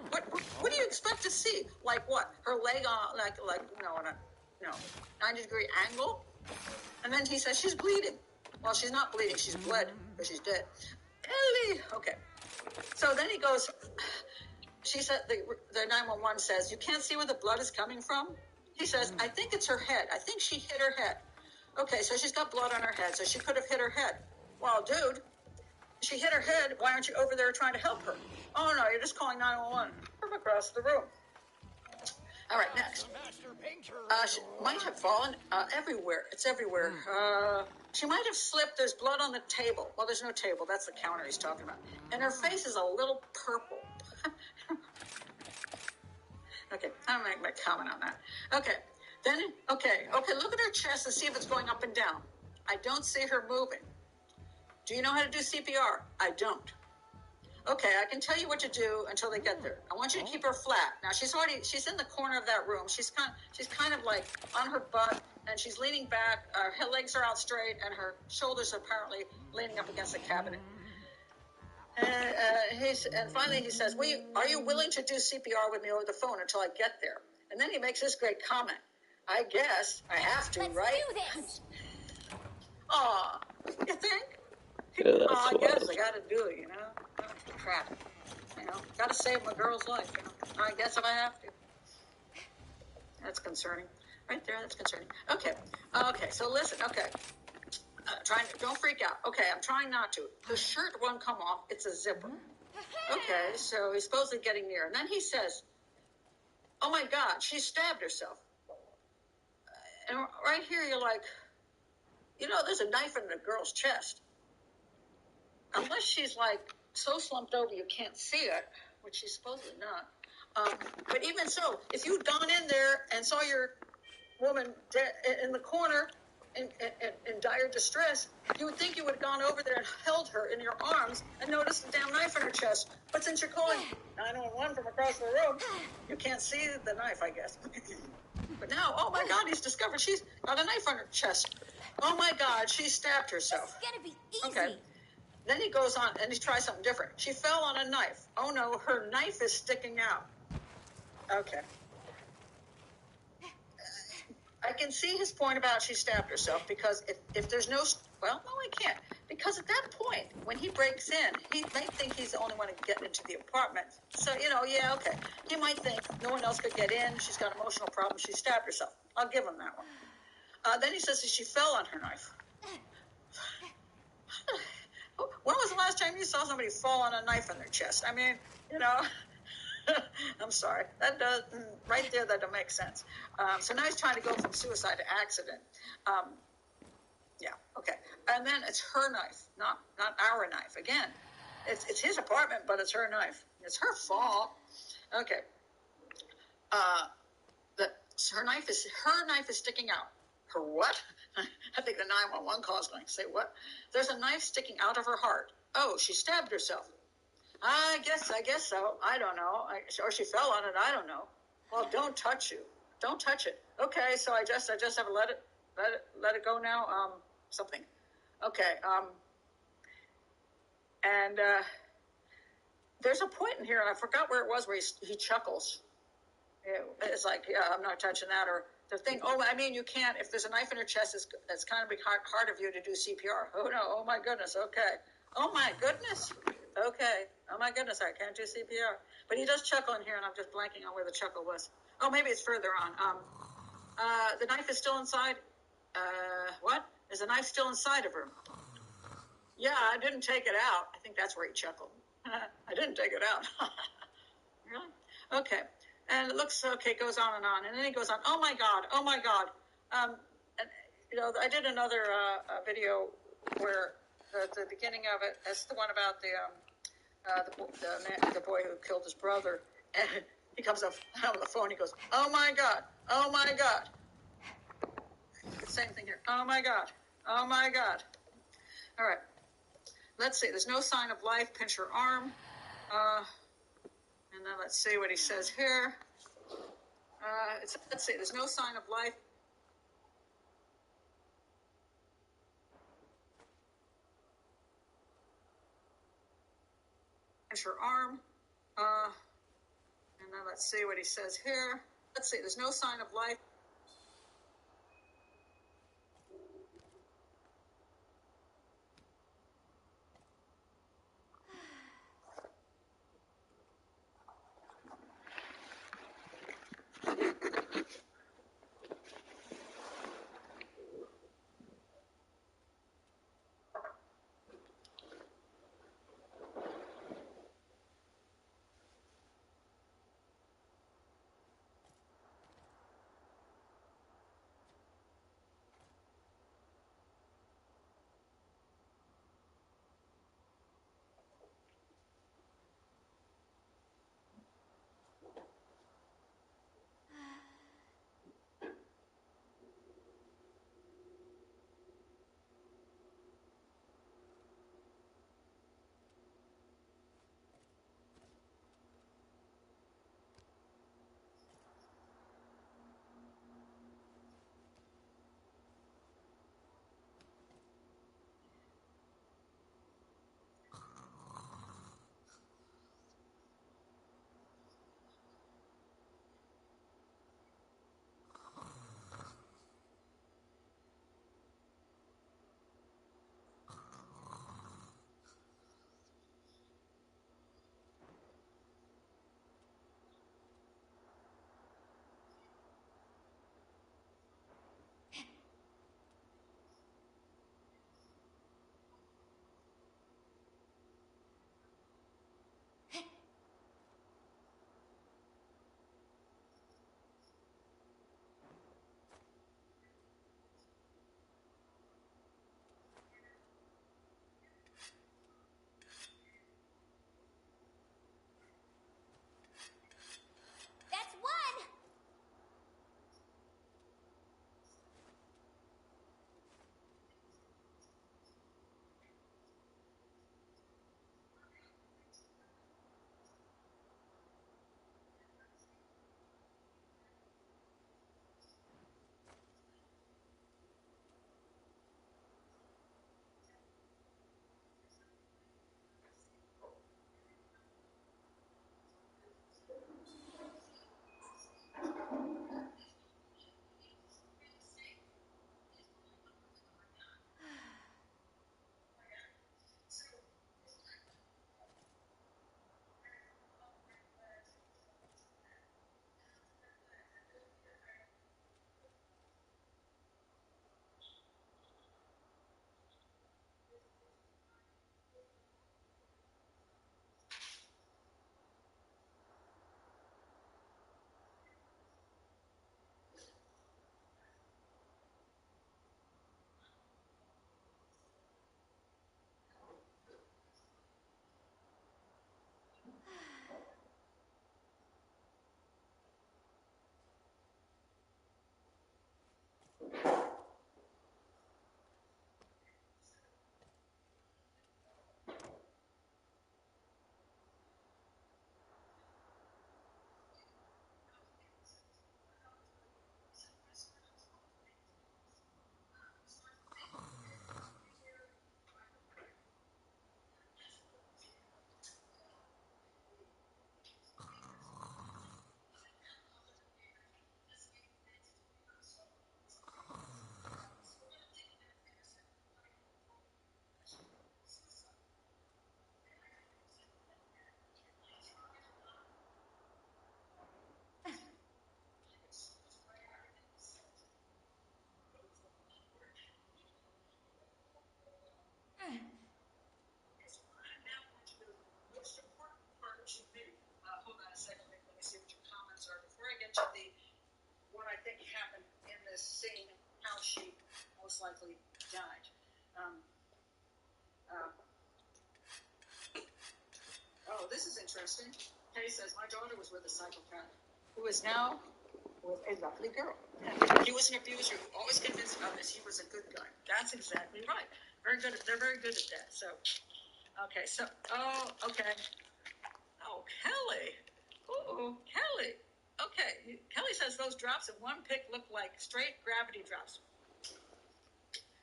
What do you expect to see? Like what? Her leg on, on a 90-degree angle? And then he says she's bleeding. Well, she's not bleeding. She's bled because she's dead. Ellie. Okay. So then he goes, she said, the 911 says, you can't see where the blood is coming from? He says, I think it's her head. I think she hit her head. Okay, so she's got blood on her head, so she could have hit her head. Well, dude, she hit her head. Why aren't you over there trying to help her? Oh, no, you're just calling 911 from across the room. All right, next. She might have fallen everywhere. It's everywhere. She might have slipped. There's blood on the table. Well, there's no table. That's the counter he's talking about. And her face is a little purple. Okay, I'll make my comment on that. Okay, then, okay, look at her chest and see if it's going up and down. I don't see her moving. Do you know how to do CPR? I don't. Okay, I can tell you what to do until they get there. I want you to keep her flat. Now, she's in the corner of that room. She's kind of like on her butt, and she's leaning back. Her legs are out straight, and her shoulders are apparently leaning up against the cabinet. And finally he says, are you willing to do CPR with me over the phone until I get there? And then he makes this great comment. I guess I have to, right? Let's do this. Aw, you think? Yeah, that's I wild. guess I gotta do it, you know? Crap. You know, gotta save my girl's life, you know? I guess if I have to. That's concerning. Right there, that's concerning. Okay, so listen, okay. Don't freak out. Okay, I'm trying not to. The shirt won't come off. It's a zipper. Okay, so he's supposedly getting near. And then he says, oh my God, she stabbed herself. And right here you're like, you know, there's a knife in the girl's chest. Unless she's like so slumped over you can't see it, which she's supposedly not. But even so, if you'd gone in there and saw your woman dead in the corner, in dire distress, you would think you would have gone over there and held her in your arms and noticed the damn knife in her chest. But since you're calling 911 from across the room, you can't see the knife, I guess. But now, oh my God, he's discovered she's got a knife on her chest. Oh my God, she stabbed herself. It's gonna be easy. Okay. Then he goes on and he tries something different. She fell on a knife. Oh no, her knife is sticking out. Okay. I can see his point about she stabbed herself because if there's no, well, no, I can't. Because at that point, when he breaks in, he might think he's the only one to get into the apartment. So, you know, yeah, okay. He might think no one else could get in. She's got emotional problems. She stabbed herself. I'll give him that one. Then he says that she fell on her knife. When was the last time you saw somebody fall on a knife in their chest? I mean, you know. I'm sorry. That does right there. That don't make sense. So now he's trying to go from suicide to accident. Yeah. Okay. And then it's her knife, not our knife. Again, it's his apartment, but it's her knife. It's her fault. Okay. Her knife is sticking out. Her what? I think the 911 call is going to say what? There's a knife sticking out of her heart. Oh, she stabbed herself. I guess so. I don't know. Or she fell on it. I don't know. Well, don't touch it. Okay, so I just have to let it go now. Something. Okay. And there's a point in here, and I forgot where it was, where he chuckles. It's like, yeah, I'm not touching that. Or the thing. Oh, I mean, you can't. If there's a knife in her chest, it's kind of hard of you to do CPR. Oh no. Oh my goodness. Okay. Oh my goodness. Okay. Oh my goodness, I can't do CPR. But he does chuckle in here, and I'm just blanking on where the chuckle was. Oh, maybe it's further on. The knife is still inside. What? Is the knife still inside of her? Yeah, I didn't take it out. I think that's where he chuckled. I didn't take it out. Really? Okay. And it looks okay, goes on. And then he goes on, oh my God. And, I did another video where the beginning of it, that's the one about the boy who killed his brother. And he comes up on the phone, he goes, oh my God. The same thing here. Oh my God. All right. Let's see. There's no sign of life. Pinch her arm. And then let's see what he says here. Let's see. There's no sign of life. Pinch her arm. And then let's see what he says here. Let's see. There's no sign of life. this scene how she most likely died. Oh, this is interesting. Kay says, my daughter was with a psychopath who is now with a lovely girl. He was an abuser who always convinced others he was a good guy. That's exactly right. Very good. They're very good at that. So, okay. So, okay. Oh, Kelly. Ooh, Kelly. Okay. Kelly says those drops in one pick look like straight gravity drops.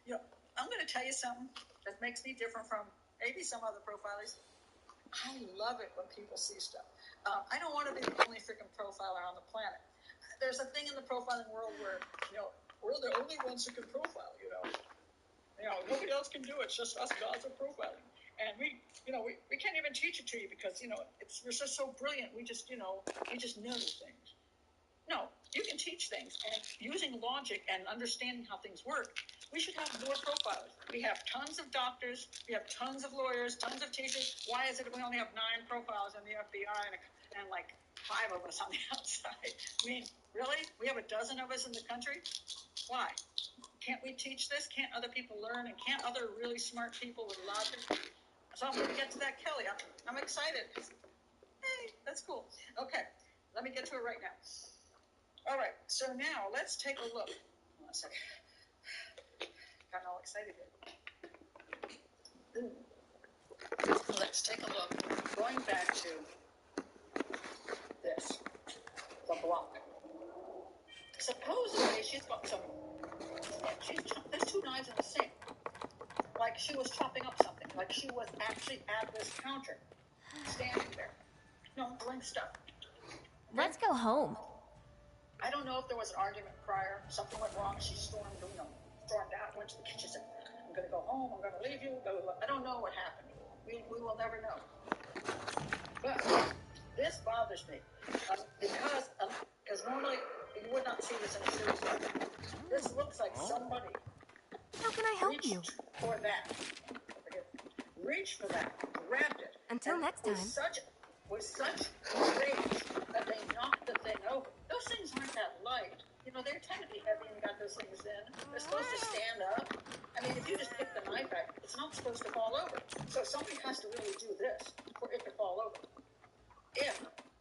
You know, I'm going to tell you something that makes me different from maybe some other profilers. I love it when people see stuff. I don't want to be the only freaking profiler on the planet. There's a thing in the profiling world where, we're the only ones who can profile, nobody else can do it. It's just us gods of profiling. And we can't even teach it to you because, we're just so brilliant. We just know things. No, you can teach things. And using logic and understanding how things work, we should have more profilers. We have tons of doctors. We have tons of lawyers, tons of teachers. Why is it we only have 9 profilers in the FBI and like 5 of us on the outside? I mean, really? We have a dozen of us in the country? Why? Can't we teach this? Can't other people learn? And can't other really smart people with logic? So I'm going to get to that, Kelly. I'm excited. Hey, that's cool. Okay, let me get to it right now. All right, so now let's take a look. Hold on a second. Got all excited here. Let's take a look. Going back to this, the block. Supposedly she's got some. There's 2 knives in the sink. Like she was chopping up something. Like she was actually at this counter, standing there. No, doing stuff. Let's go home. I don't know if there was an argument prior. Something went wrong. She stormed out, went to the kitchen, said, I'm going to go home. I'm going to leave you. Blah, blah, blah. I don't know what happened. We will never know. But this bothers me because normally you would not see this in a series like that. This looks like somebody How can I help you? for that. Reached for that, grabbed it. Until next time. With such rage that they knocked the thing over. Those things aren't that light. They tend to be heavy and got those things in. They're supposed to stand up. I mean, if you just pick the knife out, it's not supposed to fall over. So somebody has to really do this for it to fall over.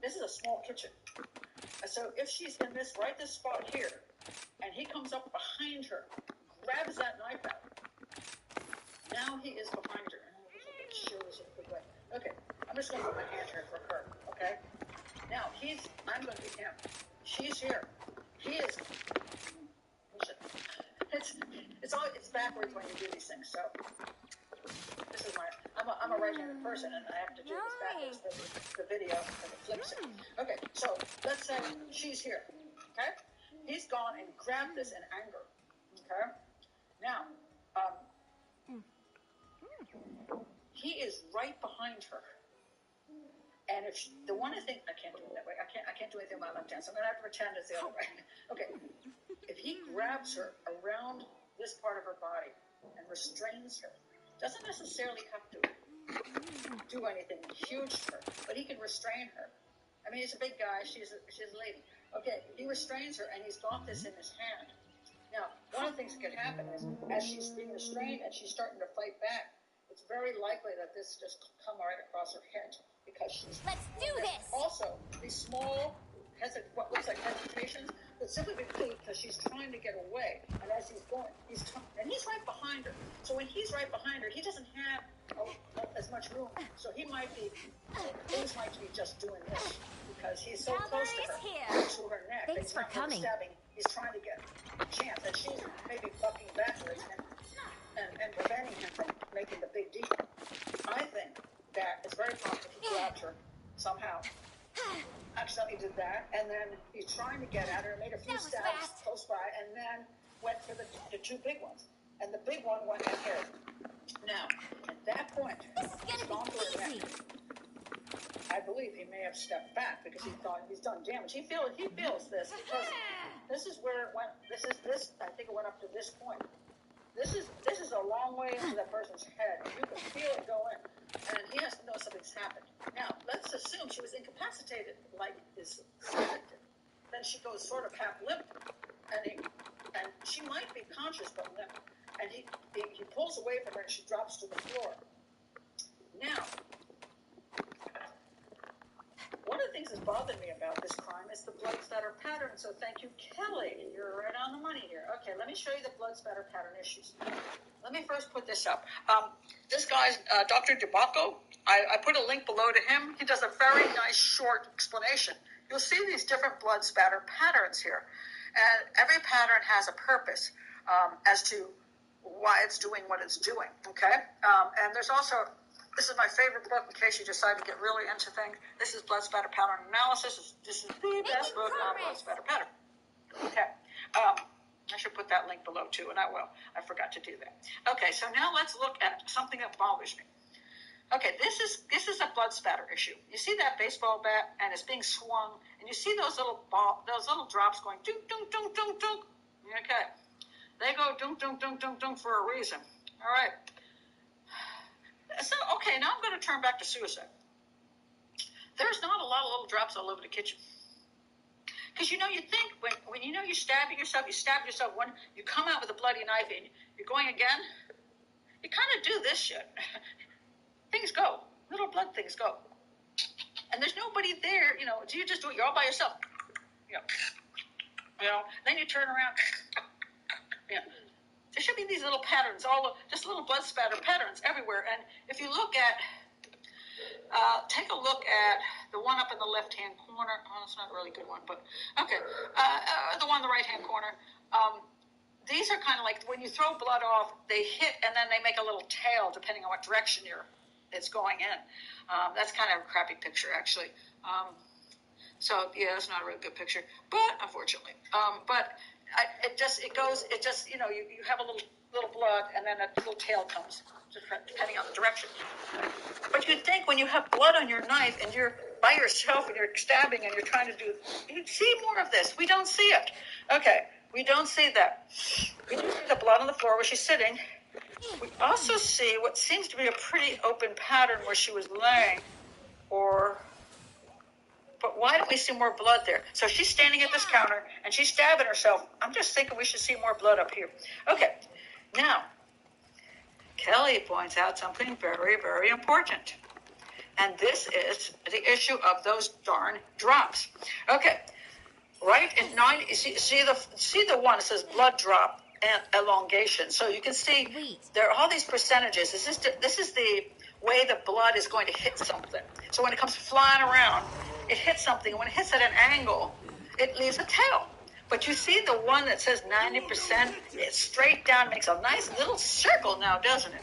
This is a small kitchen. So if she's in this spot here, and he comes up behind her, grabs that knife out, now he is behind her. And I wish I could show this in a good way. Okay, I'm just going to put my hand here for her, okay? Now, I'm going to be him. She's here. He is. It's backwards when you do these things. So this is I'm a right-handed person, and I have to do this backwards for the video and it flips it. Okay, so let's say she's here. Okay, he's gone and grabbed this in anger. Okay, now he is right behind her. And if the one thing I can't do it that way. I can't do anything with my left hand, so I'm gonna have to pretend it's the other way. Okay. If he grabs her around this part of her body and restrains her, doesn't necessarily have to do anything huge to her, but he can restrain her. I mean, he's a big guy. She's a lady. Okay. He restrains her, and he's got this in his hand. Now, one of the things that could happen is, as she's being restrained and she's starting to fight back, it's very likely that this just come right across her head. Because she's. Let's do this! Also, these small, what looks like hesitations, but simply because she's trying to get away. And as he's going, and he's right behind her. So when he's right behind her, he doesn't have as much room. So things might be just doing this because he's so close to her, to her neck. Thanks for coming. He's trying to get a chance, and she's maybe bucking backwards and preventing him from making the big deal. I think that it's very possible he grabbed her somehow. Accidentally did that, and then he's trying to get at her, made a few stabs close by, and then went for the 2 big ones. And the big one went in here. Now, at that point, he's gone for her neck. I believe he may have stepped back because he thought he's done damage. He feels this because this is where it went. This. I think it went up to this point. This is a long way into that person's head. You can feel it go in. And he has to know something's happened. Now, let's assume she was incapacitated, like is suspected. Then she goes sort of half limp. And and she might be conscious but limp. And he pulls away from her and she drops to the floor. Now, one of the things that's bothered me about this crime is the blood spatter pattern. So thank you, Kelly. You're right on the money here. Okay, let me show you the blood spatter pattern issues. Let me first put this up. This guy's Dr. DeBacco. I put a link below to him. He does a very nice short explanation. You'll see these different blood spatter patterns here. And every pattern has a purpose as to why it's doing what it's doing, okay? And there's also, this is my favorite book in case you decide to get really into things. This is Blood Spatter Pattern Analysis. This is the best book on blood spatter pattern. Okay. I should put that link below too, and I will. I forgot to do that. Okay, so now let's look at something that bothers me. Okay, this is a blood spatter issue. You see that baseball bat, and it's being swung, and you see those little drops going dunk, dunk, dunk, dunk, dunk. Okay, they go dunk, dunk, dunk, dunk, dunk for a reason. All right. So okay, now I'm going to turn back to suicide. There's not a lot of little drops all over the kitchen. Because, you think when you know you're stabbing yourself, you stab yourself when you come out with a bloody knife and you're going again, you kind of do this shit. Things go. Little blood things go. And there's nobody there, so you just do it. You're all by yourself. Then you turn around. There should be these little patterns, just little blood spatter patterns everywhere. And if you look at, take a look at the one up in the left-hand corner. Oh, it's not a really good one, but okay. The one in the right-hand corner. These are kind of like when you throw blood off, they hit and then they make a little tail depending on what direction it's going in. That's kind of a crappy picture, actually. So yeah, it's not a really good picture, but unfortunately, you have a little blood and then a little tail comes, depending on the direction. But you'd think when you have blood on your knife and you're by yourself and you're stabbing and you're trying to you'd see more of this. We don't see it. Okay, we don't see that. We do see the blood on the floor where she's sitting. We also see what seems to be a pretty open pattern where she was laying, but why don't we see more blood there? So she's standing at this counter and she's stabbing herself. I'm just thinking we should see more blood up here. Okay, now, Kelly points out something very, very important. And this is the issue of those darn drops. Okay, right in 9, see the one that says blood drop and elongation. So you can see there are all these percentages. This is the way the blood is going to hit something. So when it comes flying around, it hits something. When it hits at an angle, it leaves a tail. But you see the one that says 90%, it's straight down, makes a nice little circle now, doesn't it?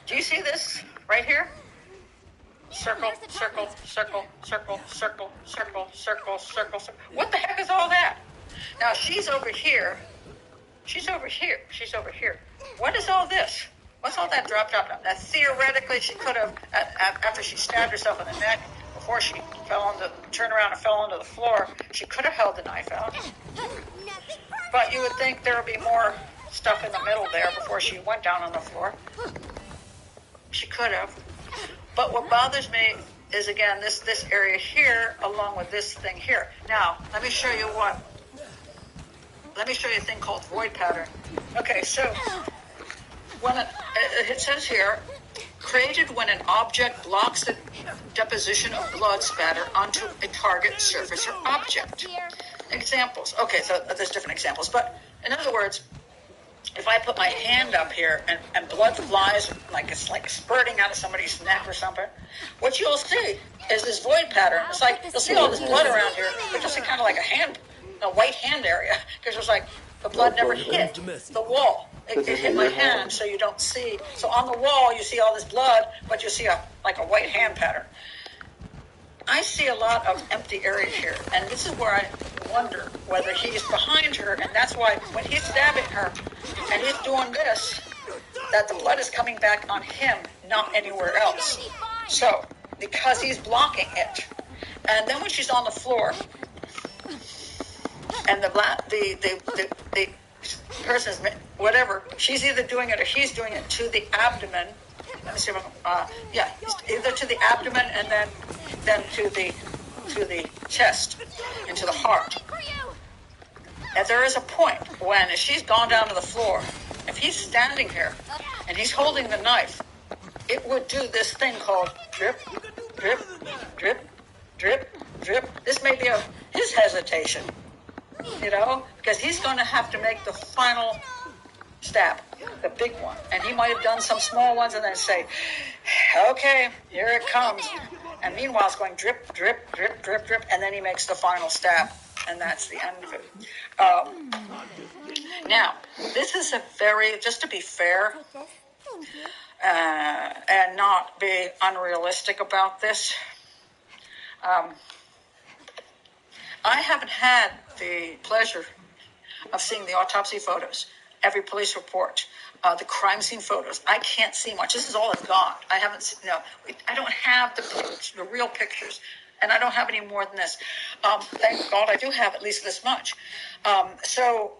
Do you see this right here? Circle, circle, circle, circle, circle, circle, circle, circle, circle. What the heck is all that? Now she's over here. She's over here. She's over here. What is all this? What's all that drop? Now theoretically, she could have, after she stabbed herself in the neck, before she turned around and fell onto the floor, she could have held the knife out. But you would think there would be more stuff in the middle there before she went down on the floor. She could have. But what bothers me is, again, this area here, along with this thing here. Now, let me show you a thing called void pattern. Okay, so when it says here, created when an object blocks the deposition of blood spatter onto a target surface or object. Examples. Okay, so there's different examples. But in other words, if I put my hand up here and blood flies like it's like spurting out of somebody's neck or something, what you'll see is this void pattern. It's like you'll see all this blood around here, but you'll see kind of like a white hand area, because it's like the blood never hit the wall. It hit my hand, so you don't see. So on the wall, you see all this blood, but you see a white hand pattern. I see a lot of empty area here, and this is where I wonder whether he's behind her, and that's why when he's stabbing her and he's doing this, that the blood is coming back on him, not anywhere else. So, because he's blocking it. And then when she's on the floor, and the person's, whatever, she's either doing it or he's doing it to the abdomen. Let me see if I can, either to the abdomen and then to the chest, into the heart. And there is a point when, if she's gone down to the floor, if he's standing here and he's holding the knife, it would do this thing called drip, drip, drip, drip, drip. This may be his hesitation, because he's going to have to make the final stab, the big one. And he might have done some small ones and then say, okay, here it comes. And meanwhile, it's going drip, drip, drip, drip, drip, and then he makes the final stab, and that's the end of it. Now, this is just to be fair, and not be unrealistic about this, I haven't had the pleasure of seeing the autopsy photos, every police report, the crime scene photos. I can't see much. This is all I've got. I haven't seen, I don't have the real pictures, and I don't have any more than this. Thank God I do have at least this much. So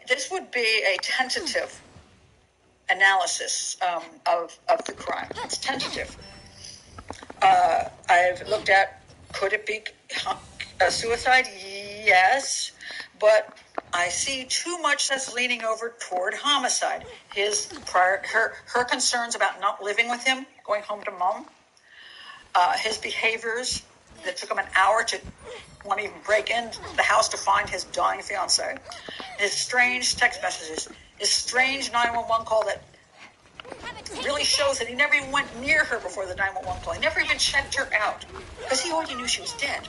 this would be a tentative analysis of the crime. It's tentative. I've looked at, could it be a suicide? Yes, but I see too much that's leaning over toward homicide. Her concerns about not living with him, going home to mom, his behaviors that took him an hour to want to even break into the house to find his dying fiance, his strange text messages, his strange 911 call that really shows that he never even went near her before the 911 call. He never even checked her out because he already knew she was dead,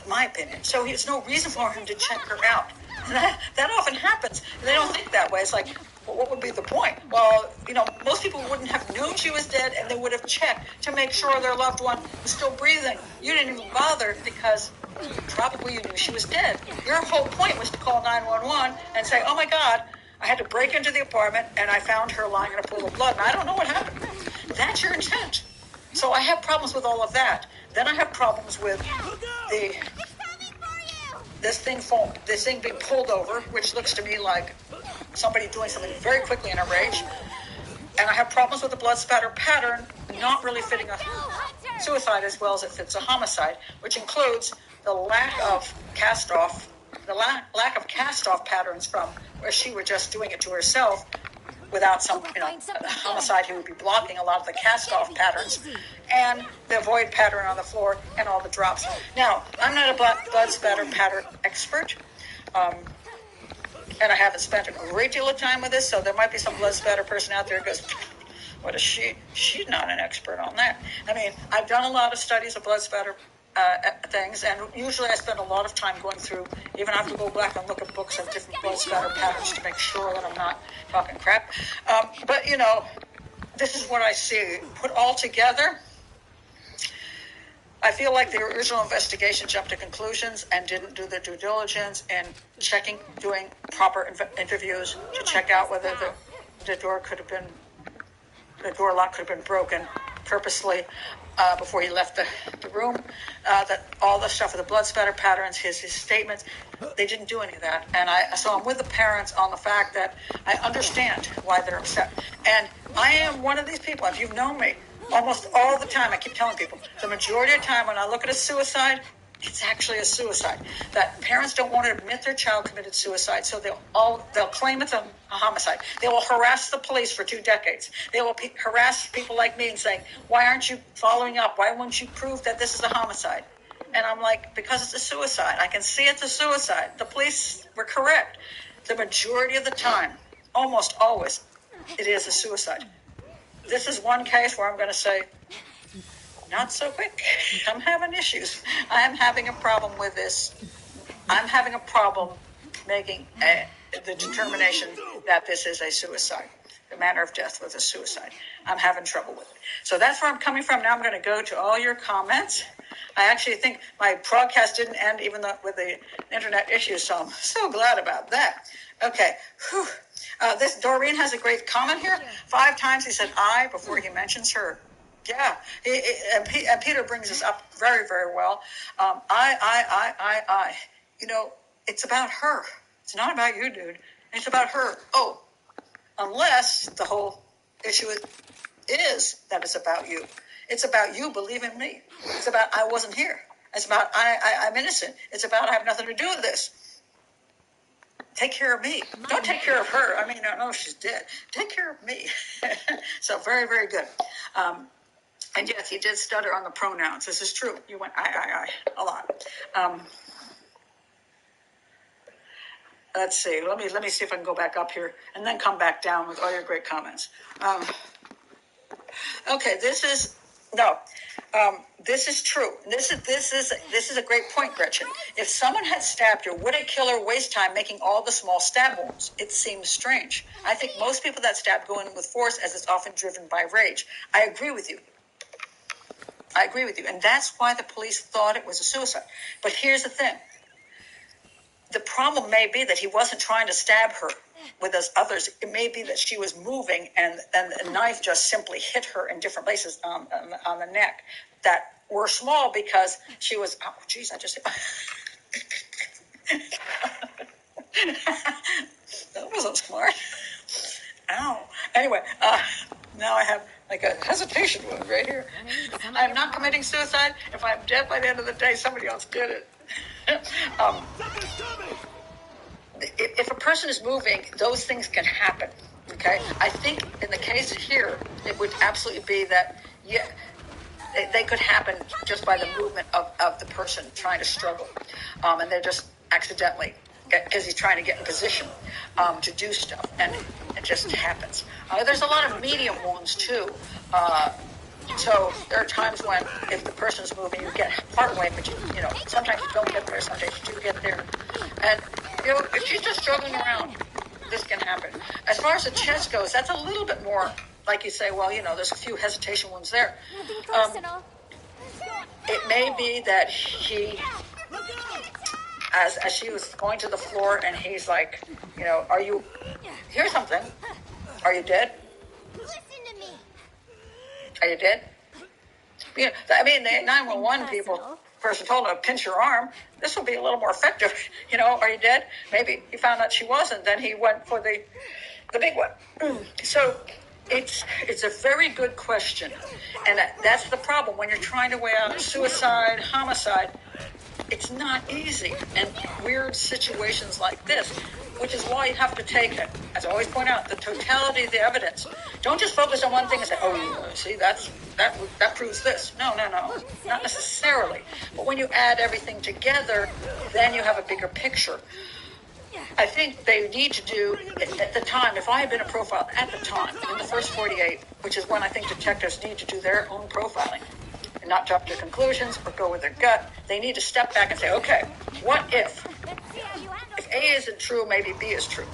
in my opinion. So there's no reason for him to check her out. That often happens. They don't think that way. It's like, well, what would be the point? Well, most people wouldn't have known she was dead, and they would have checked to make sure their loved one was still breathing. You didn't even bother because probably you knew she was dead. Your whole point was to call 911 and say, oh my God, I had to break into the apartment and I found her lying in a pool of blood and I don't know what happened. That's your intent. So I have problems with all of that. Then I have problems with this thing being pulled over, which looks to me like somebody doing something very quickly in a rage. And I have problems with the blood spatter pattern not really fitting a suicide as well as it fits a homicide, which includes the lack of cast-off patterns from where she were just doing it to herself without some, homicide who would be blocking a lot of the cast-off patterns, and the void pattern on the floor and all the drops. Now, I'm not a blood spatter pattern expert, and I haven't spent a great deal of time with this, so there might be some blood spatter person out there who goes, what is she? She's not an expert on that. I mean, I've done a lot of studies of blood spatter things, and usually I spend a lot of time going through, even I have to go back and look at books of different blood spatter patterns to make sure that I'm not talking crap. But, this is what I see. Put all together, I feel like the original investigation jumped to conclusions and didn't do the due diligence and doing proper interviews to check out whether the door lock could have been broken purposely before he left the room. That all the stuff with the blood spatter patterns, his statements, they didn't do any of that. And so I'm with the parents on the fact that I understand why they're upset. And I am one of these people, if you've known me, almost all the time, I keep telling people, the majority of the time when I look at a suicide, it's actually a suicide. That parents don't want to admit their child committed suicide, so they'll claim it's a homicide. They will harass the police for 2 decades. They will harass people like me and saying, why aren't you following up? Why won't you prove that this is a homicide? And I'm like, because it's a suicide. I can see it's a suicide. The police were correct. The majority of the time, almost always, it is a suicide. This is one case where I'm going to say, not so quick. I'm having issues. I am having a problem with this. I'm having a problem making the determination that this is a suicide. The manner of death was a suicide. I'm having trouble with it. So that's where I'm coming from. Now I'm going to go to all your comments. I actually think my broadcast didn't end even though with the internet issues, so I'm so glad about that. Okay. Whew. This Doreen has a great comment here. 5 times he said I before he mentions her. Yeah, and Peter brings this up very, very well. I. It's about her. It's not about you, dude. It's about her. Oh, unless the whole issue is that it's about you. It's about you believing me. It's about I wasn't here. It's about I'm innocent. It's about I have nothing to do with this. take care of me. Don't take care of her. I mean, I know she's dead. Take care of me. So very, very good. And yes, he did stutter on the pronouns. This is true. You went I a lot. Let's see. Let me see if I can go back up here and then come back down with all your great comments. Okay, this is true. This is a great point, Gretchen. If someone had stabbed her, would a killer waste time making all the small stab wounds? It seems strange. I think most people that stab go in with force, as it's often driven by rage. I agree with you. And that's why the police thought it was a suicide. But here's the thing. The problem may be that he wasn't trying to stab her with those others. It may be that she was moving and the knife just simply hit her in different places on the neck that were small because she was, oh, geez, I just, that wasn't smart. Ow. Anyway, now I have like a hesitation wound right here. I'm not committing suicide. If I'm dead by the end of the day, somebody else did it. If a person is moving, those things can happen. Okay, I think in the case here, it would absolutely be that they could happen just by the movement of the person trying to struggle, and they're just accidentally because he's trying to get in position to do stuff, and it just happens. There's a lot of medium wounds too. So there are times when if the person's moving, you get part way, but you know, sometimes you don't get there, sometimes you do get there. And, you know, if she's just struggling around, this can happen. As far as the chest goes, that's a little bit more, like you say, well, you know, there's a few hesitation wounds there. It may be that he, as she was going to the floor and he's like, you know, here's something. Are you dead? Are you dead? You know, I mean, the 911 person told him to pinch your arm. This will be a little more effective. You know, are you dead? Maybe he found out she wasn't. Then he went for the big one. So it's a very good question. And that's the problem. When you're trying to weigh out suicide, homicide, it's not easy. And weird situations like this, which is why you have to take it, as I always point out, the totality of the evidence. Don't just focus on one thing and say, oh, see, that proves this. No, not necessarily. But when you add everything together, then you have a bigger picture. I think they need to do, at the time, if I had been a profile at the time, in the first 48, which is when I think detectives need to do their own profiling, and not jump to conclusions or go with their gut, they need to step back and say, okay, what if A isn't true, maybe B is true.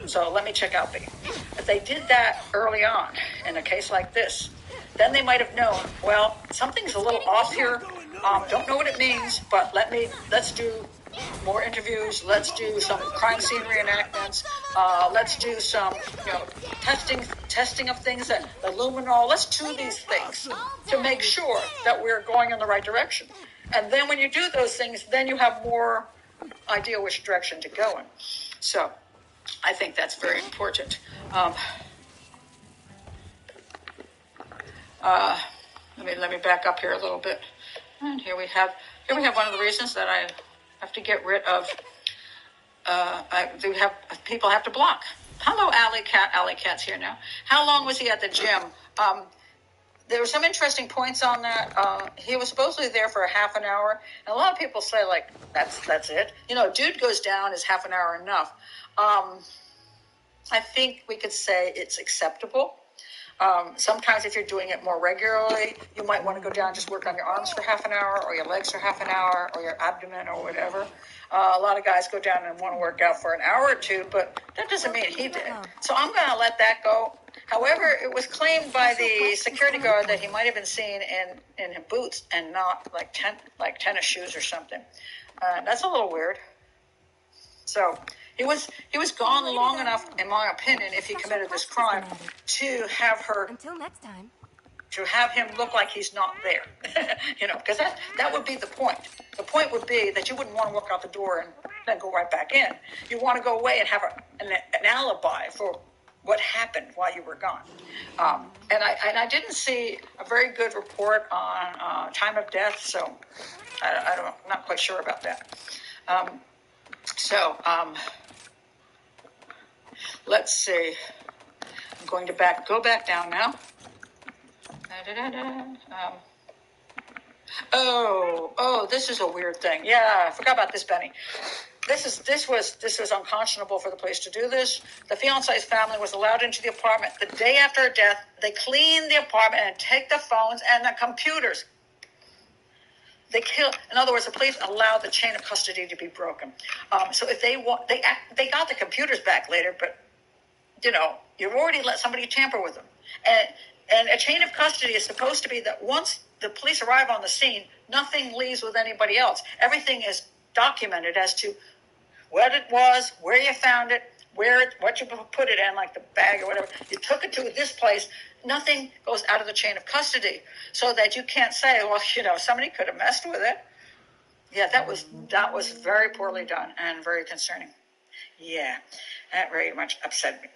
So let me check out B. If they did that early on in a case like this, then they might have known, well, something's a little off here. Don't know what it means, but let's do more interviews. Let's do some crime scene reenactments. Let's do some, testing of things that the luminol. Let's do these things to make sure that we're going in the right direction. And then when you do those things, then you have more idea which direction to go in. So I think that's very important. Let me back up here a little bit. And here we have one of the reasons that I have to get rid of. People have to block. Hello, Alley Cat. Alley Cat's here now. How long was he at the gym? There were some interesting points on that. He was supposedly there for a half an hour. And a lot of people say, like, that's it. You know, dude goes down, is half an hour enough? I think we could say it's acceptable. Sometimes if you're doing it more regularly, you might want to go down and just work on your arms for half an hour, or your legs for half an hour, or your abdomen, or whatever. A lot of guys go down and want to work out for an hour or two, but that doesn't mean he did. So I'm going to let that go. However, it was claimed by the security guard that he might have been seen in boots and not like tennis shoes or something. That's a little weird. So he was gone long enough, in my opinion, if he committed this crime, to have her. Until next time. To have him look like he's not there, because that would be the point. The point would be that you wouldn't want to walk out the door and then go right back in. You want to go away and have an alibi for what happened while you were gone. And I didn't see a very good report on time of death, so I'm not quite sure about that. Let's see. I'm going to go back down now. This is a weird thing. Yeah, I forgot about this, Benny. This was unconscionable for the police to do this. The fiance's family was allowed into the apartment the day after her death. They clean the apartment and take the phones and the computers. In other words, the police allowed the chain of custody to be broken. So if they got the computers back later, but you've already let somebody tamper with them. And a chain of custody is supposed to be that once the police arrive on the scene, nothing leaves with anybody else. Everything is documented as to what it was, where you found it, what you put it in, like the bag or whatever. You took it to this place. Nothing goes out of the chain of custody, so that you can't say, well, somebody could have messed with it. Yeah, that was very poorly done and very concerning. Yeah, that very much upset me.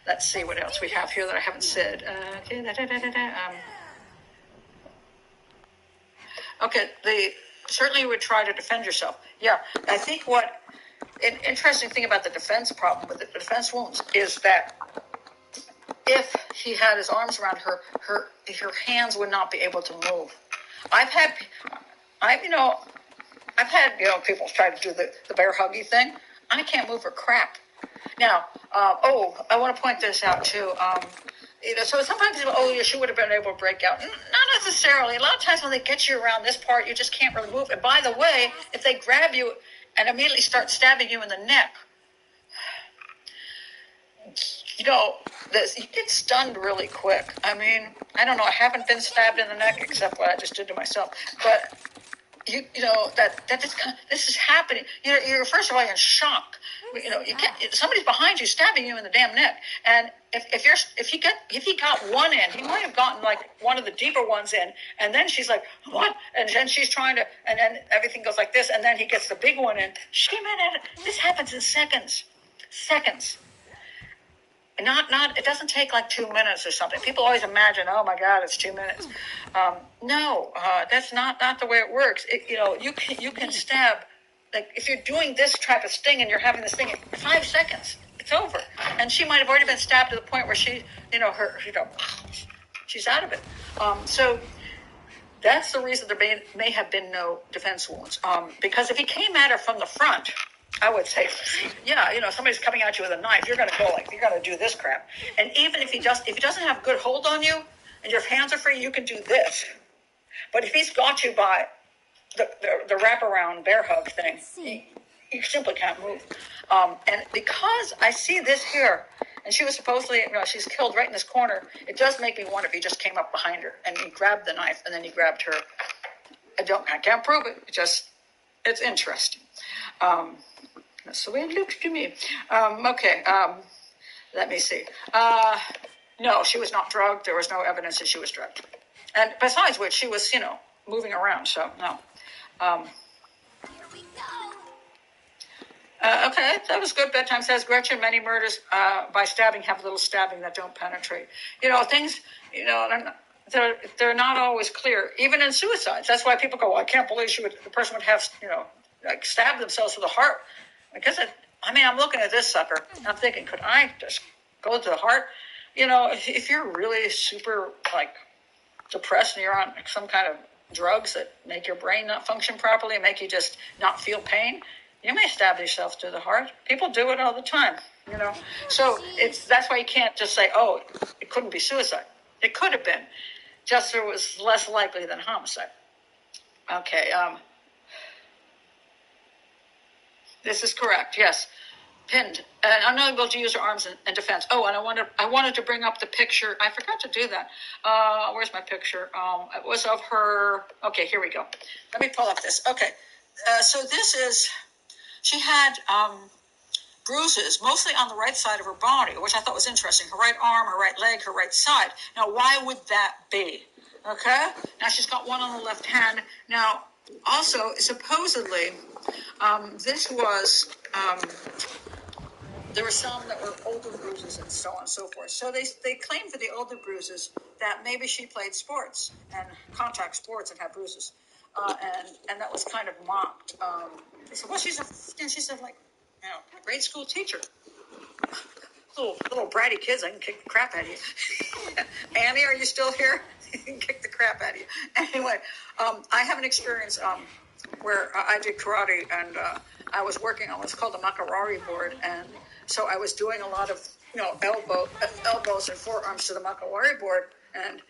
Let's see what else we have here that I haven't said. Okay, certainly you would try to defend yourself. Yeah, I think an interesting thing about the defense problem with the defense wounds is that if he had his arms around her hands would not be able to move. I've had people try to do the bear huggy thing. I can't move for crap. Now, I want to point this out too. So sometimes people, she would have been able to break out. Not necessarily. A lot of times when they get you around this part, you just can't really move. And by the way, if they grab you and immediately start stabbing you in the neck, you get stunned really quick. I mean, I don't know. I haven't been stabbed in the neck except what I just did to myself. But this is happening. You're first of all in shock. You can't. Somebody's behind you, stabbing you in the damn neck. And if he got one in, he might have gotten like one of the deeper ones in. And then she's like, what? And then she's trying to, and then everything goes like this. And then he gets the big one in. This happens in seconds. It doesn't take like 2 minutes or something. People always imagine, oh my God, it's 2 minutes. No, that's not the way it works. You can stab, like if you're doing this type of sting and you're having this thing in 5 seconds, it's over. And she might have already been stabbed to the point where she, she's out of it. So that's the reason there may have been no defense wounds. Because if he came at her from the front, I would say, somebody's coming at you with a knife, you're going to do this crap. And even if he doesn't have good hold on you and your hands are free, you can do this. But if he's got you by the wraparound bear hug thing, you simply can't move. And because I see this here, and she was supposedly, she's killed right in this corner, it does make me wonder if he just came up behind her and he grabbed the knife and then he grabbed her. I can't prove it. It's interesting. That's the way it looks to me. Let me see. No, she was not drugged. There was no evidence that she was drugged. And besides which, she was, moving around. So, no. Here we go. Okay, that was good. Bedtime says, Gretchen, many murders by stabbing have little stabbing that don't penetrate. Things, they're not always clear. Even in suicides. That's why people go, well, I can't believe the person would have, stab themselves with the heart. Because I'm looking at this sucker, and I'm thinking, could I just go to the heart? If you're really super, depressed and you're on some kind of drugs that make your brain not function properly and make you just not feel pain, you may stab yourself to the heart. People do it all the time, So that's why you can't just say, oh, it couldn't be suicide. It could have been. Just it was less likely than homicide. Okay, this is correct, yes. Pinned. And unable to use her arms in defense. Oh, and I wanted to bring up the picture. I forgot to do that. Where's my picture? It was of her. Okay, here we go. Let me pull up this. Okay. So this is, she had bruises, mostly on the right side of her body, which I thought was interesting. Her right arm, her right leg, her right side. Now, why would that be? Okay? Now, she's got one on the left hand. Now, also, supposedly, this was, there were some that were older bruises and so on and so forth. So they claimed for the older bruises that maybe she played sports and contact sports and had bruises. And that was kind of mocked. They said, well, she's a grade school teacher. little bratty kids, I can kick the crap out of you. Annie, are you still here? You can kick the crap out of you. Anyway, I have an experience where I did karate, and I was working on what's called the makarari board, and so I was doing a lot of elbows and forearms to the makarari board. And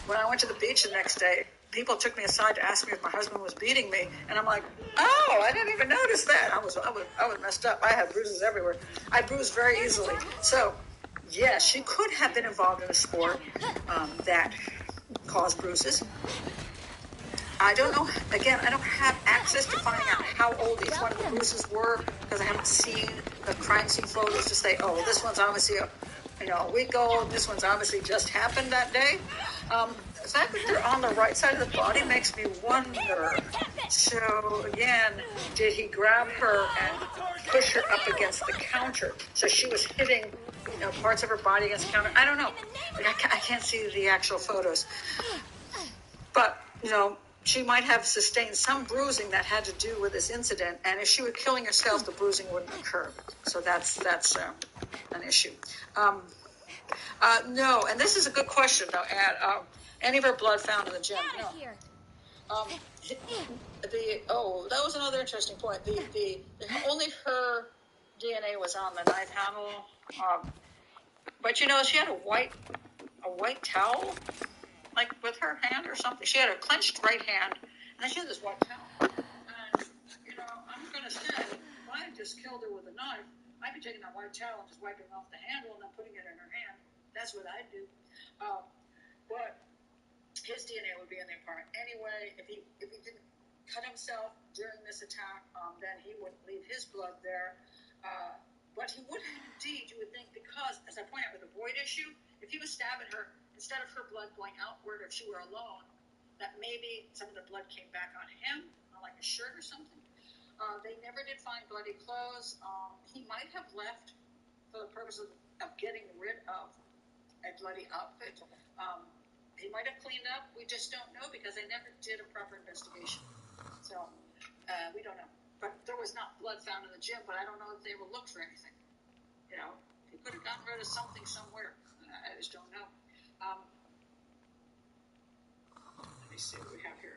when I went to the beach the next day, people took me aside to ask me if my husband was beating me, and I'm like, oh, I didn't even notice that. I was messed up. I had bruises everywhere. I bruised very easily. So, yes, she could have been involved in a sport that caused bruises. I don't know. Again, I don't have access to finding out how old each one of the bruises were because I haven't seen the crime scene photos to say, oh, well, this one's obviously a week old. This one's obviously just happened that day. The fact that they're on the right side of the body makes me wonder. So again, did he grab her and push her up against the counter so she was hitting parts of her body against the counter? I don't know. I can't see the actual photos, but she might have sustained some bruising that had to do with this incident, and if she were killing herself, the bruising wouldn't occur. So that's an issue. No, and this is a good question, though, Ed. Any of her blood found in the gym? No. That was another interesting point. The only her DNA was on the knife handle, but she had a white towel, like with her hand or something. She had a clenched right hand, and then she had this white towel. And I'm gonna say, if I had just killed her with a knife, I'd be taking that white towel and just wiping off the handle and then putting it in her hand. That's what I'd do. But his DNA would be in the apartment anyway. If he didn't cut himself during this attack, then he wouldn't leave his blood there. But he would indeed, you would think, because, as I point out with the void issue, if he was stabbing her, instead of her blood going outward, or if she were alone, that maybe some of the blood came back on him, on like a shirt or something. They never did find bloody clothes. He might have left for the purpose of getting rid of a bloody outfit. He might have cleaned up. We just don't know because they never did a proper investigation. So we don't know. But there was not blood found in the gym, but I don't know if they ever looked for anything. He could have gotten rid of something somewhere. I just don't know. Let me see what we have here.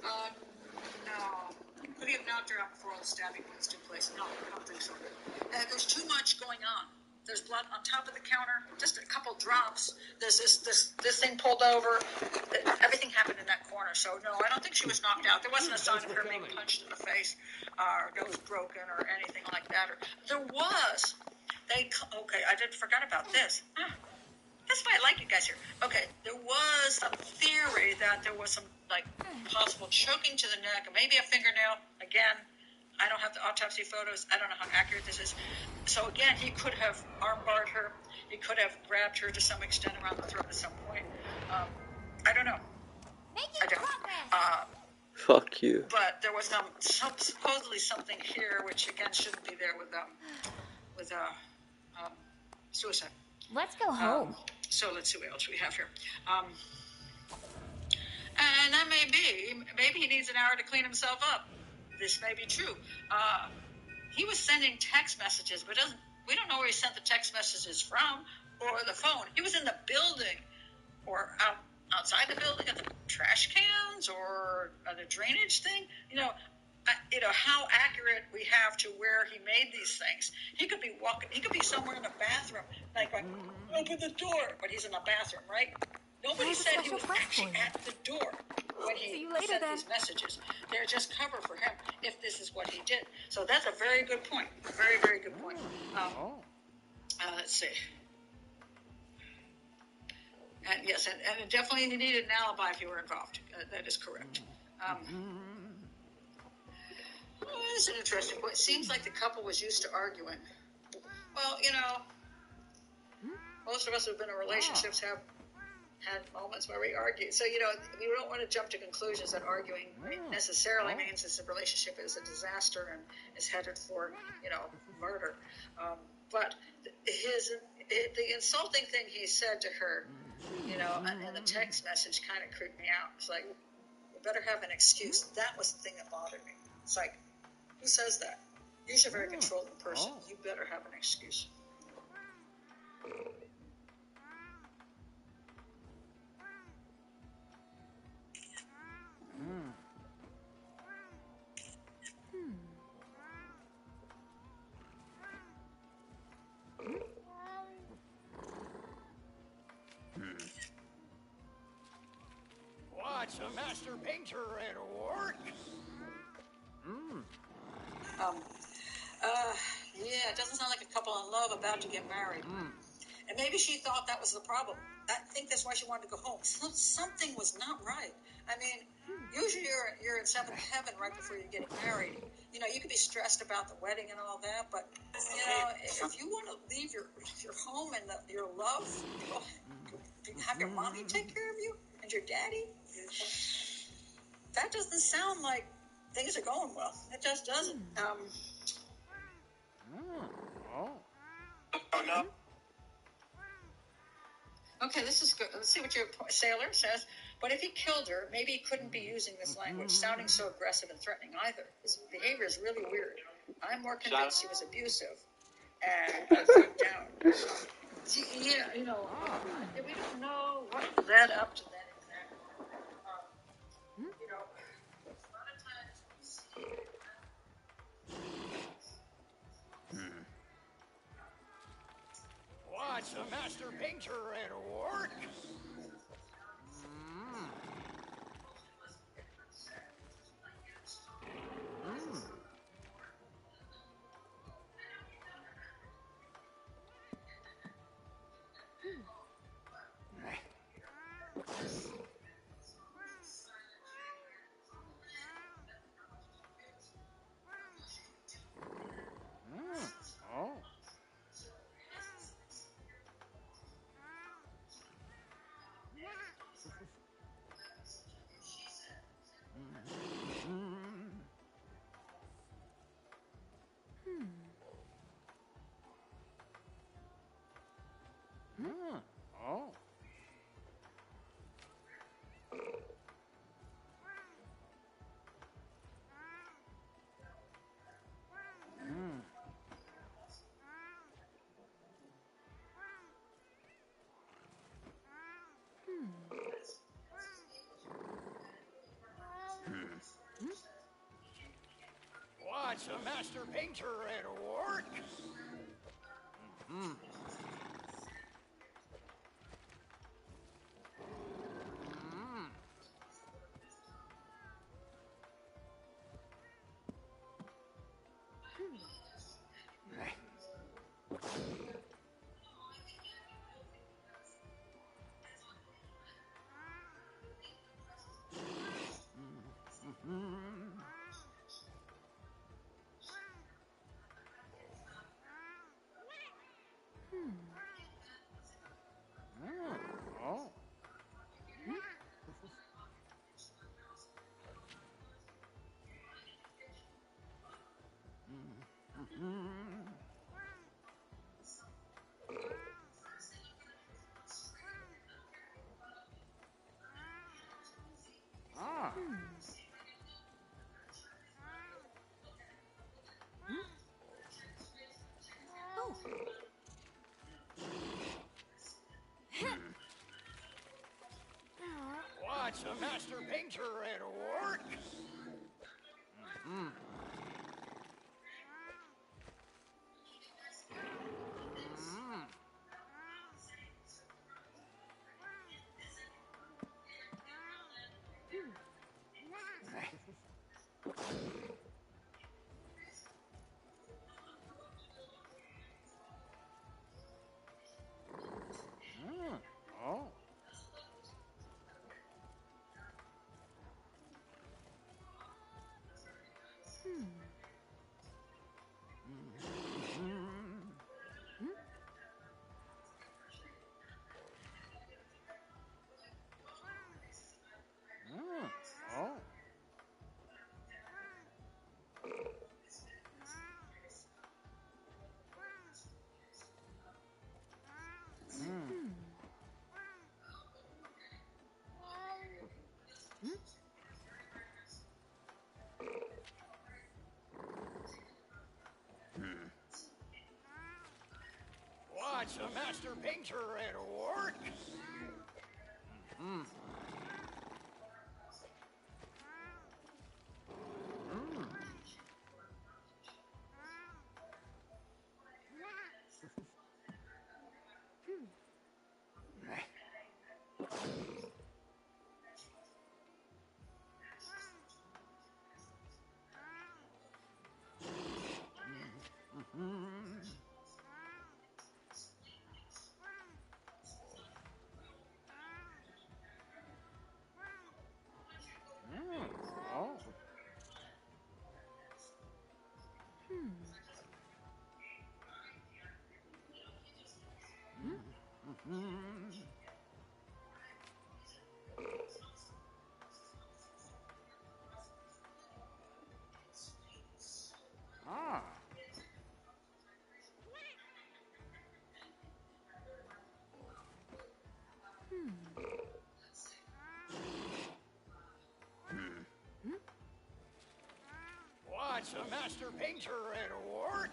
No. Could he have knocked her out before all the stabbing wounds took place? No, I don't think so. There's too much going on. There's blood on top of the counter, just a couple drops. There's this thing pulled over. Everything happened in that corner. So, no, I don't think she was knocked out. There wasn't a sign of her being punched in the face or nose broken or anything like that. There was. Okay, I forgot about this. That's why I like you guys here. Okay, there was some theory that there was some, possible choking to the neck, or maybe a fingernail. Again, I don't have the autopsy photos. I don't know how accurate this is. So again, he could have armbarred her. He could have grabbed her to some extent around the throat at some point. I don't know. I don't. Fuck you. But there was supposedly something here, which again shouldn't be there with suicide. Let's go home. So let's see what else we have here. And that may be. Maybe he needs an hour to clean himself up. This may be true. He was sending text messages, but we don't know where he sent the text messages from or the phone. He was in the building or outside the building at the trash cans or the drainage thing. How accurate we have to where he made these things. He could be walking. He could be somewhere in the bathroom, like open the door, but he's in the bathroom, right? Nobody said he was actually at the door when he sent these messages. They're just cover for him if this is what he did. So that's a very good point. Very, very good point. Let's see. And yes, and definitely he needed an alibi if you were involved. That is correct. This is an interesting point. It seems like the couple was used to arguing. Well, most of us who have been in relationships have had moments where we argue. So, we don't want to jump to conclusions that arguing necessarily means this relationship is a disaster and is headed for, murder. But the insulting thing he said to her, and the text message kind of creeped me out. It's like, we better have an excuse. That was the thing that bothered me. It's like, who says that? Usually a very controlling person. You better have an excuse. Watch a master painter at work. Yeah, it doesn't sound like a couple in love about to get married. And maybe she thought that was the problem. I think that's why she wanted to go home. Something was not right. I mean, usually you're in seventh heaven right before you're getting married. You know, you could be stressed about the wedding and all that, but you know, if you want to leave your home and your love, have your mommy take care of you and your daddy, that doesn't sound like things are going well. It just doesn't. Okay, this is good. Let's see what your sailor says. But if he killed her, maybe he couldn't be using this language, sounding so aggressive and threatening either. His behavior is really weird. I'm more convinced he was abusive and deep down. Yeah, you know, we don't know what led up to that exactly. You know, a lot of times we see. Watch a master painter at work. Watch a master painter at work. Watch a master painter at work. Watch a master painter at work. Watch a master painter at work.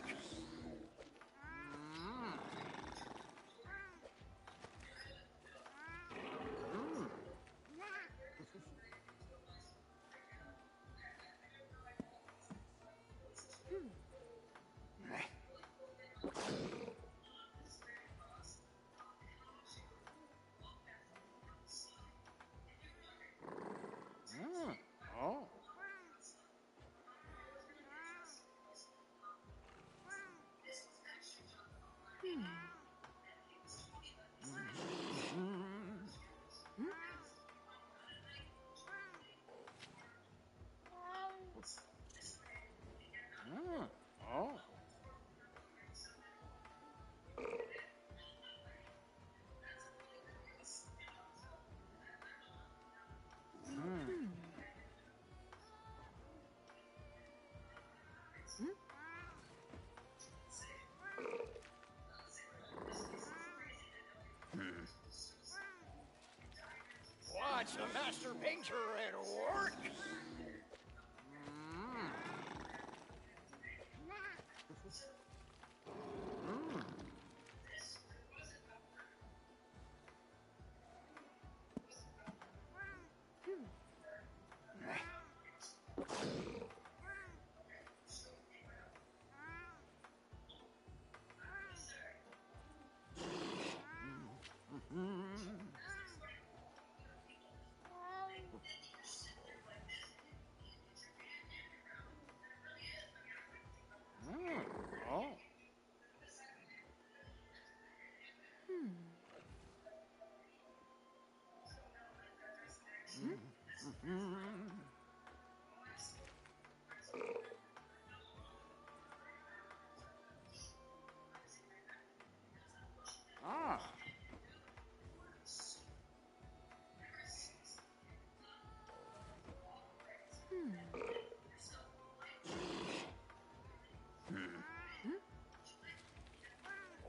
Watch a master painter at work.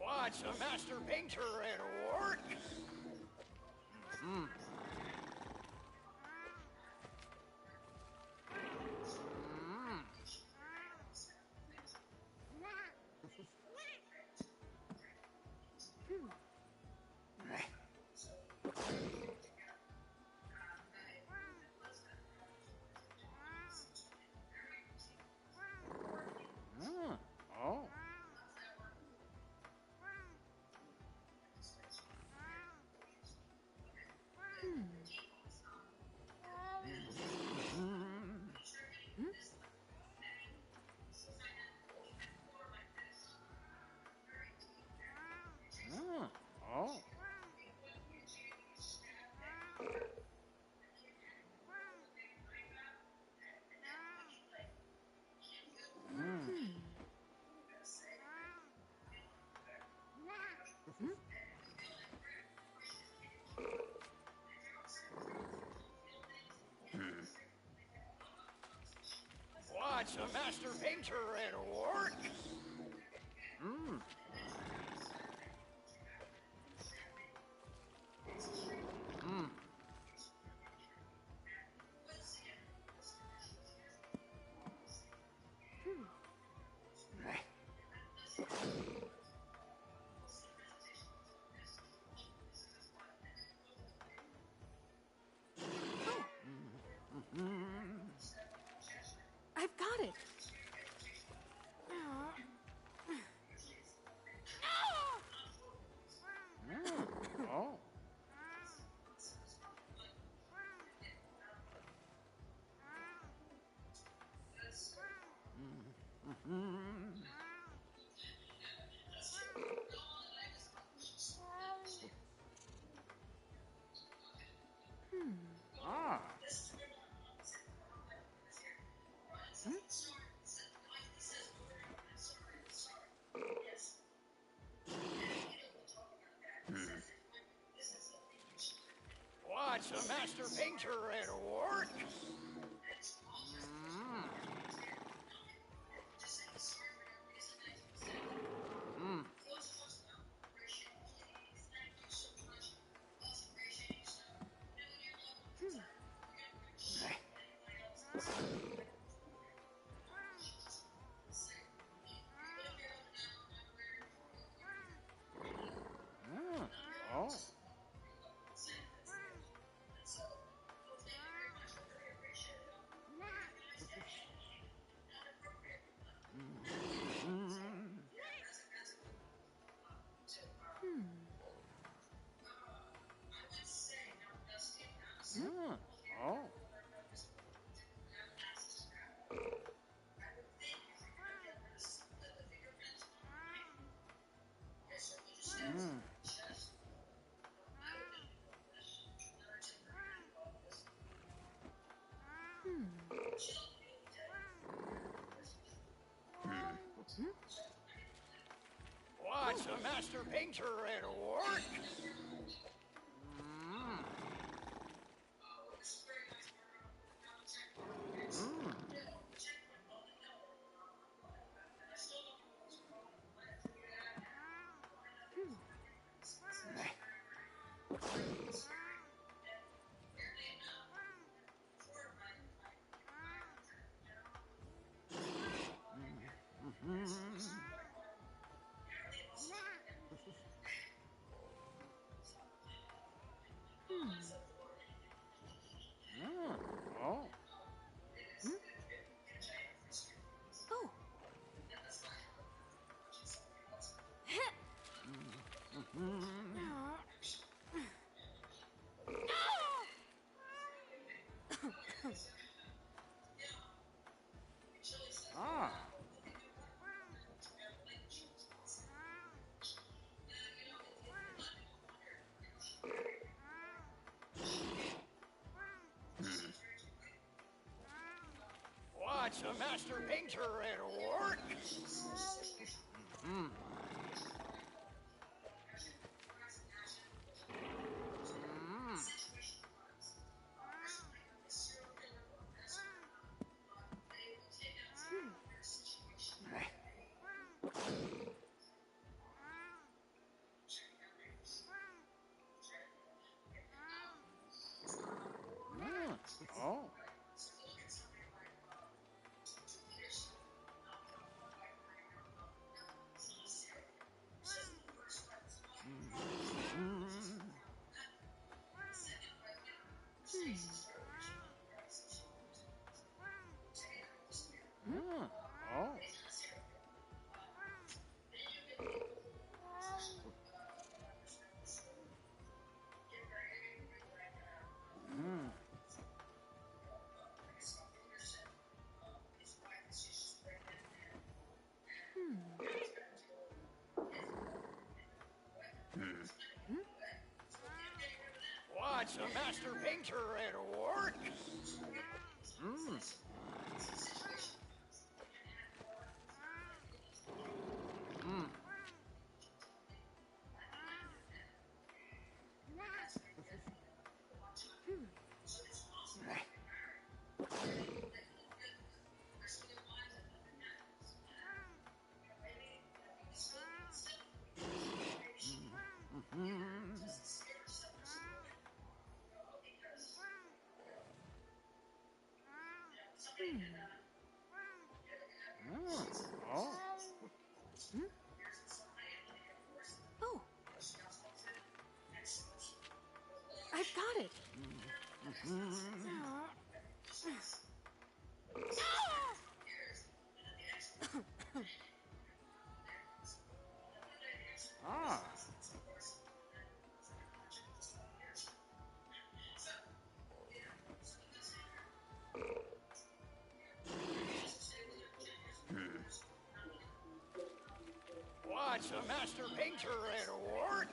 Watch a master painter at work. Watch a master painter at work. Watch a master painter at work. Watch a master painter at work. Watch a master painter at work. Watch a master painter at work. Oh. I've got it. Watch a master painter at work.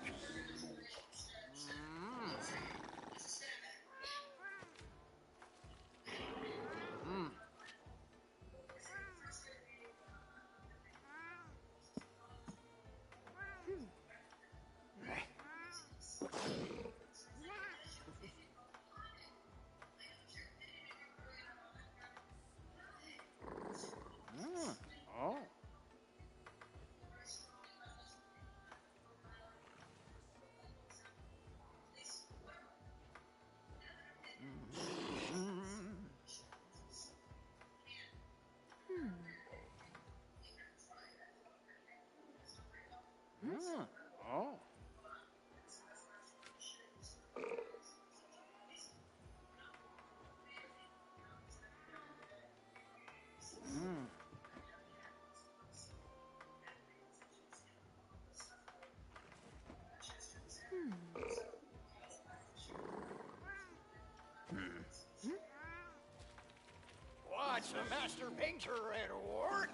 Watch a master painter at work.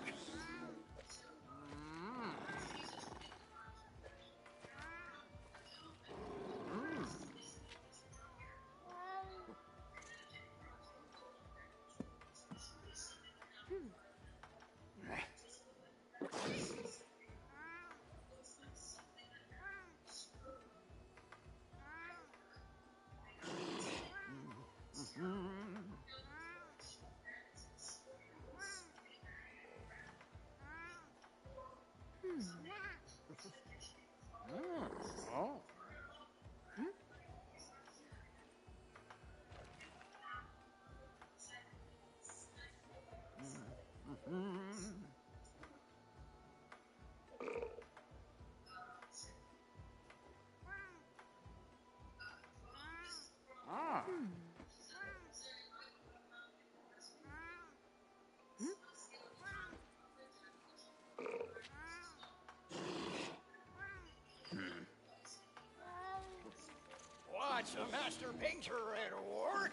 Watch a master painter at work.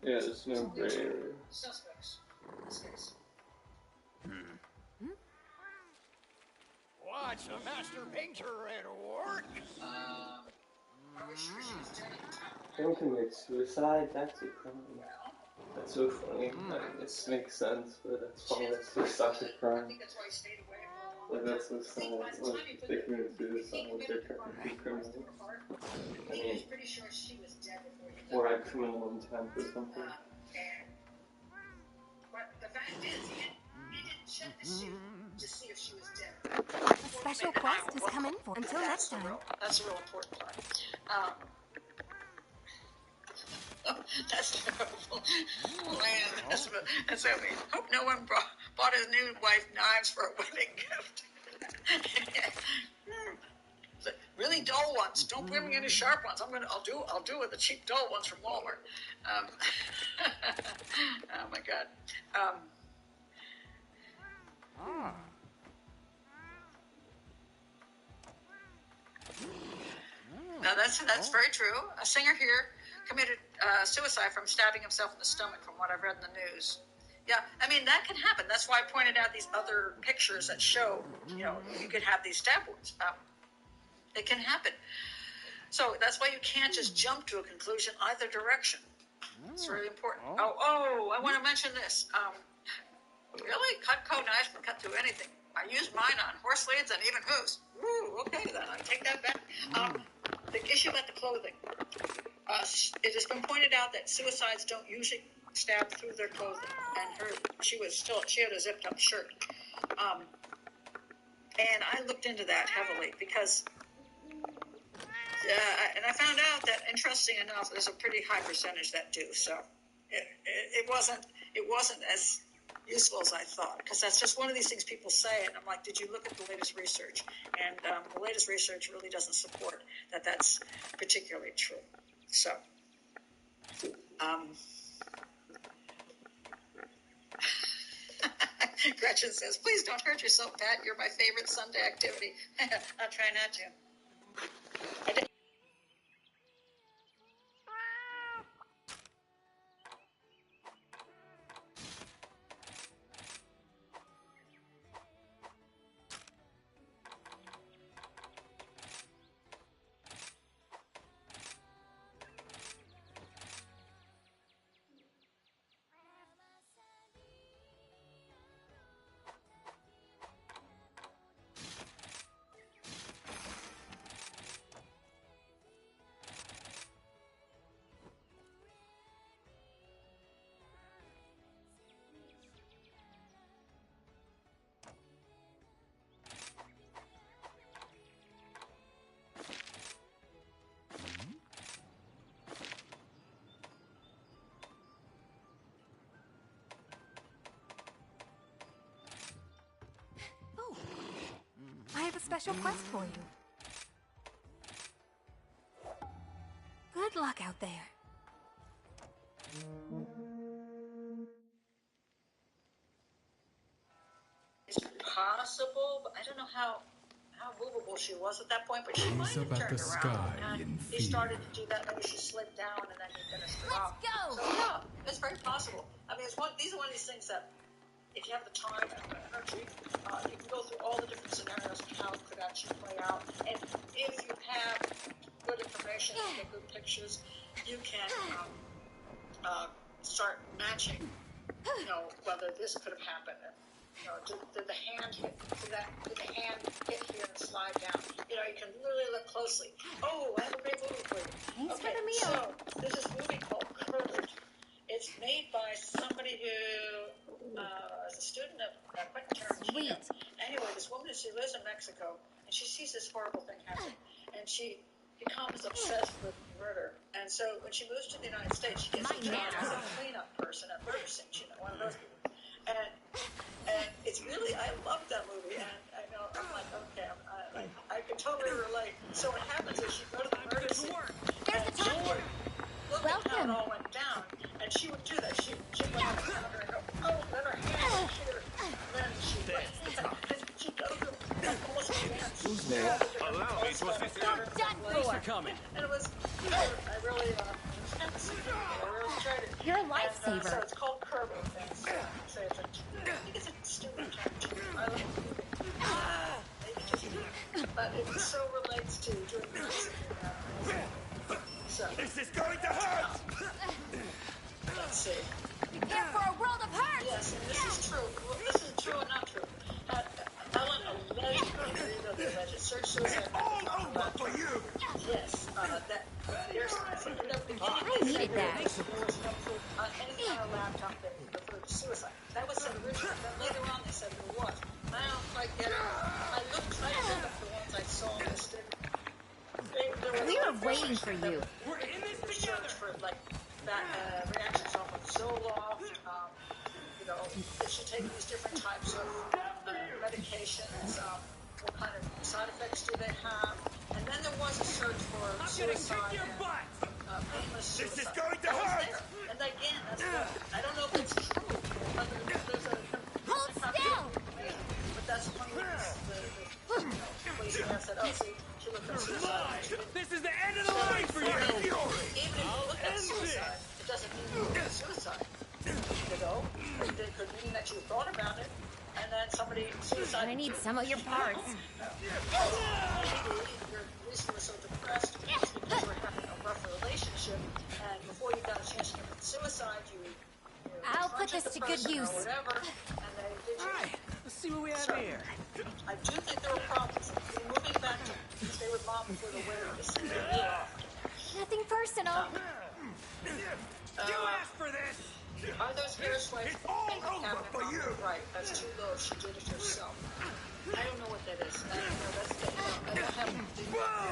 Yeah, there's no gray area. Watch a master painter at work. Don't commit suicide, that's a crime. That's so funny. I mean, this makes sense, but that's funny. That's just such a crime. Like, that's so sad. Like, if they committed suicide, they're technically criminals. I mean, or had criminal intent or something. But the fact is, he didn't check the suit to see if she was dead. A special quest has come in for. Until next time. That's a real important part. That's terrible. Oh, man, that's I mean, hope no one bought his new wife knives for a wedding gift. Really dull ones. Don't bring me any sharp ones. I'll do with the cheap dull ones from Walmart. Oh my God. Now that's very true. A singer here committed suicide from stabbing himself in the stomach, from what I've read in the news. Yeah, I mean, that can happen. That's why I pointed out these other pictures that show, you could have these stab wounds. It can happen. So that's why you can't just jump to a conclusion either direction. It's really important. Oh, I want to mention this. Really? Cutco knives can cut through anything. I used mine on horse leads and even hooves. Ooh, okay then, I take that back. The issue about the clothing. It has been pointed out that suicides don't usually stab through their clothing, and she had a zipped up shirt. And I looked into that heavily because, and I found out that, interesting enough, there's a pretty high percentage that do. So it wasn't as useful as I thought, because that's just one of these things people say, and I'm like, did you look at the latest research? And the latest research really doesn't support that that's particularly true. So, Gretchen says, please don't hurt yourself, Pat. You're my favorite Sunday activity. I'll try not to. I have a special quest for you. Good luck out there. It's possible, but I don't know how movable she was at that point, but she might have turned around. And he started to do that, maybe she slid down and then he finished her off. Let's go! So yeah, it's very possible. I mean, these are one of these things that, if you have the time and the energy, you can go through all the different scenarios of how it could actually play out. And if you have good information and get good pictures, you can start matching, whether this could have happened. Did the hand hit? Did the hand hit here and slide down? You can really look closely. Oh, I have a great movie for you. Thanks for the meal. So there's this movie called Curved. It's made by somebody who is a student of Quentin Tarantino. Anyway, this woman, she lives in Mexico, and she sees this horrible thing happen, and she becomes obsessed with murder. And so when she moves to the United States, she gets a job as a cleanup person at murder scenes, one of those people. And it's really, I love that movie, and I know, I'm like, okay, I can totally relate. So what happens is she goes to the murder scene, and she would look at how it all went down, and she would do that. She went on the counter and go, oh, then her hand was here, and then she'd go through almost dance. Allow me to assist you. Thanks for coming. And it was, I really, it was kind of secret. I really enjoyed it. You're a lifesaver. So it's called Curving. I think it's a student Tarantino. I love it. Maybe just me. But it so relates to doing music. So, This is going to hurt! let's see. Prepare for a world of hurt! Yes, and this is true. Well, this is true and not true. Ellen alleged, search suicide. All over for you! Yes, that there's in the beginning. I needed that. There was no proof on anything on a laptop that referred to suicide. That was said originally. Then later on, they said there was. I don't quite get it. I tried to look up the ones I saw listed. We were waiting for you. We're in this together. For that reactions off of Zoloft. If she takes these different types of medications, what kind of side effects do they have? And then there was a search for suicide and painless suicide. This is going to hurt! And again, I don't know if it's true. But there's a Hold still! But that's one of the police said, oh, see, she looked at suicide. This is the end of the line for you! Even if you look at suicide, it doesn't mean you look at suicide. It could mean that you thought about it, and then somebody suicide. I need some of your parts. Maybe your reason was so depressed because you were having a rough relationship, and before you got a chance to commit suicide, you I'll put this to good use. or whatever, and they did you. Alright, let's see what we have here. I do think there were problems. Moving back to stay with mom before the wedding to send the meal off. Nothing personal. You asked for this! Are those hair swipes It's all in the over cabinet for on you! the right? That's too low. She did it herself. I don't know what that is. That's the, I don't have.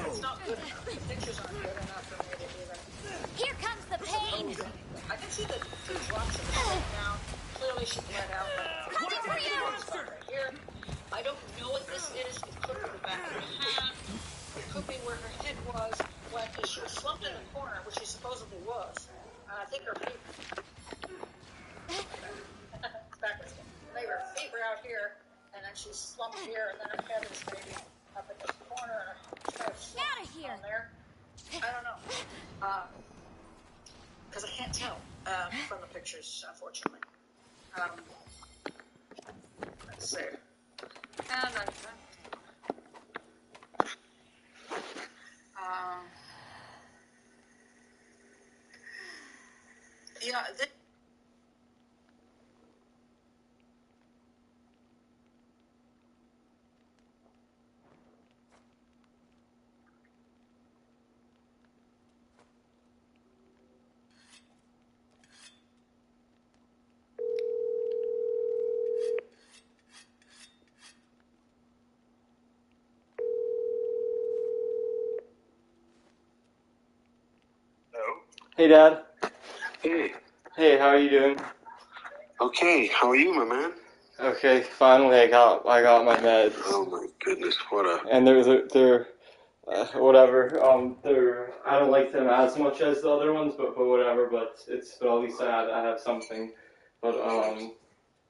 It's not good enough. The pictures aren't good enough for me to even. Here comes the pain. I can see the drops of the sweat now. Clearly, she bled out. Coming for you. Right here. I don't know what this is. It could be the back of her hat. It could be where her head was when she was slumped in the corner, which she supposedly was. And I think her feet. Backwards. Maybe her feet were out here, and then she's slumped here, and then her head is maybe up in this corner, and she's kind of slumped Out of here. on there. I don't know. Because I can't tell from the pictures, unfortunately. Let's see. And yeah. Hey, Dad. Hey. Hey, how are you doing? Okay, how are you, my man? Okay, finally I got my meds. Oh my goodness, what a... And they're whatever. I don't like them as much as the other ones, but whatever. But at least I have something. But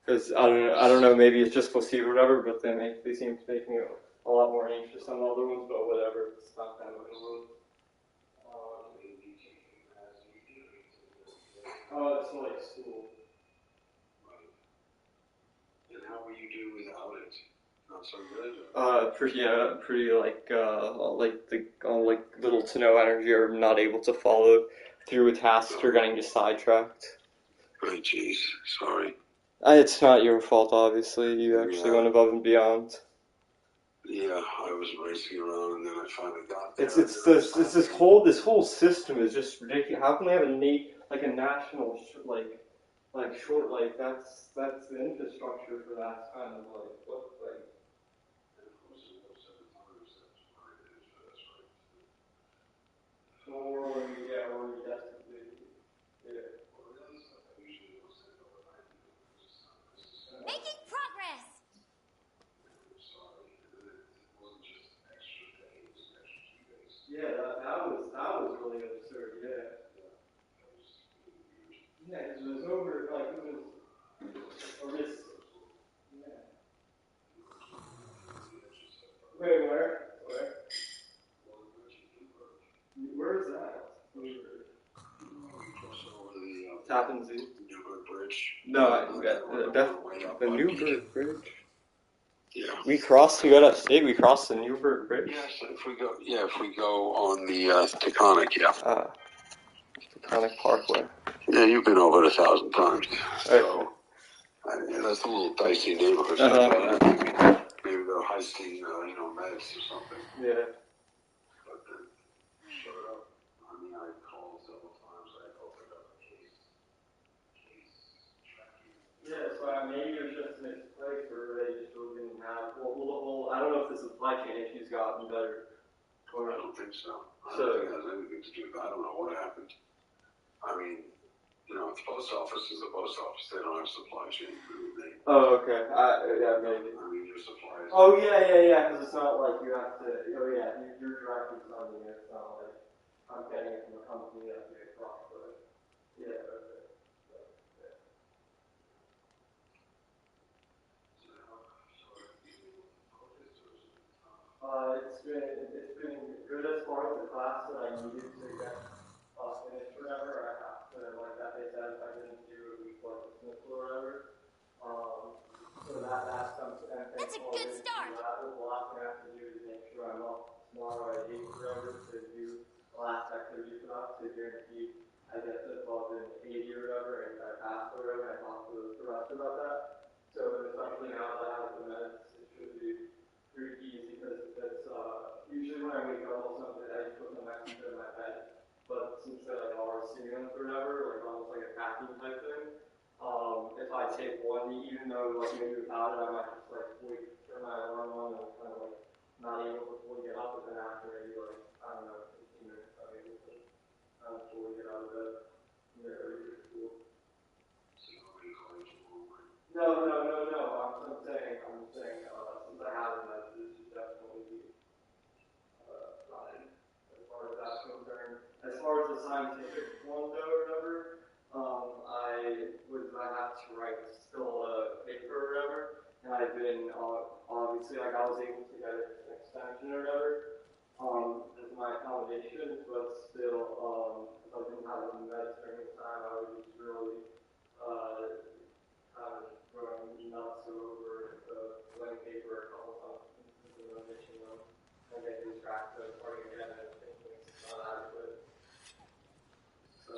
because I don't know, maybe it's just placebo or whatever. But they seem to make me a lot more anxious than the other ones. But whatever, it's not that much. It's like school. And how will you do without it? Not so good? Pretty like little to no energy, or not able to follow through with tasks, or getting just sidetracked. Oh, jeez, sorry. It's not your fault, obviously. You actually went above and beyond. Yeah, I was racing around, and then I finally got there. This whole system is just ridiculous. How can they have a national that's the infrastructure for that kind of what. Making progress. Yeah, that was really absurd. Yeah. Yeah, because it was over this. Yeah. Wait, where? Where is that? Tappan Zee. Newburgh Bridge. No, the Newburgh Bridge. Yeah. We got upstate. We crossed the Newburgh Bridge. Yes, if we go on the Taconic, yeah. Taconic Parkway. Yeah, you've been over it 1,000 times. So, that's a little dicey neighborhood. Maybe they're heisting, meds or something. Yeah. But then, showed up. I mean, I called several times. I opened up a case tracking. Yeah, so maybe it was just a place where they just really didn't have. Well, I don't know if the supply chain issues gotten better. I don't think so. I don't think it has anything to do with that. I don't know what happened. I mean, the post office is a post office. They don't have supply chain. Oh, okay. Yeah, maybe. I mean, your supplies. Oh, yeah. Because it's not like you have to. Oh, yeah. You're directly sending it. It's not like I'm getting it from a company that you across. But yeah. Okay. It's been good as far as the class that I needed to get finished or whatever. I have to that they said I didn't do a week like a semester or whatever. So that's something. That's a good start. The last thing I have to do is make sure I'm up tomorrow at 8 or whatever to do the last activity for that to guarantee I get to above an 80 or whatever, and I pass or whatever. I talk to the rest about that. So especially now that I have the meds, it should be hacking type thing. If I take one, even though like maybe without it, I might just like wait, turn my alarm on and kind of like not able to fully get up, but then after maybe like, I don't know, 15 minutes, I'm able to fully get out of bed. Yeah, everything's cool. No. I'm saying, since I haven't, this should definitely be fine as far as that's concerned. As far as the scientific one, though, or whatever, I have to write still a paper or whatever, and I've been obviously like I was able to get an extension or whatever as my accommodation, but still if I didn't have any meds during this time, I was just really kind of going nuts over the blank paper a couple times in the mission room and getting distracted and starting again and thinking it's not adequate. So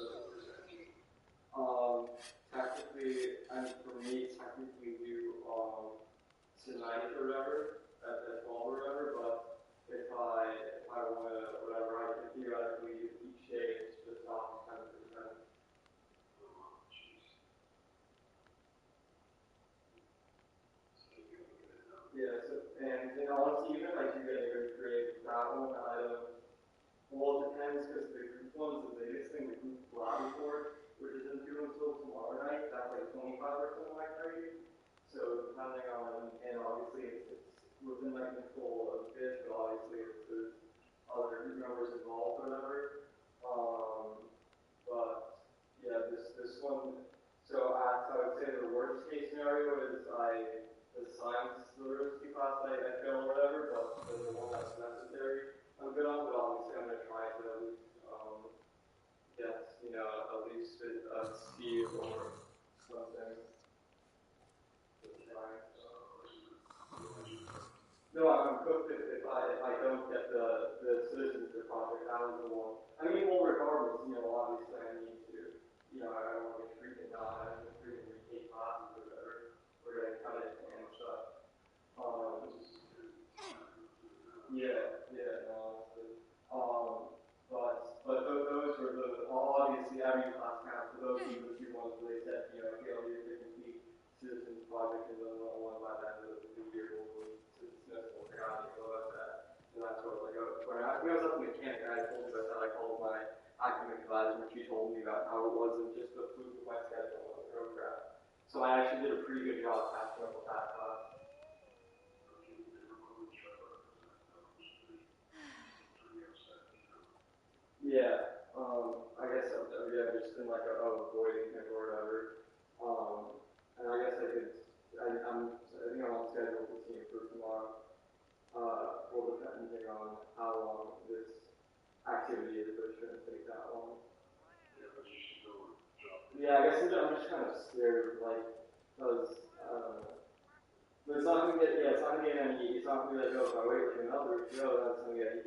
technically, and for me, technically do tonight or whatever, at 12 or whatever, but if I want to, whatever, I can theoretically use each day, it's just off 10%. Yeah, so, and honestly, even if I do get a good grade for that one, well, it depends, because the group one's the biggest thing, the group lab report, which isn't due until tomorrow night, that's like 25% of my grade. So depending on, and obviously it's within my control of this, but obviously there's other group members involved or whatever. But yeah, this one, so I would say the worst case scenario is the science literacy class I fail or whatever, but the one that's necessary I'm good on, but obviously I'm going to try to at least get, at least a C or something. No, I'm cooked if I don't get the citizenship project. That was the one. I mean, well, regardless, obviously I need to, I don't want to get freaking out. I have to freaking retake classes or whatever. We're going to cut it and stuff. Yeah, honestly. But those were obviously every class counts. So those were the two ones where they said, failure to complete citizens project is the one by the end of the year will be dismissal. I forgot to go about that. And that's what I was like, when I was up in the camp, and I told you that I called my academic advisor, and she told me about how it wasn't just the fluke of my schedule and the program. So I actually did a pretty good job catching up with that class. Yeah, I guess I've just been like avoiding it or whatever. And I guess I think I'm on schedule to see for tomorrow. Well, depending on how long this activity is, but it shouldn't take that long. Yeah, I guess I'm just kind of scared, because, but it's not going to get, it's not going to get any, it's not going to be like, if I wait like another show, that's going to get,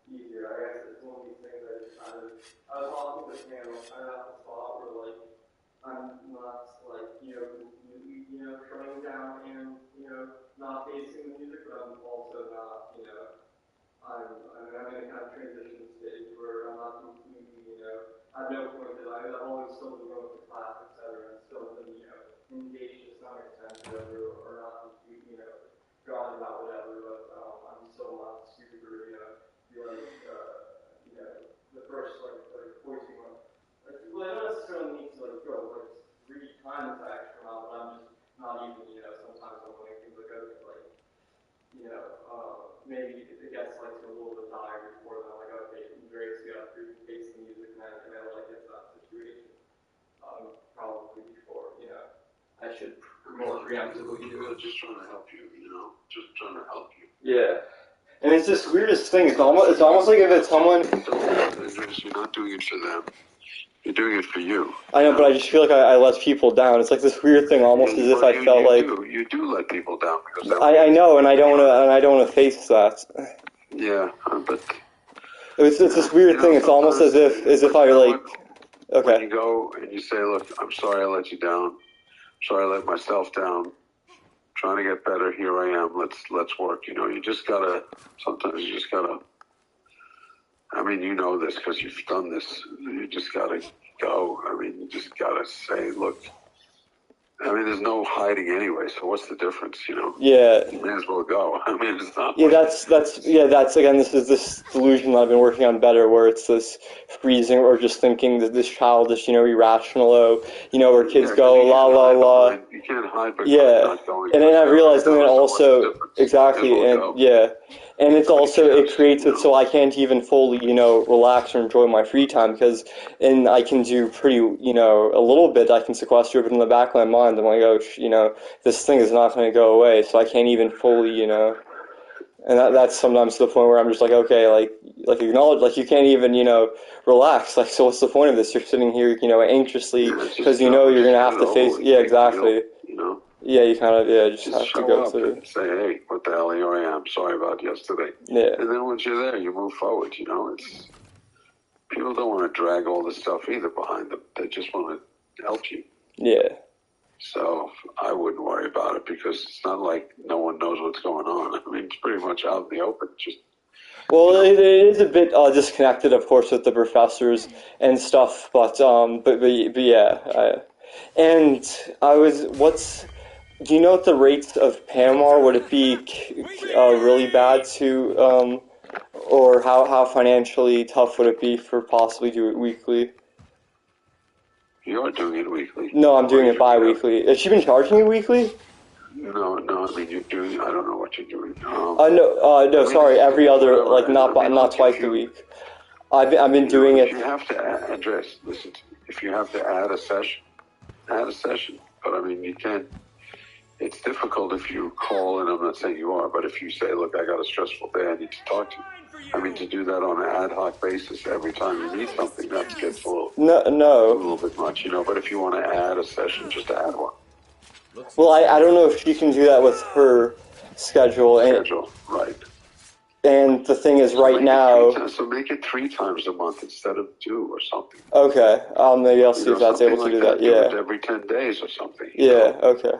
easier. I guess it's one of these things that just kind of, I was talking to Sam, I'm kind of at the spot where, I'm not, shutting down and, not facing the music, but I'm also not, I'm in a kind of transition stage where I'm not completely, at no point that I've always still been going to class, etc., and still been, engaged to some extent, or not completely, drawn about whatever, but I'm still not super, the first, voicing one. Well, I don't necessarily need to, go, 3 times to extra amount, but I'm just not even, sometimes I'm like, things maybe it gets, to a little bit tired before then, okay, Drake's got to face the music, and I get to that situation. Probably before, I should more preemptively do it. Just trying to help you, just trying to help you. Yeah. And it's this weirdest thing. It's almost like if it's someone. You're not doing it for them. You're doing it for you. I know, but I just feel like I let people down. It's like this weird thing, almost as if I felt like. You do let people down because. I know, and I don't want to face that. Yeah, but. It's this weird thing. It's almost as if I like. Okay. When you go and you say, "Look, I'm sorry I let you down. Sorry I let myself down. Trying to get better. Here I am. Let's work." You just gotta. Sometimes you just gotta. I mean, you know this because you've done this. You just gotta go. I mean, you just gotta say, look. I mean, there's no hiding anyway, so what's the difference, you know? Yeah. You may as well go. I mean, it's not. Yeah, that's again, this is this delusion that I've been working on better, where it's this freezing or just thinking that this childish, irrational, where kids go la la la. You can't hide by not going. And then I realized, and then so also exactly, and and it's also it creates it so I can't even fully, relax or enjoy my free time because, and I can do pretty, a little bit. I can sequester it in the back of my mind. I'm like, oh, this thing is not going to go away, so I can't even fully, and that's sometimes to the point where I'm just like, okay, like acknowledge, like you can't even, relax. Like, so what's the point of this? You're sitting here, anxiously because you're going to have to face, exactly. Yeah, you kind of, just have to go through. And say, hey, what the hell, here I am. Sorry about yesterday. Yeah. And then once you're there, you move forward. It's people don't want to drag all this stuff either behind them. They just want to help you. Yeah. So I wouldn't worry about it because it's not like no one knows what's going on. I mean, it's pretty much out in the open. Well, it is a bit disconnected, of course, with the professors and stuff. But yeah. And I was, do you know what the rates of PAM are? Would it be really bad to, or how financially tough would it be for possibly do it weekly? You're doing it weekly. No, I'm doing it bi-weekly. Has she been charging me weekly? No, I mean, you're doing, I don't know what you're doing. No, sorry, every other, like, not twice a week. I've been doing it. If you have to address, listen to me, if you have to add a session. But I mean, you can't, it's difficult if you call, and I'm not saying you are, but if you say, look, I got a stressful day, I need to talk to you. I mean, to do that on an ad hoc basis every time you need something, that gets a little bit much, but if you want to add a session, just add one. Well, I don't know if she can do that with her schedule. Right. And the thing is, right now... So make it 3 times a month instead of 2 or something. Okay. Maybe I'll see if that's able to do that. Yeah. Do it every 10 days or something. Yeah, okay.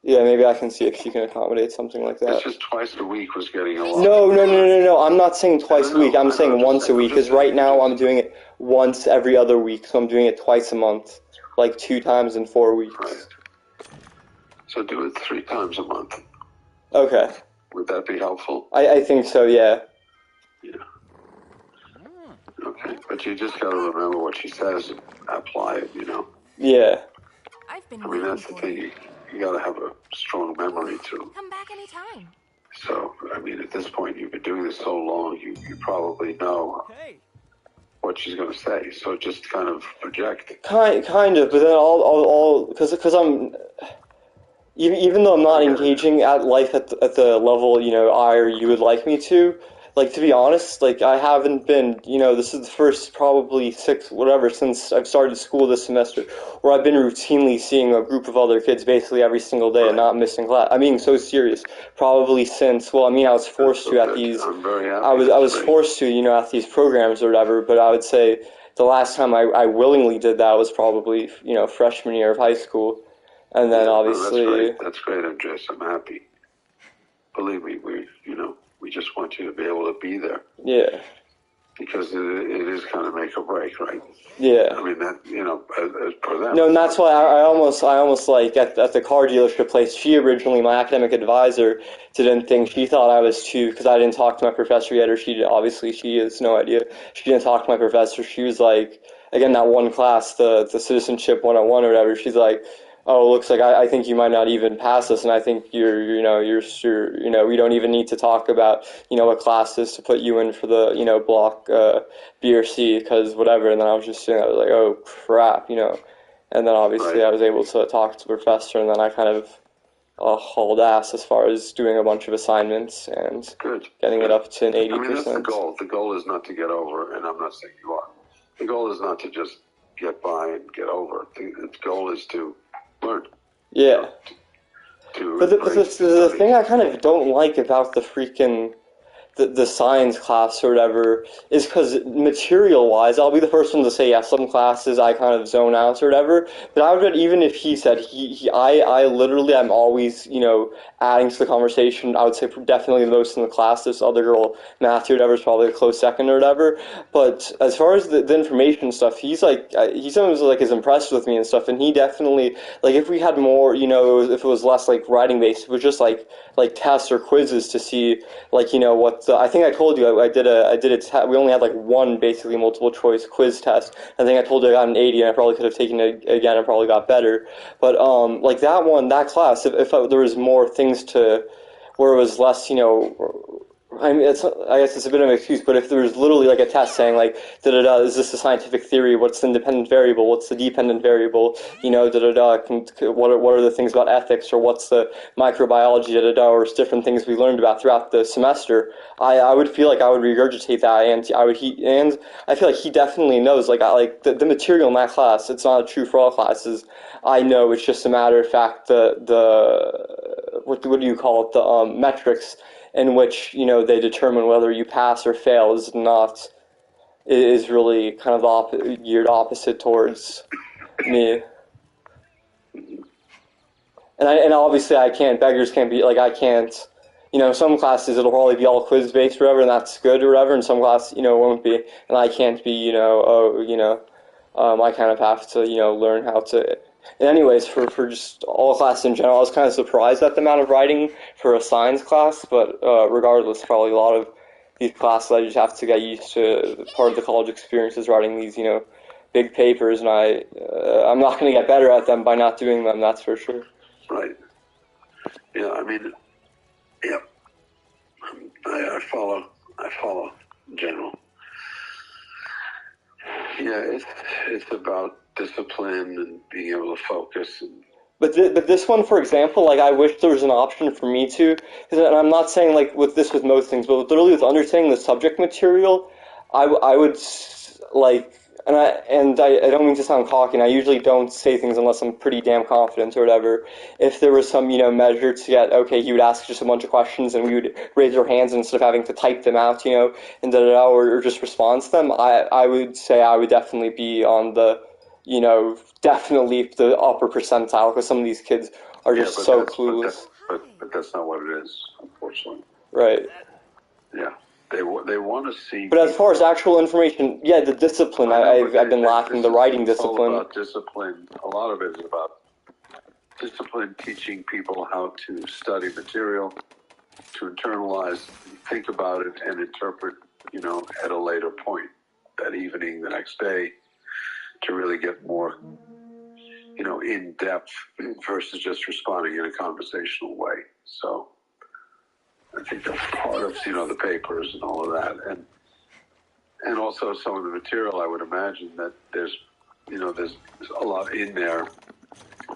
Yeah, maybe I can see if she can accommodate something like that. It's just twice a week was getting a lot. No. I'm not saying twice a week. I'm saying once a week, because right now I'm doing it once every other week, so I'm doing it twice a month, like 2 times in 4 weeks. Right. So do it 3 times a month. Okay. Would that be helpful? I think so, yeah. Yeah. Okay, but you just got to remember what she says and apply it, Yeah. I mean, that's the thing. You got to have a strong memory to come back anytime. So, I mean, at this point, you've been doing this so long, you probably know what she's going to say. So just kind of project. Kind of, but then all because I'm even though I'm not engaging at life at the level I or you would like me to. Like, to be honest, like, I haven't been, this is the first probably 6, whatever, since I've started school this semester, where I've been routinely seeing a group of other kids basically every single day and not missing class. I'm being so serious. Probably since, I was forced to at these, I'm very happy. I was forced to, at these programs or whatever, but I would say the last time I willingly did that was probably, freshman year of high school. And then obviously... That's great, Andres. I'm happy. Believe me, we just want you to be able to be there. Yeah. Because it is kind of make or break, right? Yeah. I mean, that, as per them. No, and that's why I almost like, at the car dealership place, she originally, my academic advisor, didn't think, she thought I was too, because I didn't talk to my professor yet, or she has no idea. She didn't talk to my professor. She was like, again, that one class, the Citizenship 101 or whatever, she's like, oh, looks like I think you might not even pass this, and I think we don't even need to talk about, what classes to put you in for the, block B or C, because whatever, and then I was just sitting there, I was like, oh, crap, and then obviously I was able to talk to the professor, and then I kind of hauled ass as far as doing a bunch of assignments and getting it up to an 80%. I mean, that's the goal. The goal is not to get over, and I'm not saying you are. The goal is not to just get by and get over. The goal is to learn. Yeah. But the thing I kind of don't like about the freaking the science class or whatever is because material-wise, I'll be the first one to say, yeah, some classes I kind of zone out or whatever, but I would bet even if he said, I literally, I'm always, adding to the conversation. I would say definitely the most in the class. This other girl, Matthew, or whatever, is probably a close second or whatever, but as far as the information stuff, he's like, he sometimes like is impressed with me and stuff, and he definitely, like, if we had more, if it was less like writing-based, it was just like tests or quizzes to see, like, what I think I told you I did we only had like one basically multiple choice quiz test. I think I told you I got an 80, and I probably could have taken it again and probably got better. But like that class, if there was more things to where it was less, I mean, I guess it's a bit of an excuse, but if there was literally like a test saying like, is this a scientific theory? What's the independent variable? What's the dependent variable? What are the things about ethics, or what's the microbiology, or different things we learned about throughout the semester? I would feel like I would regurgitate that, and I feel like he definitely knows, like, the material in that class. It's not true for all classes. I know it's just a matter of fact what do you call it? The metrics in which, they determine whether you pass or fail is really kind of geared opposite towards me. And obviously beggars can't be, like, I can't, some classes it'll probably be all quiz based or whatever, and that's good or whatever, and some classes, it won't be, and I can't be, I kind of have to, learn how to. And anyways, for just all classes in general, I was kind of surprised at the amount of writing for a science class, but regardless, probably a lot of these classes I just have to get used to. Part of the college experience is writing these, big papers, and I'm not going to get better at them by not doing them, that's for sure. Right. Yeah, I mean, yeah, I follow in general. Yeah, it's about discipline and being able to focus. But this one, for example, like, I wish there was an option for me to, and I'm not saying like with most things, but literally with understanding the subject material, I would like, and I don't mean to sound cocky, and I usually don't say things unless I'm pretty damn confident or whatever. If there was some, measure to get, okay, he would ask just a bunch of questions and we would raise our hands instead of having to type them out, and or just respond to them, I would say I would definitely be on the, definitely the upper percentile, because some of these kids are just so clueless. But that's not what it is, unfortunately. Right. Yeah. They want to see. But as far as actual information, yeah, the discipline, I've been lacking the writing discipline. All about discipline. A lot of it is about discipline, teaching people how to study material, to internalize, think about it, and interpret, at a later point, that evening, the next day, to really get more, in depth versus just responding in a conversational way. So I think that's part of, the papers and all of that. And also some of the material, I would imagine that there's a lot in there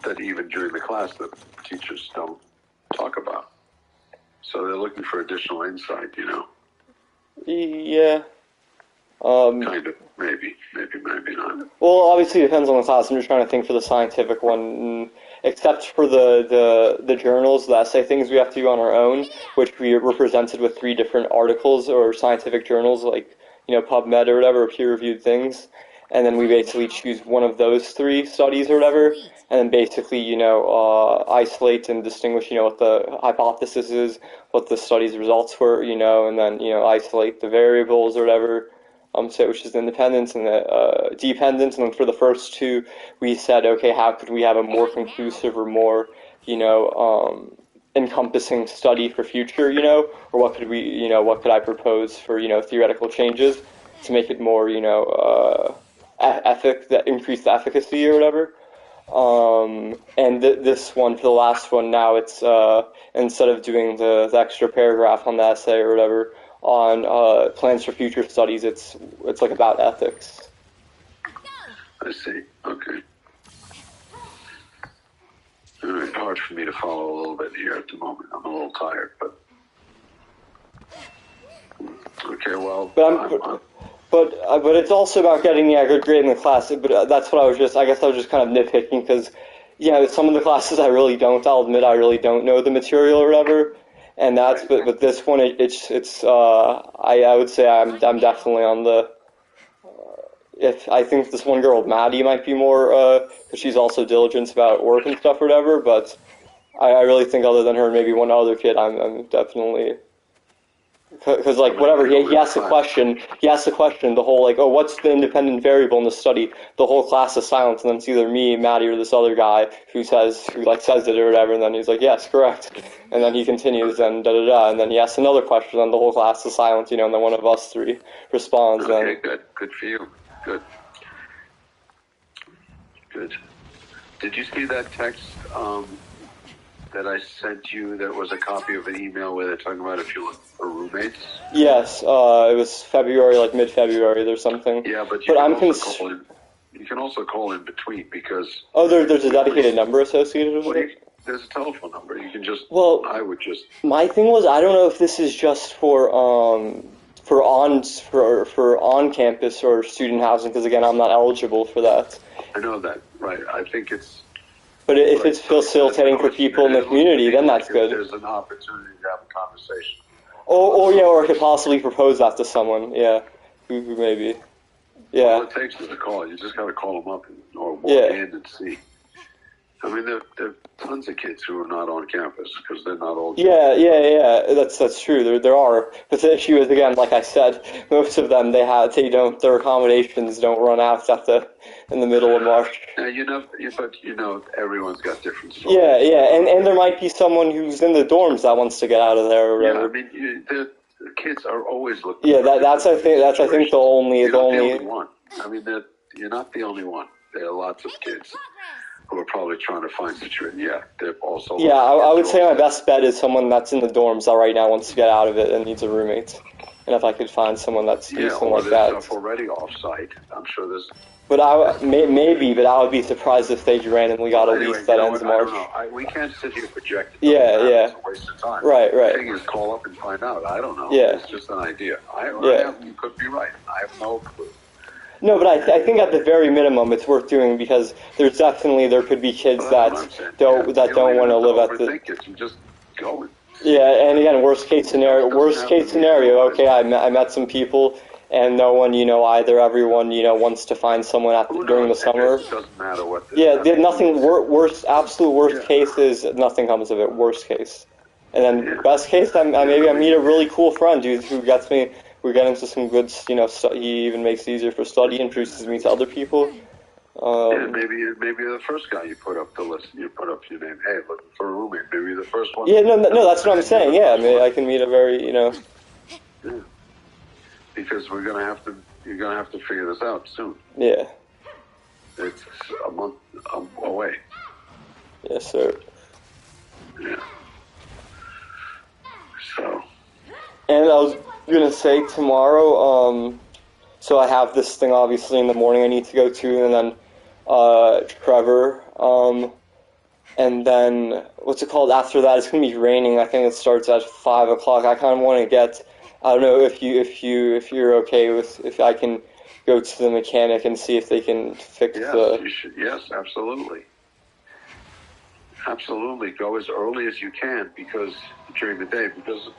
that even during the class that teachers don't talk about. So they're looking for additional insight, Yeah. Kind of, maybe not. Well, obviously it depends on the class. I'm just trying to think for the scientific one. Except for the journals, the essay things we have to do on our own, which we were presented with 3 different articles or scientific journals, like, PubMed or whatever, peer-reviewed things. And then we basically choose one of those 3 studies or whatever, and then basically, isolate and distinguish, what the hypothesis is, what the study's results were, and then, isolate the variables or whatever. Which is the independence and the dependence, and then for the first 2, we said, okay, how could we have a more conclusive or more, encompassing study for future, or what could I propose for, theoretical changes to make it more, that increase the efficacy or whatever. And this one, for the last one, now it's instead of doing the extra paragraph on the essay or whatever, on plans for future studies, it's like about ethics. I see. Okay. It's hard for me to follow a little bit here at the moment. I'm a little tired, but okay. Well, but it's also about getting a good grade in the class. But that's what I was just kind of nitpicking, because some of the classes I'll admit I really don't know the material or whatever. And that's but this one I would say I'm definitely on the. If I think this one girl Maddie might be more because she's also diligent about work and stuff or whatever, but I really think other than her and maybe one other kid, I'm definitely. Because like whatever he asked the question, the whole like, oh, what's the independent variable in the study? The whole class is silent, and then it's either me, Maddie, or this other guy who says it or whatever, and then he's like, yes, correct, and then he continues and da da da, and then he asks another question, and the whole class is silent, and then one of us three responds. Okay, good for you, good. Did you see that text that I sent you? That was a copy of an email where they're talking about if you look for roommates. Yes, it was February, like mid-February or something. Yeah, but you can also call in between because. Oh, there's a dedicated number associated with it. There's a telephone number. You can just. Well, I would just. My thing was, I don't know if this is just for on campus or student housing because again, I'm not eligible for that. I know that, right? I think it's. But if it's facilitating for people in the community, then that's good. There's an opportunity to have a conversation. Or I could possibly propose that to someone, who maybe, All it takes is a call. You just got to call them up or walk in and see. I mean, there are tons of kids who are not on campus because they're not all. Yeah. That's true. There are, but the issue is again, like I said, most of them their accommodations don't run out in the middle of March. But everyone's got different stories. Yeah, and there might be someone who's in the dorms that wants to get out of there or whatever. Yeah, I mean, the kids are always looking. Yeah, that's I think the only. You're not the only one. I mean, you're not the only one. There are lots of kids who are probably trying to find situation. Yeah, they're also. Yeah, I would say my best bet is someone that's in the dorms that right now wants to get out of it and needs a roommate. And if I could find someone that's decent like that. Stuff already off-site. I'm sure there's. But I would be surprised if they randomly got a lease that ends March. I don't know. We can't sit here projecting. Yeah. It's a waste of time. Right. The thing is, call up and find out. I don't know. Yeah. It's just an idea. You could be right. I have no clue. No, but I think at the very minimum it's worth doing because there could be kids that don't want to live at the. You just go. Yeah, and again, worst case scenario. Okay, I met some people, and no one, either everyone, wants to find someone during the summer. It doesn't matter what. Nothing. Absolute worst case is nothing comes of it. Worst case, and then best case, I meet a really cool friend who gets me. We get into some good, he even makes it easier for study, introduces me to other people. Maybe the first guy you put up the list, you put up your name. Hey, looking for a roommate. Maybe the first one. Yeah, no, that's what I'm saying. Yeah, I can meet a very, Yeah. Because you're gonna have to figure this out soon. Yeah. It's a month away. Yes, sir. Yeah. So. And I was gonna say tomorrow, so I have this thing obviously in the morning I need to go to, and then Trevor, and then what's it called after that? It's gonna be raining. I think it starts at 5 o'clock. I kind of want to get. I don't know if you're okay with if I can go to the mechanic and see if they can fix you should. Yes, absolutely. Absolutely, go as early as you can during the day because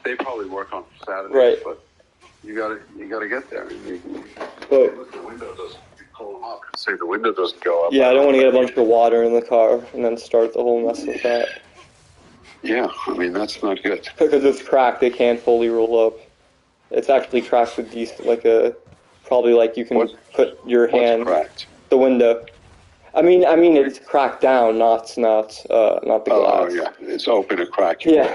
they probably work on Saturdays, right. But you gotta get there. The window doesn't call them up and say the window doesn't go up. Yeah, I don't want to get a bunch of water in the car and then start the whole mess with that. Yeah, I mean that's not good. Because it's cracked, they can't fully roll up. It's actually cracked with decent, probably you can put your hand. What's cracked? The window. I mean, it's cracked down, not the glass. Oh yeah, it's open and cracked. Yeah.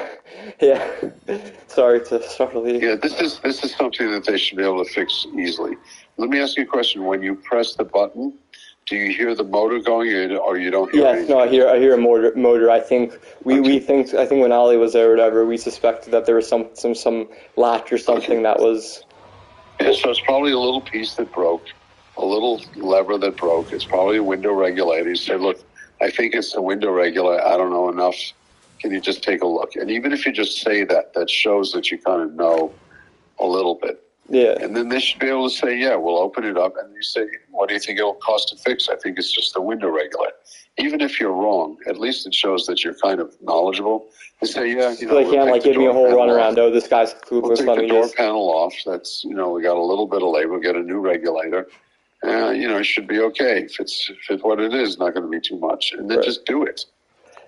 Sorry to startle you. Yeah, this is something that they should be able to fix easily. Let me ask you a question. When you press the button, do you hear the motor going, or you don't hear? Yes, no, I hear a motor. I think we think when Ali was there or whatever, we suspected that there was some latch or something that was. Yeah, so it's probably a little piece that broke. A little lever that broke. It's probably a window regulator. You say, look, I think it's the window regulator. I don't know enough. Can you just take a look? And even if you just say that shows that you kind of know a little bit. Yeah. And then they should be able to say, yeah, we'll open it up. And you say, what do you think it'll cost to fix? I think it's just the window regulator. Even if you're wrong, at least it shows that you're kind of knowledgeable. They say, yeah, So they can't, like, give me a whole runaround. Oh, this guy's clueless. We'll take the door panel off. That's, we got a little bit of labor. We'll get a new regulator. It should be okay. If it's what it is, not going to be too much. And then just do it.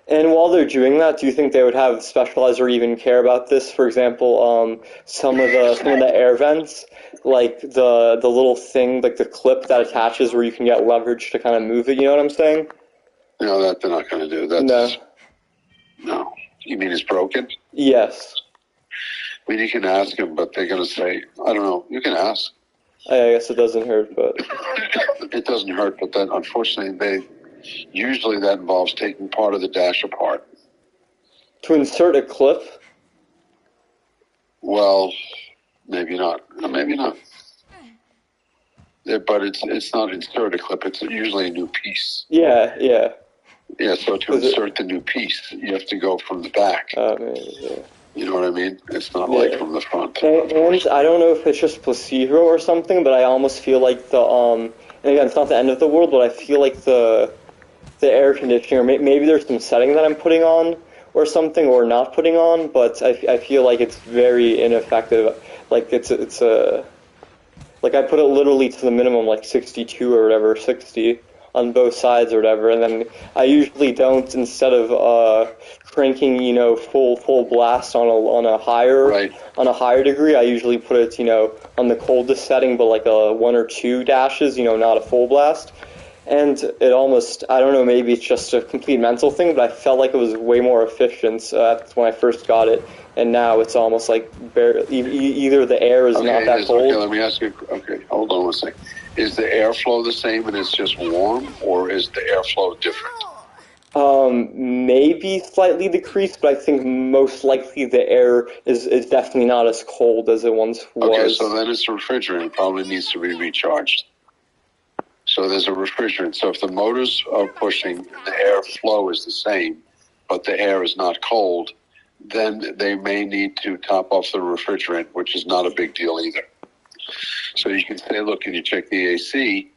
And while they're doing that, do you think they would have specialized or even care about this? For example, some of the air vents, like the little thing, like the clip that attaches where you can get leverage to kind of move it. You know what I'm saying? No, that they're not going to do. No. You mean it's broken? Yes. I mean, you can ask them, but they're going to say, I don't know. You can ask. I guess it doesn't hurt, but it doesn't hurt. But then, unfortunately, usually that involves taking part of the dash apart. To insert a clip? Well, maybe not. Maybe not. Yeah, but it's not insert a clip. It's usually a new piece. Yeah. Yeah, so to insert the new piece, you have to go from the back. Yeah. You know what I mean? It's not like from the front. And I don't know if it's just placebo or something, but I almost feel like and again, it's not the end of the world, but I feel like the air conditioner, maybe there's some setting that I'm putting on or something, or not putting on, but I feel like it's very ineffective. Like it's like I put it literally to the minimum, like 62 or whatever, 60 on both sides or whatever, and then I usually don't, instead of cranking, full blast on a higher degree, I usually put it, on the coldest setting, but like a 1 or 2 dashes, not a full blast. And it almost, I don't know, maybe it's just a complete mental thing, but I felt like it was way more efficient when I first got it, and now it's almost like either the air is not that cold. Okay, let me ask you. Okay, hold on one second. Is the airflow the same and it's just warm, or is the airflow different? Maybe slightly decreased, but I think most likely the air is definitely not as cold as it once was. Okay, so then it's refrigerant. It probably needs to be recharged. So there's a refrigerant. So if the motors are pushing and the airflow is the same, but the air is not cold, then they may need to top off the refrigerant, which is not a big deal either. So you can say, look, can you check the AC?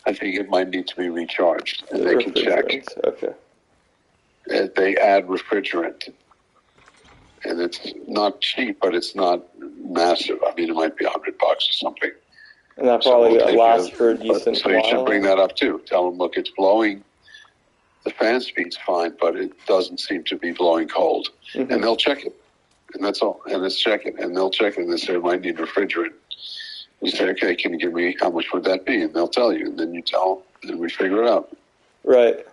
I think it might need to be recharged. And they can check. Okay. They add refrigerant. And it's not cheap, but it's not massive. I mean, it might be $100 or something. And that probably lasts for a decent while. So you should bring that up too. Tell them, look, it's blowing. The fan speed's fine, but it doesn't seem to be blowing cold. Mm-hmm. And they'll check it. And that's all. And let's check it. And they'll check it. And they say, it might need refrigerant. You say, okay, can you give me, how much would that be? And they'll tell you. And then you tell them, and we figure it out. Right.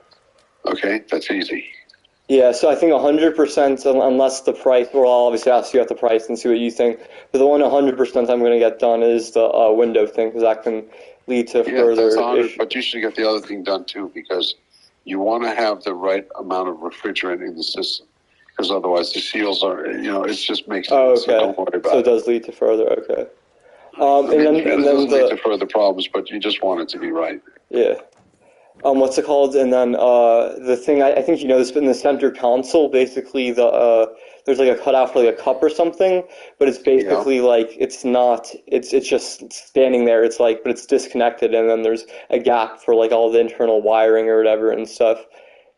Okay, that's easy. Yeah, so I think 100%, unless the price, well, I'll obviously ask you at the price and see what you think. But the one 100% I'm going to get done is the window thing, because that can lead to further issues. But you should get the other thing done too, because you want to have the right amount of refrigerant in the system. Because otherwise the seals are, it just makes sense. Oh, okay. So don't worry about it. So it does lead to further, okay. It doesn't lead to further problems, but you just want it to be right. Yeah. What's it called? And then the thing, I think you know this, but in the center console, basically there's like a cutout for like a cup or something, but it's basically like it's just standing there. It's like, but it's disconnected, and then there's a gap for like all the internal wiring or whatever and stuff.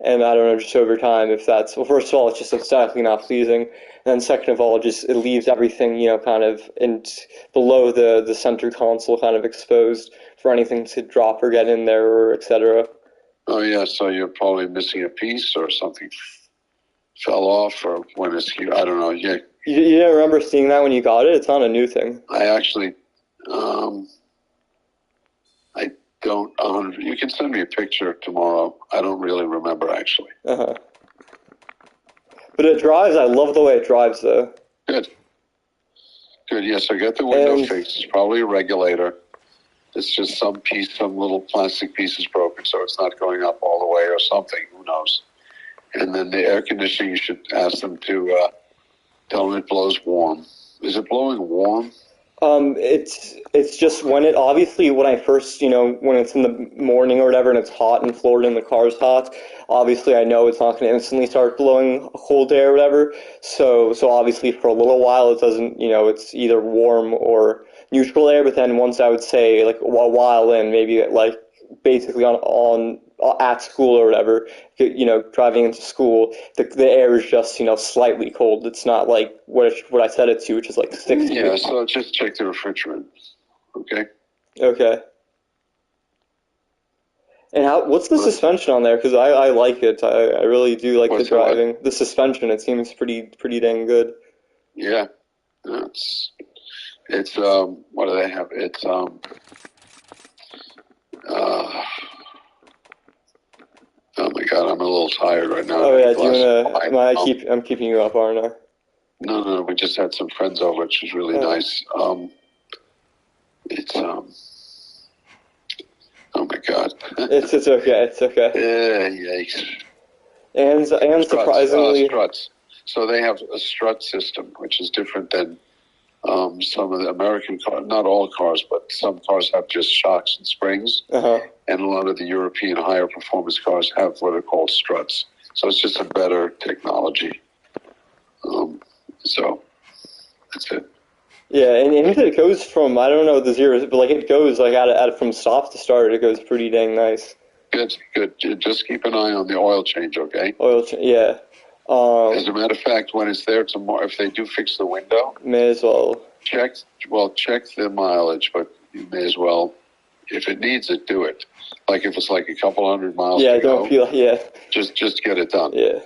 And I don't know, just over time, if that's, well, first of all, it's just aesthetically not pleasing. And then second of all, it leaves everything, kind of below the center console kind of exposed for anything to drop or get in there or et cetera. Oh, yeah, so you're probably missing a piece or something fell off or when it's, I don't know. Yeah. You didn't remember seeing that when you got it? It's not a new thing. I actually, I don't, you can send me a picture tomorrow. I don't really remember, actually. Uh-huh. But it drives. I love the way it drives, though. Good. Yeah, so get the window fixed. It's probably a regulator. It's just some little plastic piece is broken, so it's not going up all the way or something. Who knows? And then the air conditioning, you should ask them to tell them it blows warm. Is it blowing warm? It's just when I first, when it's in the morning or whatever and it's hot in Florida and the car's hot, obviously I know it's not going to instantly start blowing cold air or whatever. So obviously for a little while it doesn't, it's either warm or neutral air. But then once I would say like a while in, maybe like basically on at school or whatever, driving into school, the air is just, slightly cold. It's not like what I set it to, which is like 60. Yeah, so just check the refrigerant. Okay? Okay. And what's the suspension on there? Because I like it. I really do like the driving. The suspension, it seems pretty dang good. Yeah. It's what do they have? It's oh my God, I'm a little tired right now. Oh yeah, do you wanna? I'm keeping you up, aren't I? No, we just had some friends over, which was really nice. It's oh my God. It's okay. Yeah, yikes. And struts, surprisingly, struts. So they have a strut system, which is different than some of the American cars. Not all cars, but some cars have just shocks and springs. Uh-huh. And a lot of the European higher performance cars have what are called struts. So it's just a better technology. So that's it. Yeah, and it goes from, I don't know the zeros, but like it goes like at from stop to start, it goes pretty dang nice. Good. Just keep an eye on the oil change, okay? Yeah. As a matter of fact, when it's there tomorrow, if they do fix the window, may as well check the mileage, but you may as well, if it needs it, do it. Like if it's like a couple 100 miles. Yeah, don't feel. Yeah. Just get it done. Yeah.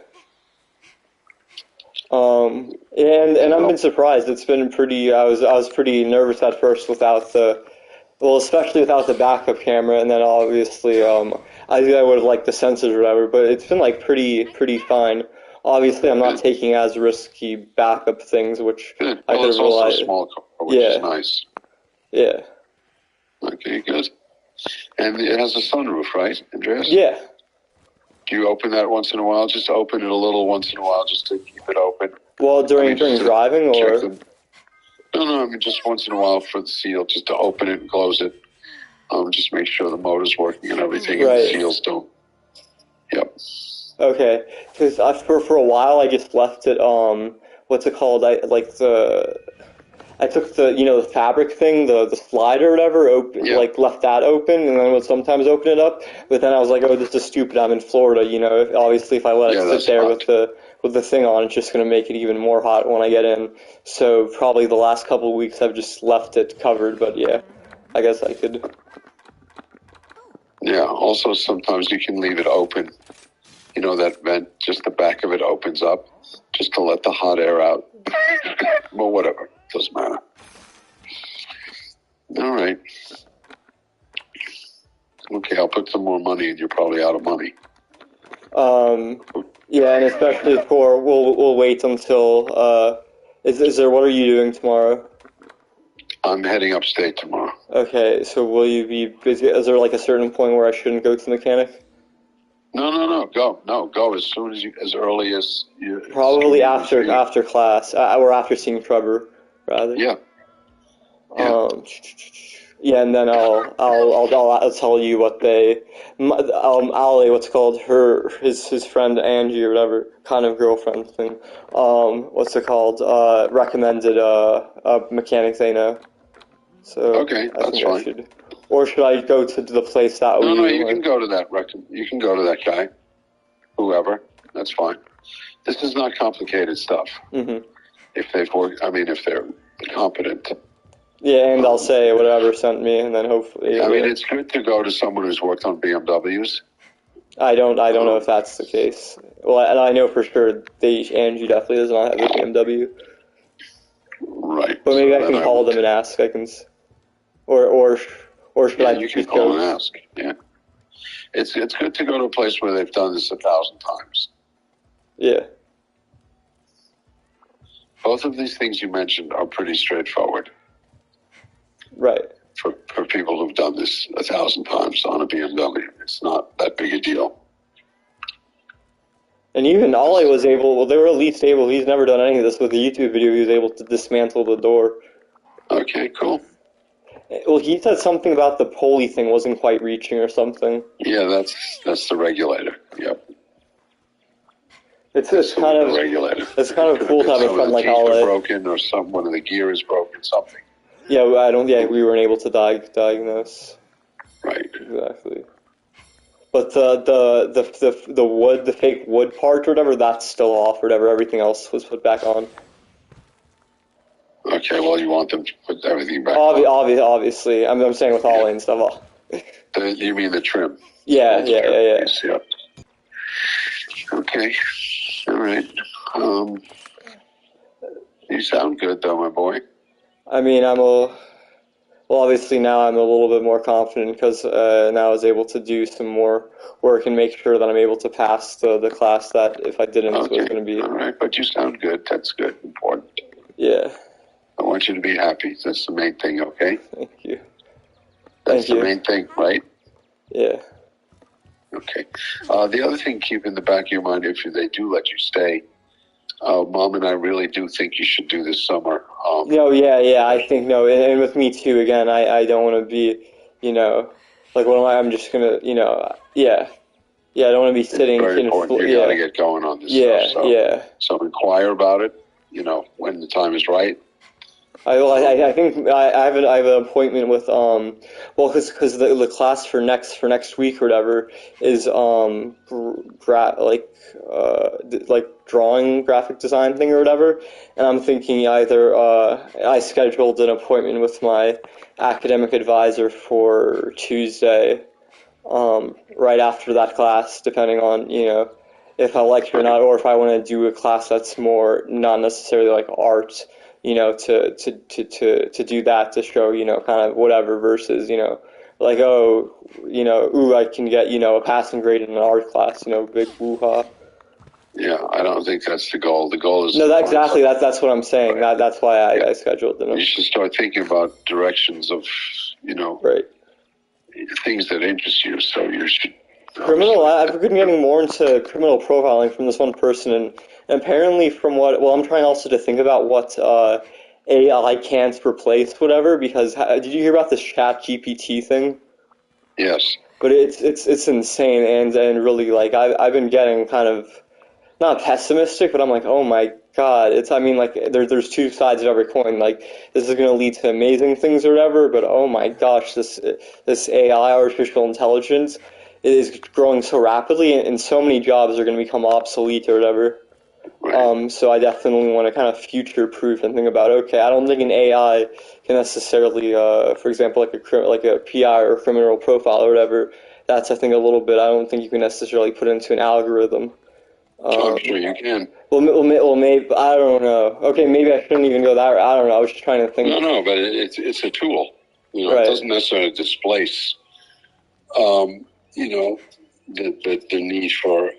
And I've been surprised. It's been pretty. I was pretty nervous at first especially without the backup camera, and then obviously I would have liked the sensors or whatever. But it's been like pretty fine. Obviously, I'm not taking as risky backup things, which I could have realized. Also a small car, which is nice. Yeah. Okay, good. And it has a sunroof, right, Andreas? Yeah. Do you open that once in a while? Just open it a little once in a while, just to keep it open. Well, during driving, or no, I mean just once in a while for the seal, just to open it and close it. Just make sure the motor's working and everything, and the seals don't. Yep. Okay, because for a while I just left it. What's it called? I took the fabric thing, the slide or whatever, like left that open, and then would sometimes open it up. But then I was like, oh, this is stupid. I'm in Florida, Obviously, if I let it sit there with the thing on, it's just going to make it even more hot when I get in. So probably the last couple of weeks I've just left it covered. But yeah, I guess I could. Yeah. Also, sometimes you can leave it open. That vent, just the back of it opens up, just to let the hot air out. Well, whatever. Doesn't matter. All right. Okay, I'll put some more money in. You're probably out of money. Yeah, and especially we'll wait until, is there, what are you doing tomorrow? I'm heading upstate tomorrow. Okay, so will you be busy? Is there like a certain point where I shouldn't go to the mechanic? No, go as soon as as early as you. Probably after class, or after seeing Trevor, rather. Yeah. Yeah, and then I'll tell you what Ali, what's it called, his friend Angie or whatever, kind of girlfriend thing, what's it called, recommended a mechanic they know. So okay, that's fine. Or should I go to the place that No, you can go to that you can go to that guy, whoever. That's fine. This is not complicated stuff. Mm-hmm. If they're competent. Yeah, and I'll say whatever sent me, and then hopefully. It's good to go to someone who's worked on BMWs. I don't know if that's the case. Well, and I know for sure Angie definitely does not have a BMW. Right. But maybe I can call them and ask. I can, or should I? You can call and ask. Yeah. It's good to go to a place where they've done this 1,000 times. Yeah. Both of these things you mentioned are pretty straightforward. Right. For people who've done this 1,000 times on a BMW, it's not that big a deal. And even Ollie was able. Well, they were at least able. He's never done any of this with the YouTube video. He was able to dismantle the door. Okay, cool. Well, he said something about the pulley thing wasn't quite reaching or something. Yeah, that's the regulator. Yep. It's That's kind of the regulator. it's kind of cool to have a friend like Some of the teeth Ale. are broken, or one of the gear is broken, something. Yeah, we weren't able to diagnose. Right. Exactly. But the wood, the fake wood part or whatever, that's still off or whatever. Everything else was put back on. Okay, well, you want them to put everything back on. Obviously. I'm saying with all and stuff. You mean the trim? Yeah. Piece, yep. Okay. All right. You sound good, though, my boy. I mean, obviously now I'm a little bit more confident because now I was able to do some more work and make sure that I'm able to pass the class that if I didn't was going to be. All right, but you sound good. That's good. Important. Yeah. I want you to be happy. That's the main thing, okay? Thank you. That's the main thing, right? Yeah. Okay. The other thing, keep in the back of your mind, if they do let you stay, Mom and I really do think you should do this summer. I think no, and with me too. Again, I don't want to be, like I'm just gonna, I don't want to be sitting. It's very important. You got to get going on this stuff. So inquire about it. When the time is right. I think I have an appointment with because the class for next week or whatever is like drawing, graphic design thing or whatever, and I'm thinking either I scheduled an appointment with my academic advisor for Tuesday, right after that class, depending on if I like it or not, or if I want to do a class that's more not necessarily like art. To do that, to show, kind of whatever, versus, like, I can get, a passing grade in an art class, big woo-ha. Yeah, I don't think that's the goal. The goal is... No, that's what I'm saying. Right. That's why I scheduled them. You should start thinking about directions of, right, things that interest you, so you should... I've been getting more into criminal profiling from this one person, and apparently from I'm trying also to think about what AI can't replace, whatever, because did you hear about this chat GPT thing? Yes. But it's insane, and really, like, I've been getting kind of, not pessimistic, but I'm like, oh my god, there's two sides of every coin. Like, this is going to lead to amazing things or whatever, but oh my gosh, this AI, artificial intelligence, is growing so rapidly, and so many jobs are going to become obsolete or whatever. Right. So I definitely want to kind of future-proof and think about, okay, I don't think an AI can necessarily, for example, like a PI or criminal profile or whatever. That's, I think, a little bit. I don't think you can necessarily put into an algorithm. I'm sure you can. Well, maybe, I don't know. Okay, maybe I shouldn't even go that route. I don't know. I was just trying to think. No, but it's a tool. Right. It doesn't necessarily displace, the need for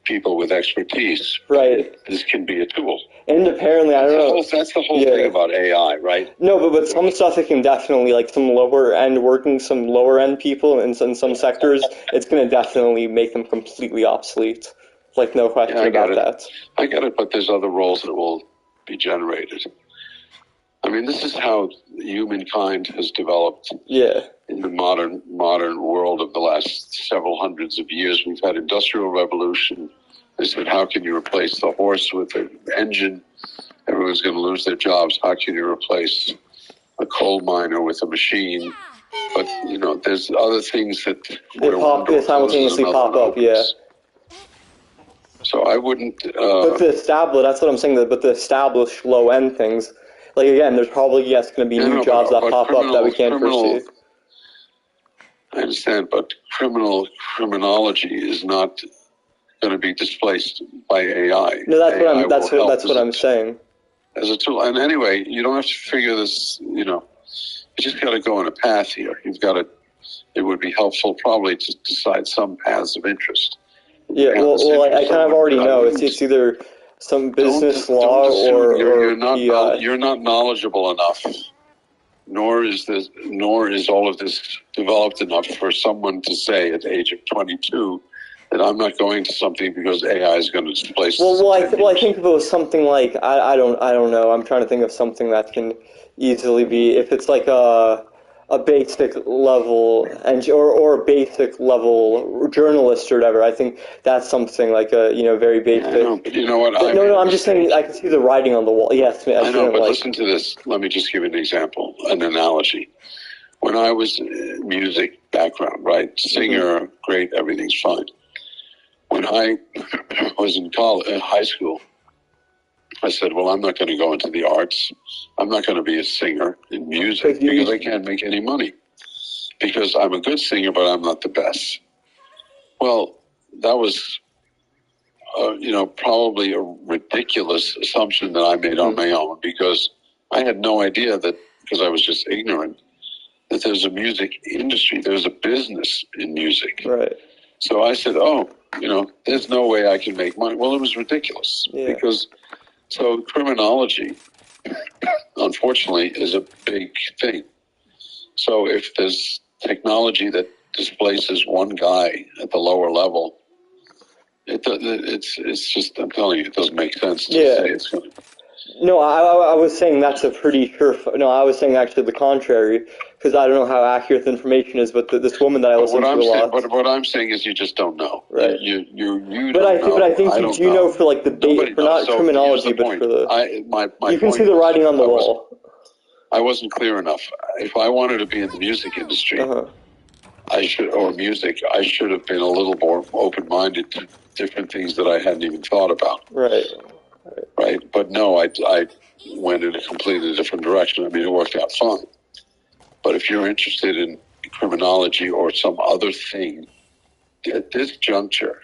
people with expertise. Right. This can be a tool. And apparently, I don't know. That's the whole thing about AI, right? No, but some stuff it can definitely, like some lower end people in some sectors, it's going to definitely make them completely obsolete. Like, no question about that. I get it, but there's other roles that will be generated. I mean, this is how humankind has developed. Yeah. In the modern world of the last several hundreds of years, we've had industrial revolution. They said, how can you replace the horse with an engine? Everyone's going to lose their jobs. How can you replace a coal miner with a machine? But, there's other things that... They simultaneously pop up, yeah. So I wouldn't... But that's what I'm saying, but the established low-end things, like, again, there's probably, going to be new jobs that pop up that we can't foresee. I understand, but criminology is not going to be displaced by AI. No, that's what I'm saying. As a tool, and anyway, you don't have to figure this. You just got to go on a path here. It would be helpful probably to decide some paths of interest. Yeah, I kind of already know. It's either some business law or you're not knowledgeable enough. Nor is all of this developed enough for someone to say at the age of 22 that I'm not going to something because AI is going to displace. I think if it was something like I don't know. I'm trying to think of something that can easily be, if it's like a basic level or a basic level journalist or whatever. I think that's something like a very basic. Yeah, I know, but you know what? No, I'm just saying I can see the writing on the wall. Yes, I know, but listen to this. Let me just give you an example, an analogy. When I was music background, right, singer, great, everything's fine. When I was in high school, I said, well, I'm not going to go into the arts. I'm not going to be a singer in music because I can't make any money. Because I'm a good singer, but I'm not the best. Well, that was, probably a ridiculous assumption that I made on my own, because I had no idea that, because I was just ignorant, that there's a music industry, there's a business in music. Right. So I said, there's no way I can make money. Well, it was ridiculous. Yeah. Because, so criminology, unfortunately, is a big thing. So if there's technology that displaces one guy at the lower level, it's just, I'm telling you, it doesn't make sense to say it's going to. No, I was saying that's a pretty sure. No, I was saying actually the contrary, because I don't know how accurate the information is, but this woman that I listen to a lot. But what I'm saying is you just don't know. Right. You but don't know. But I think you do know for like the base, for not so criminology, but for the. My you can see the writing on the wall. I wasn't clear enough. If I wanted to be in the music industry, I should have been a little more open-minded to different things that I hadn't even thought about. Right. But no, I went in a completely different direction. I mean, it worked out fine. But if you're interested in criminology or some other thing, at this juncture,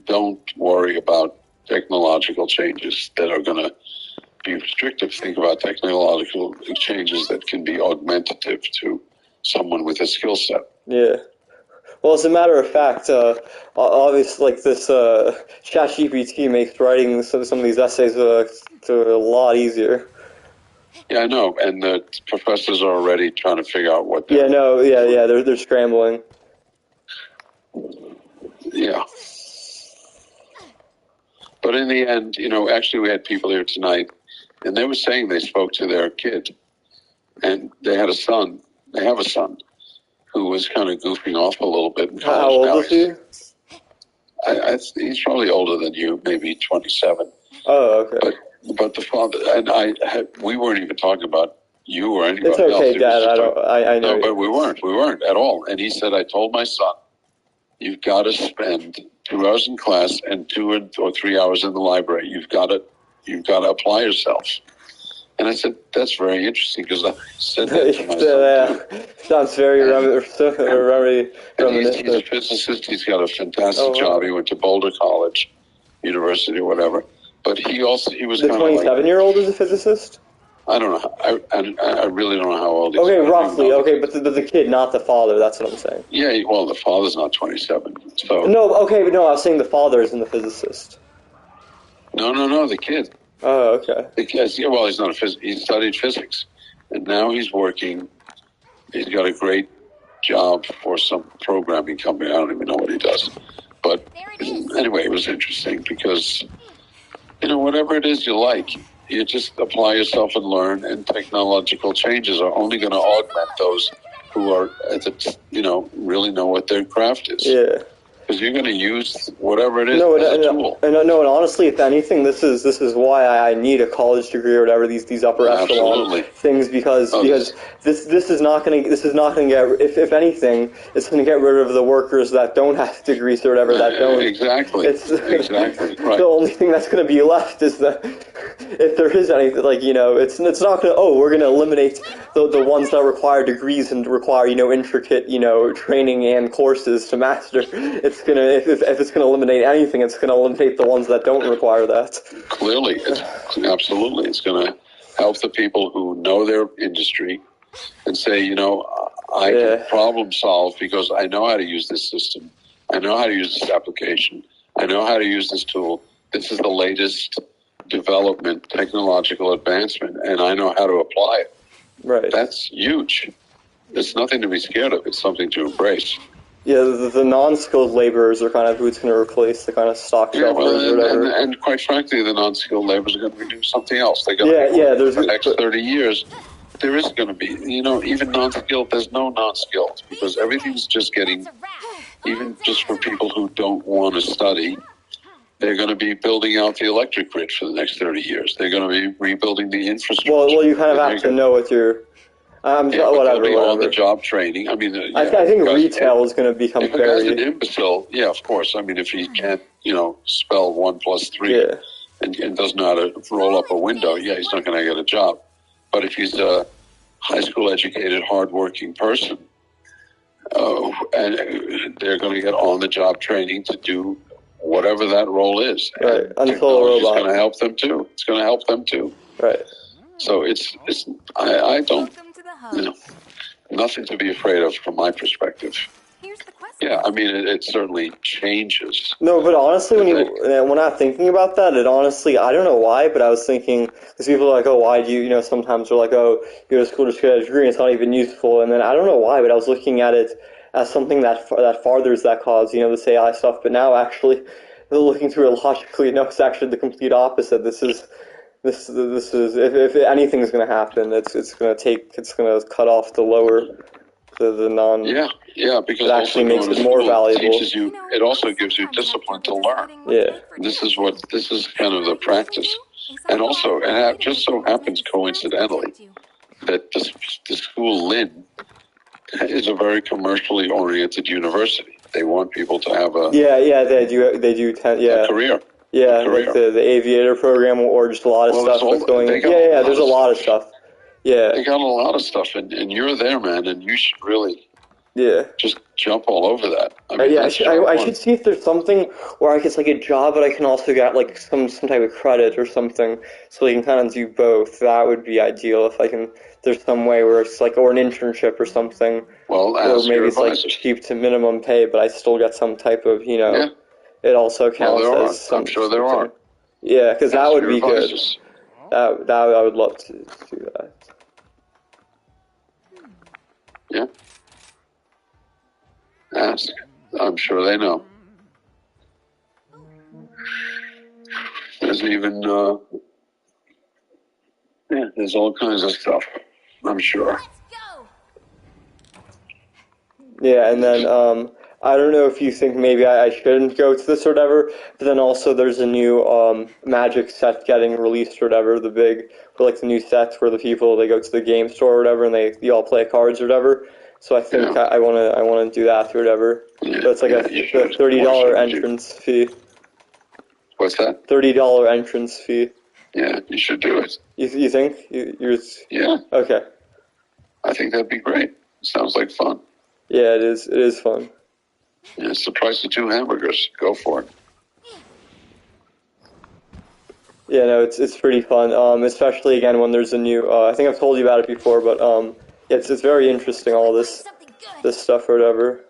don't worry about technological changes that are going to be restrictive. Think about technological changes that can be augmentative to someone with a skill set. Yeah. Well, as a matter of fact, obviously, like this ChatGPT makes writing some of these essays a lot easier. Yeah, I know, and the professors are already trying to figure out what. They're scrambling. Yeah. But in the end, actually, we had people here tonight, and they were saying they spoke to their kid, and they had a son. They have a son who was kind of goofing off a little bit in college. How old is he? He's probably older than you, maybe 27. Oh, okay. But the father and we weren't even talking about you or anybody else. It's okay, Dad. I know. No, but we weren't at all. And he said, I told my son, you've got to spend 2 hours in class and 2 or 3 hours in the library. You've got to apply yourself. And I said, that's very interesting, because I said that to my son, too. Sounds very reminiscent. He's a physicist. He's got a fantastic job. He went to Boulder College, University, or whatever. But he was the kind of 27-year-old is a physicist? I don't know. I really don't know how old he is. Okay, roughly. Okay, but the kid, not the father. That's what I'm saying. Yeah, well, the father's not 27. So no, okay, but no, I was saying the father isn't the physicist. No, the kid. Oh, okay. The kid. Yeah, well, he's not a physicist. He studied physics, and now he's working. He's got a great job for some programming company. I don't even know what he does. But anyway, it was interesting because, whatever it is you like, you just apply yourself and learn, and technological changes are only going to augment those who are, really know what their craft is. Yeah. Because you're going to use whatever it is as a tool. And honestly, if anything, this is why I need a college degree or whatever, these upper echelon things, because this is not going to get, if anything, it's going to get rid of the workers that don't have degrees or whatever that don't. Exactly. Exactly. Right. The only thing that's going to be left is that if there is anything, it's not going to, we're going to eliminate the ones that require degrees and require, intricate, training and courses to master. It's gonna, if it's gonna eliminate anything, it's gonna eliminate the ones that don't require that. Clearly, absolutely, it's gonna help the people who know their industry and say, I can problem solve because I know how to use this system, I know how to use this application, I know how to use this tool. This is the latest development, technological advancement, and I know how to apply it. Right. That's huge. It's nothing to be scared of. It's something to embrace. Yeah, the non-skilled laborers are kind of who it's going to replace, the kind of stock shelfers or whatever. And quite frankly, the non-skilled laborers are going to be doing something else. They're going to be there's for the next 30 years. There is going to be, even non-skilled, there's no non-skilled because everything's just getting, even just for people who don't want to study, they're going to be building out the electric grid for the next 30 years. They're going to be rebuilding the infrastructure. Well, you kind of have to know what you're... whatever. On the job training. I mean, I think retail is going to become if a guy's an imbecile, of course. I mean, if he can't, spell 1 + 3 and doesn't know how to roll up a window, he's not going to get a job. But if he's a high school educated, hardworking person, and they're going to get on the job training to do whatever that role is. Right. And technology is going to help them too. It's going to help them too. Right. So I don't, nothing to be afraid of from my perspective. Yeah, I mean, it certainly changes. No, but honestly, when I'm thinking about that, I don't know why, but I was thinking, because people are like, oh, why do you, sometimes they're like, oh, you go to school to get a degree, and it's not even useful, and then I don't know why, but I was looking at it as something that farthers that cause, this AI stuff, but now actually, looking through it logically, no, it's actually the complete opposite. This is if anything is going to happen, it's going to cut off the lower, the non. Yeah, because it actually makes it more valuable. It also gives you discipline to learn. Yeah. This is kind of the practice, and also it just so happens coincidentally that the school Lynn is a very commercially oriented university. They want people to have a career. Yeah, like the aviator program or just a lot of stuff that's going. There's a lot of stuff. Yeah, they got a lot of stuff, and you're there, man, and you should really just jump all over that. I mean, I should see if there's something where I get like a job, but I can also get like some type of credit or something, so I can kind of do both. That would be ideal if I can. There's some way where it's like, or an internship or something. Well, or maybe it's like cheap to minimum pay, but I still get some type of It also counts as some. I'm sure there are. Yeah, because that would be good. That I would love to do that. Yeah. Ask. I'm sure they know. There's even there's all kinds of stuff. I'm sure. Yeah, and then I don't know if you think maybe I shouldn't go to this or whatever, but then also there's a new Magic set getting released or whatever, the new sets where the people, they go to the game store or whatever and they all play cards or whatever. So I think I wanna do that or whatever. So it's like a $30 entrance fee. What's that? $30 entrance fee. Yeah, you should do it. You think? Yeah. Okay. I think that'd be great. Sounds like fun. Yeah, it is. It is fun. Yeah, it's the price of 2 hamburgers. Go for it. Yeah, no, it's pretty fun. Especially again when there's a new. I think I've told you about it before, but it's very interesting. All this stuff or whatever.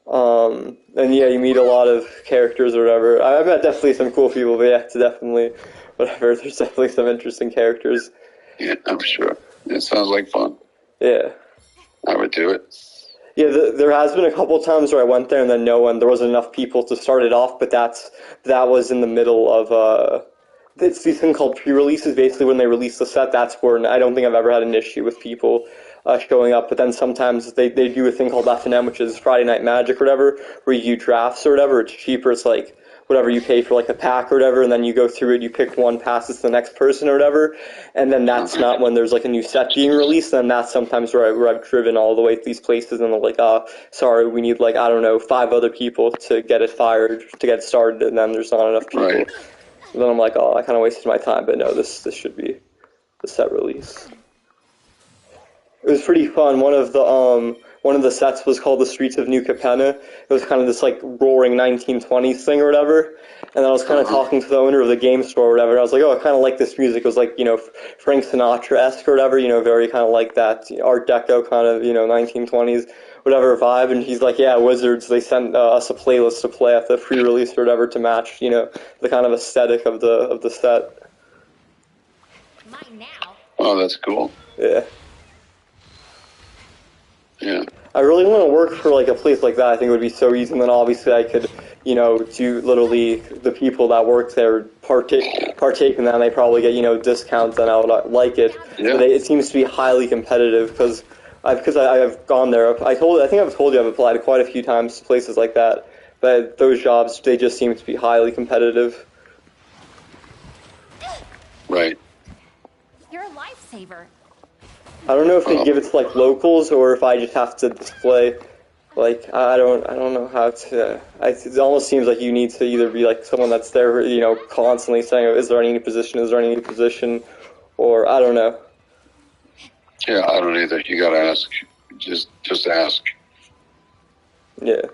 And you meet a lot of characters or whatever. I met definitely some cool people, but it's definitely whatever. There's definitely some interesting characters. Yeah, I'm sure. It sounds like fun. Yeah. I would do it. Yeah, there has been a couple times where I went there and then there wasn't enough people to start it off, but that was in the middle of it's these thing called pre-releases. Basically, when they release the set, that's where I don't think I've ever had an issue with people showing up. But then sometimes they do a thing called F&M, which is Friday Night Magic or whatever, where you do drafts or whatever. It's cheaper. It's like whatever you pay for like a pack or whatever, and then you go through it, you pick one, passes to the next person or whatever, and then that's not when there's like a new set being released, then that's sometimes where I've driven all the way to these places and they're like, sorry, we need like, I don't know, 5 other people to get it fired, to get it started, and then there's not enough people. Right. And then I'm like, I kind of wasted my time, but no, this should be the set release. It was pretty fun. One of the sets was called the Streets of New Capenna. It was kind of this like roaring 1920s thing or whatever. And then I was kind of talking to the owner of the game store or whatever. And I was like, I kind of like this music. It was like, Frank Sinatra-esque or whatever, very kind of like that Art Deco kind of, 1920s, whatever vibe. And he's like, yeah, Wizards, they sent us a playlist to play at the pre-release or whatever to match, the kind of aesthetic of the set. Mine now. Oh, that's cool. Yeah. Yeah. I really want to work for like a place like that. I think it would be so easy, and then obviously I could, you know, do literally the people that work there partake in that, and they probably get, you know, discounts, and I would like it. Yeah. But it seems to be highly competitive because I've gone there. I think I've told you I've applied quite a few times to places like that. But those jobs, they just seem to be highly competitive. Right. You're a lifesaver. I don't know if they give it to like locals or if I just have to display. Like I don't know how to. It almost seems like you need to either be like someone that's there, you know, constantly saying, "Is there any new position? Is there any new position?" Or I don't know. Yeah, I don't either. You gotta ask. Just ask. Yeah.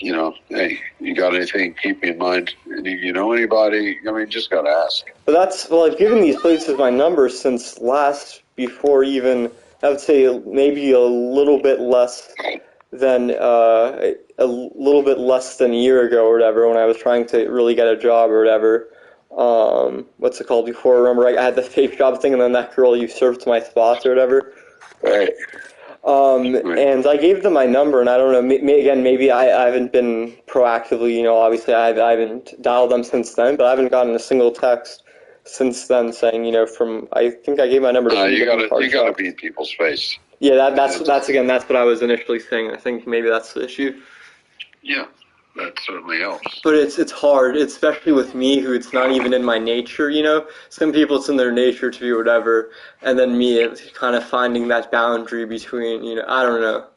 You know, hey, you got anything? Keep me in mind. And you know anybody? I mean, just gotta ask. But I've given these places my number since before even, I would say maybe a little bit less than a year ago or whatever, when I was trying to really get a job or whatever. What's it called before? Remember, I had the fake job thing, and then that girl usurped my spots or whatever. Right. And I gave them my number, and I don't know, maybe I haven't been proactively, you know, obviously I haven't dialed them since then, but I haven't gotten a single text since then saying, you know, I think I gave my number to you gotta be in people's face. Yeah, that's what I was initially saying. I think maybe that's the issue. Yeah, that certainly helps. But it's hard, especially with me, who it's not even in my nature, you know? Some people, it's in their nature to be whatever, and then me, it's kind of finding that boundary between, you know, I don't know,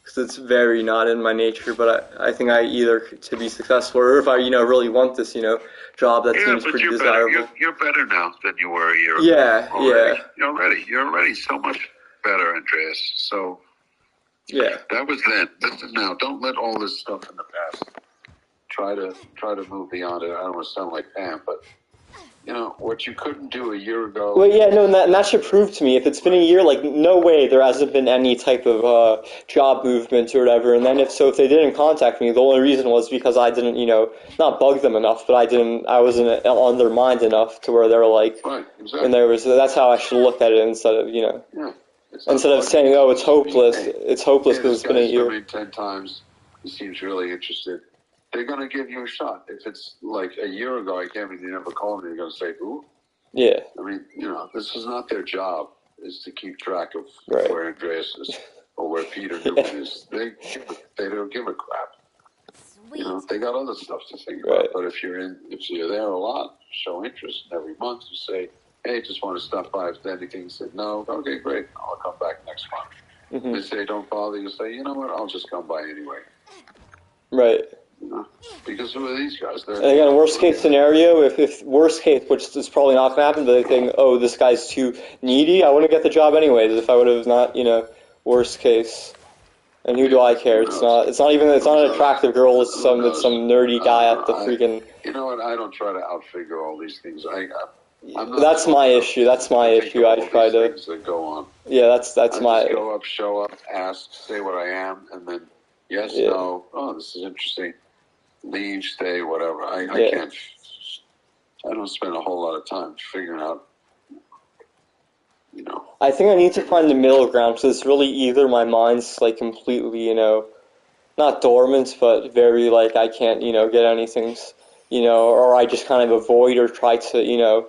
because it's very not in my nature, but I think I either to be successful, or if I, you know, really want this, you know, job that seems pretty desirable. You're better now than you were a year ago. Yeah, already. You're already so much better, Andreas, so... Yeah. That was then. This is now. Don't let all this stuff in the past. Try to move beyond it. I don't want to sound like Pam, but you know what you couldn't do a year ago. Well, yeah, no, and that should prove to me if it's been a year, like no way there hasn't been any type of job movement or whatever. And then if they didn't contact me, the only reason was because I didn't, you know, not bug them enough, but I wasn't on their mind enough to where they were like, right, exactly. And that's how I should look at it instead of, you know. Yeah. Instead of saying, "Oh, it's hopeless," it's hopeless because it's been a year. 10 times. He seems really interested. They're going to give you a shot. If it's like a year ago, I can't believe you never called me. They're going to say, "Who?" Yeah. I mean, you know, this is not their job. Is to keep track of where Andreas is or where Peter Newman is. They don't give a crap. Sweet. You know, they got other stuff to think about. But if you're there a lot, show interest. Every month you say, "Hey, just want to stop by if there's anything." You said, "No." Okay, great. I'll come back next month. Mm-hmm. They say, "Don't bother." You say, "You know what? I'll just come by anyway." Right. You know, because who are these guys? And again, worst case scenario, if worst case, which is probably not going to happen, but they think, "Oh, this guy's too needy," I wouldn't get the job anyways if I would have not, you know, worst case. And who do I care? It's not an attractive girl. It's some nerdy guy at the freaking. You know what? I don't try to outfigure all these things. That's my issue. That's my issue. I try to. Things that go on. Yeah, that's my. Just go up, show up, ask, say what I am, and then yes, no. Oh, this is interesting. Leave, stay, whatever. I can't. I don't spend a whole lot of time figuring out. You know. I think I need to find the middle ground because it's really either my mind's like completely, you know, not dormant, but very like I can't, you know, get anything, you know, or I just kind of avoid or try to, you know,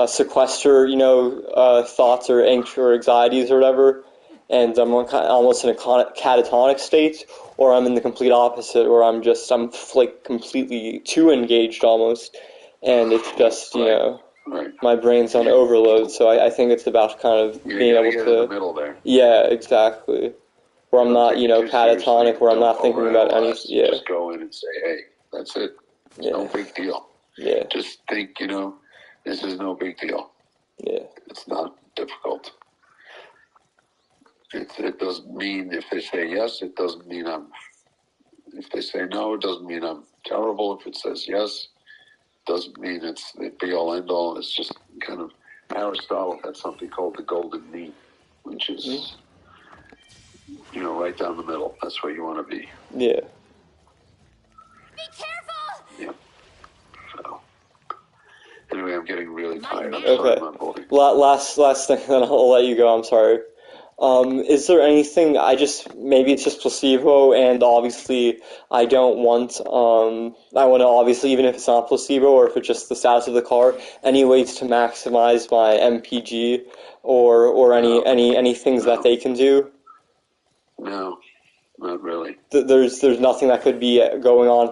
sequester, you know, thoughts or anxiety or anxieties or whatever, and I'm almost in a catatonic state, or I'm in the complete opposite, where I'm like completely too engaged almost, and it's just, you know. Right. My brain's on overload, so I think it's about kind of being able get to. In the middle there. Yeah, exactly. Where I'm not, you know, catatonic, where I'm not thinking about anything. Yeah. Just go in and say, "Hey, that's it. It's no big deal." Yeah. Just think, you know, this is no big deal. Yeah. It's not difficult. It doesn't mean if they say yes, it doesn't mean I'm. If they say no, it doesn't mean I'm terrible. If it says yes. Doesn't mean it's the be-all, end-all. It's just kind of Aristotle had something called the golden mean, which is, you know, right down the middle. That's where you want to be. Yeah. Be careful! Yeah. So, anyway, I'm getting really tired. I'm sorry, my body. Last thing, then I'll let you go. I'm sorry. Is there anything, maybe it's just placebo, and obviously I don't want, I want to obviously, even if it's not placebo, or if it's just the status of the car, any ways to maximize my MPG, or any things that they can do? No, not really. There's nothing that could be going on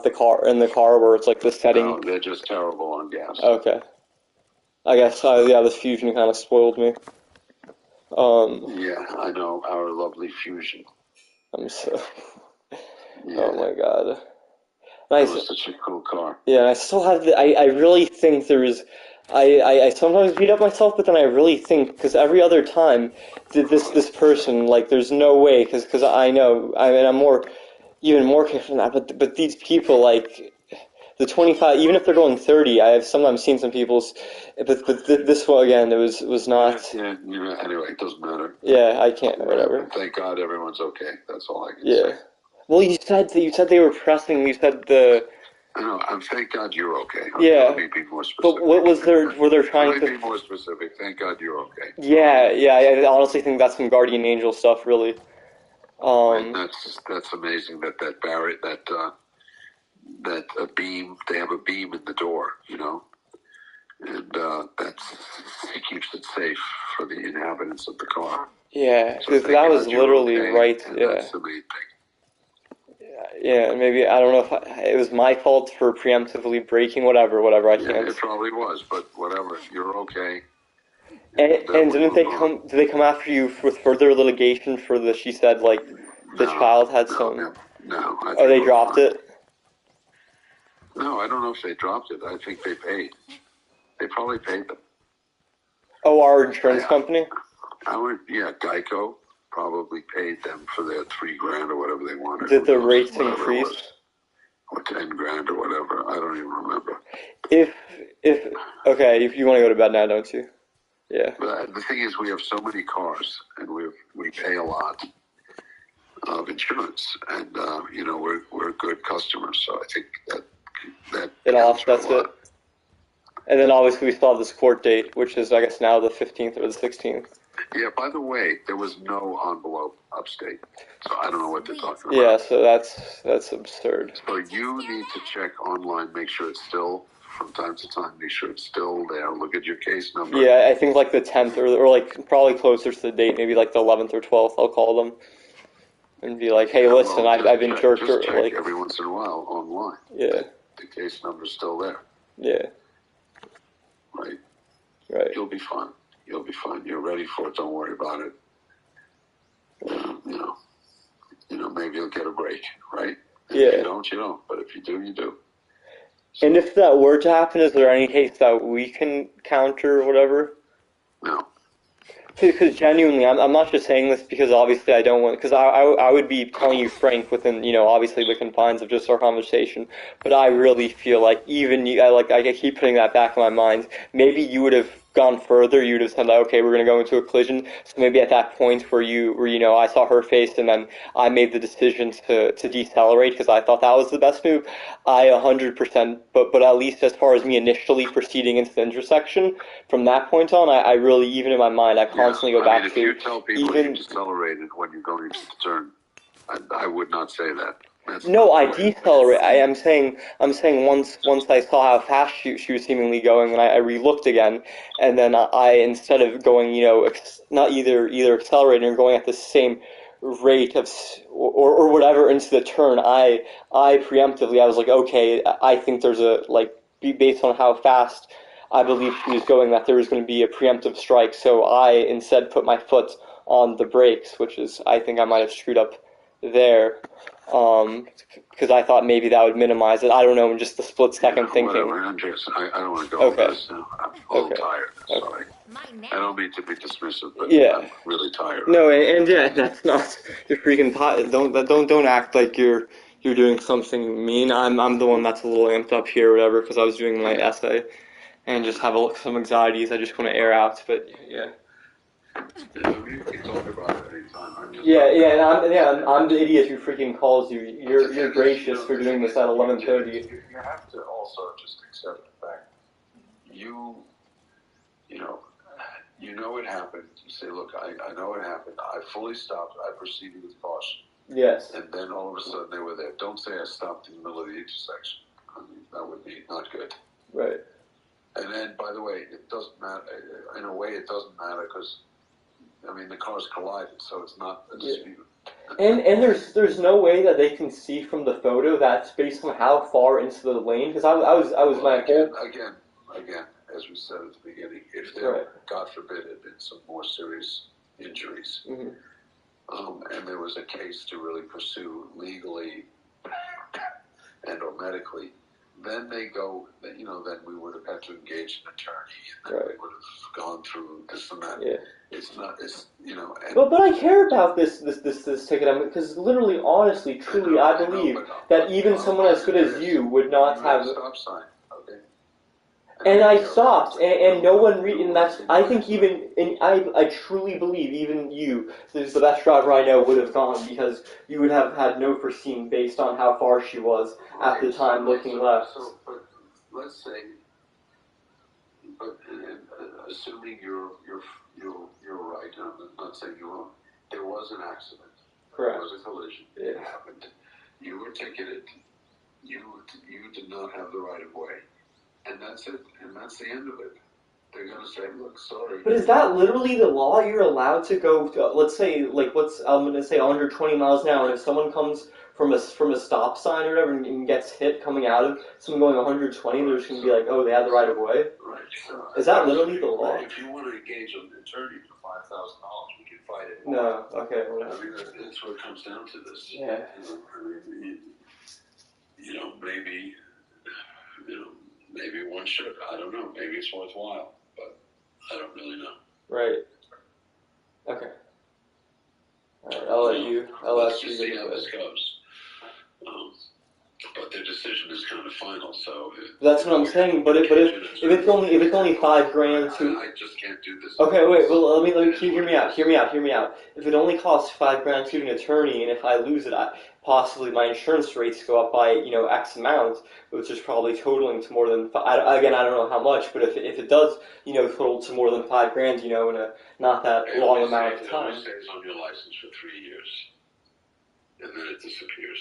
in the car where it's like the setting. No, they're just terrible on gas. Okay. I guess, this Fusion kind of spoiled me. Yeah, I know, our lovely Fusion. I'm so... Yeah. Oh my god. That was such a cool car. Yeah, I still have I really think there's... I sometimes beat up myself, but then I really think, because every other time, this person, like, there's no way, because I know, I'm even more careful than that, but these people, like... The 25, even if they're going 30, I have sometimes seen some people's, but this one again, it was not. Yeah, anyway, it doesn't matter. Yeah, I can't. Whatever. Thank God everyone's okay. That's all I can say. Yeah. Well, you said they were pressing. You said the. I know. Thank God you're okay. Yeah. Let me be more specific. But what was there? Were they trying to? Let me be more specific. Thank God you're okay. Yeah, yeah. I honestly think that's some guardian angel stuff, really. And that's amazing that Barrett that a beam, they have a beam in the door, and it keeps it safe for the inhabitants of the car. Yeah, so that was literally okay, right. Yeah. That's the main thing. Yeah, maybe, I don't know if it was my fault for preemptively breaking, whatever, I can't. It probably was, but whatever, you're okay. And did they come after you with further litigation for she said, like, the child had some... No. Oh, they dropped it? No, I don't know if they dropped it. I think they paid. They probably paid them. Oh, our insurance company? Geico probably paid them for their $3,000 or whatever they wanted. Did the rates increase? Or $10,000 or whatever. I don't even remember. If you want to go to bed now, don't you? Yeah. But the thing is, we have so many cars, and we pay a lot of insurance, and we're good customers. So I think that it offsets it. And then obviously we still have this court date, which is I guess now the 15th or the 16th. Yeah. By the way, there was no envelope upstate, so I don't know what they're talking about. Yeah. So that's absurd. So you need to check online, make sure it's still. From time to time, make sure it's still there. Look at your case number. Yeah, I think like the 10th or like probably closer to the date, maybe like the 11th or 12th. I'll call them and be like, "Hey, listen, I've been jerked." Just check like every once in a while online. Yeah. The case number's still there. Yeah. Right. You'll be fine. You're ready for it. Don't worry about it. Maybe you'll get a break, right? If you don't, you don't. But if you do, you do. So, and if that were to happen, is there any case that we can counter or whatever? No. Because genuinely, I'm not just saying this because obviously I don't want, because I would be telling you frank within, obviously the confines of just our conversation, but I really feel like even you, I keep putting that back in my mind, maybe you would have gone further, you would have said, like, okay, we're going to go into a collision, so maybe at that point where I saw her face and then I made the decision to decelerate because I thought that was the best move, I 100%, but at least as far as me initially proceeding into the intersection, from that point on, I really, even in my mind, I constantly go back to... if you tell people you decelerated when you're going into the turn, I would not say that. No, I decelerate. I'm saying once I saw how fast she was seemingly going, and I re-looked again, and then I instead of going, not either accelerating or going at the same rate of or whatever into the turn, I preemptively I was like, okay, I think there's based on how fast I believe she was going, that there was going to be a preemptive strike. So I instead put my foot on the brakes, which is I think I might have screwed up there. Because I thought maybe that would minimize it. I don't know, in just the split-second thinking. Whatever, I don't want to go over this now. I'm a little tired, sorry. I don't mean to be dismissive, but I'm really tired. No, and that's not... You're freaking tired. Don't act like you're doing something mean. I'm the one that's a little amped up here or whatever, because I was doing my essay, and just have some anxieties I just want to air out, but yeah. You can talk about it anytime. I'm the idiot who freaking calls you. You're gracious for doing this at 11:30. You have to also just accept the fact You know it happened. You say, look, I know it happened. I fully stopped. I proceeded with caution. Yes. And then all of a sudden they were there. Don't say I stopped in the middle of the intersection. I mean, that would be not good. Right. And then, by the way, it doesn't matter. In a way, it doesn't matter because, I mean, the cars collided, so it's not a dispute. And there's no way that they can see from the photo that's based on how far into the lane, because I was Well, my again, whole... again, as we said at the beginning, if there, God forbid, had been some more serious injuries, and there was a case to really pursue legally and or medically, then they go, you know, then we would have had to engage an attorney, and then we would have gone through this and that. Yeah. It's not, it's, you know. And but I care about this ticket, because literally, honestly, truly, I believe that even someone as good as you would not have... Stop sign, okay? And I stopped, and no one and that's, I think even, and I truly believe even you, this is the best driver I know, would have gone, because you would have had no foreseen based on how far she was at the time looking left. So, but let's say, but assuming you're right, I'm not saying you're wrong, there was an accident. Correct. There was a collision. Yeah. It happened. You were ticketed. You did not have the right of way. And that's it. And that's the end of it. They're going to say, look, sorry. But is that literally the law? You're allowed to go, let's say, like, I'm going to say 120 miles an hour, and if someone comes from a stop sign or whatever and gets hit coming out of someone going 120, they're just going to be like, oh, they had the right of way? Right. So, is that literally the law? If you want to engage an attorney for $5,000, we can fight it. No, okay. Well, I mean, that's what it comes down to this. Yeah. Maybe one should. I don't know. Maybe it's worthwhile, but I don't really know. Right. Okay. All right, I'll let you. Let's just see how this goes. But their decision is kind of final, so. That's what I'm saying. But if it's only $5,000 to. I just can't do this. Okay, wait. Well, let me hear me out. Hear me out. If it only costs $5,000 to an attorney, and if I lose it, possibly my insurance rates go up by X amount, which is probably totaling to more than. Again, I don't know how much, but if it does total to more than $5,000, in a not that long amount of time. It stays on your license for 3 years, and then it disappears.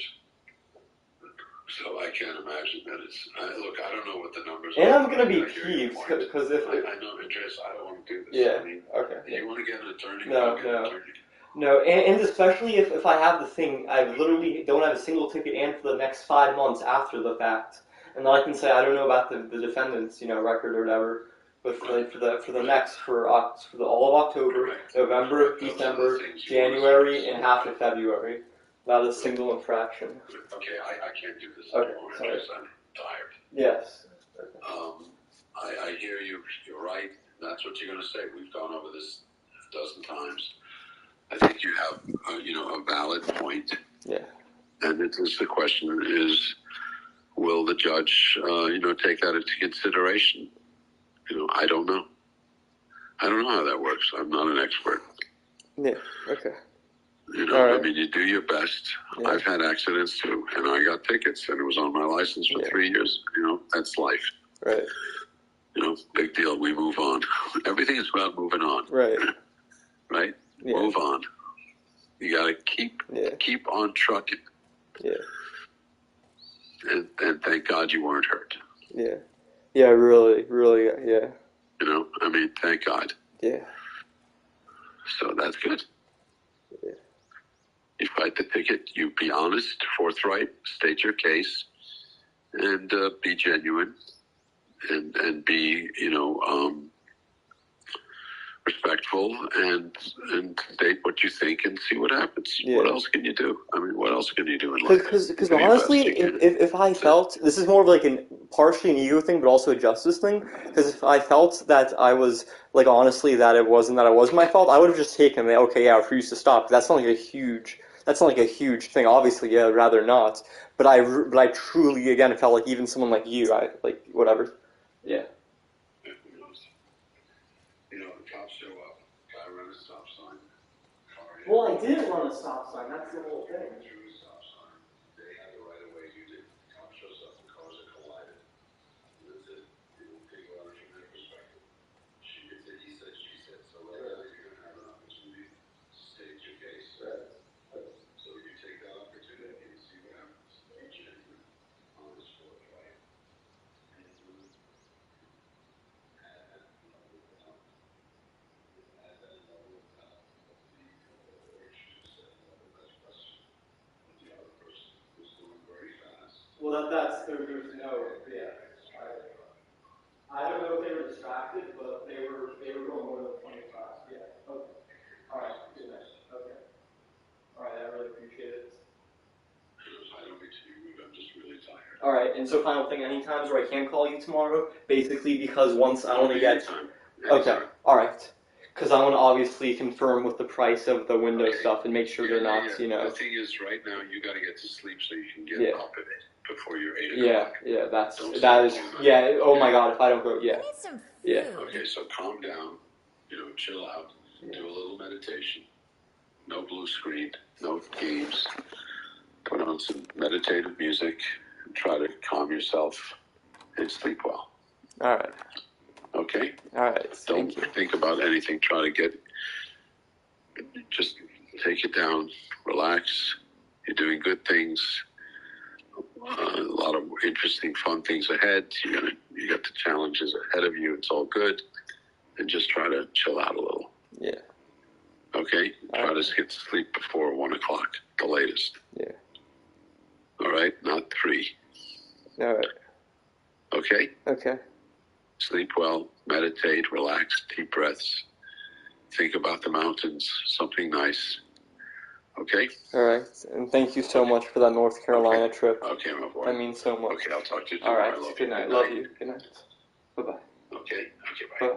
So I can't imagine that it's. Look, I don't know what the numbers are. And I'm gonna be peeved because if I know, Andreas, I don't want to do this. Yeah. I mean, okay. You want to get an attorney? No, and especially if I have the thing, I literally don't have a single ticket, and for the next 5 months after the fact, and then I can say I don't know about the defendant's record or whatever, but for all of October, November, December, January, and half of February. Not a single infraction. Okay, I can't do this anymore. Sorry. I'm tired. Yes. I hear you. You're right. That's what you're going to say. We've gone over this a dozen times. I think you have, a valid point. Yeah. And the question is, will the judge, take that into consideration? I don't know. I don't know how that works. I'm not an expert. Yeah. Okay. Right. I mean, you do your best. Yeah. I've had accidents too, and I got tickets, and it was on my license for 3 years. That's life. Right. Big deal. We move on. Everything is about moving on. Right. Right? Yeah. Move on. You got to keep on trucking. Yeah. And thank God you weren't hurt. Yeah. Yeah, really, yeah. I mean, thank God. Yeah. So that's good. Yeah. You fight the ticket, you be honest, forthright, state your case, and be genuine, and be, respectful, and state what you think and see what happens. Yeah. What else can you do? I mean, what else can you do in life? Because honestly, if I felt, this is more of like partially an ego thing, but also a justice thing, because if I felt that I was, honestly, that it wasn't my fault, I would have just taken it, okay, yeah, I refuse to stop. That's not like a huge thing. Obviously, yeah, I'd rather not. But I truly, again, felt like even someone like you, whatever. Yeah. Cops show up, guy run a stop sign. Well, I didn't run a stop sign, that's the whole thing. Stop sign. They had the right of way, you did. Cop shows up, the cars are collided. That's it. Take a lot from their perspective. She said, he said, she said, so but there's no, yeah. I don't know if they were distracted, but they were going more than 25. Yeah. Okay. All right. Good night. Okay. All right. I really appreciate it. I don't mean to. I'm just really tired. All right. And so, final thing. Any times where I can call you tomorrow, basically because once I want to get. Anytime. Okay. All right. Because I want to obviously confirm with the price of the window stuff and make sure they're not, you know. The thing is, right now you got to get to sleep so you can get up at it before you're 8 o'clock. Oh my God, if I don't go, I need some food. Okay, so calm down, chill out, do a little meditation, no blue screen, no games, put on some meditative music, and try to calm yourself and sleep well. All right. Okay? All right. Don't think about anything. Try to just take it down, relax. You're doing good things. A lot of interesting, fun things ahead. You got the challenges ahead of you. It's all good. And just try to chill out a little. Yeah. Okay? Try to get to sleep before 1 o'clock, the latest. Yeah. All right? Not 3. All right. Okay? Okay. Sleep well, meditate, relax, deep breaths. Think about the mountains, something nice. Okay? All right. And thank you so much for that North Carolina trip. Okay, my boy. That means so much. Okay, I'll talk to you All tomorrow. right. Good night. Love you. Good night. Bye-bye. Okay, bye. Bye.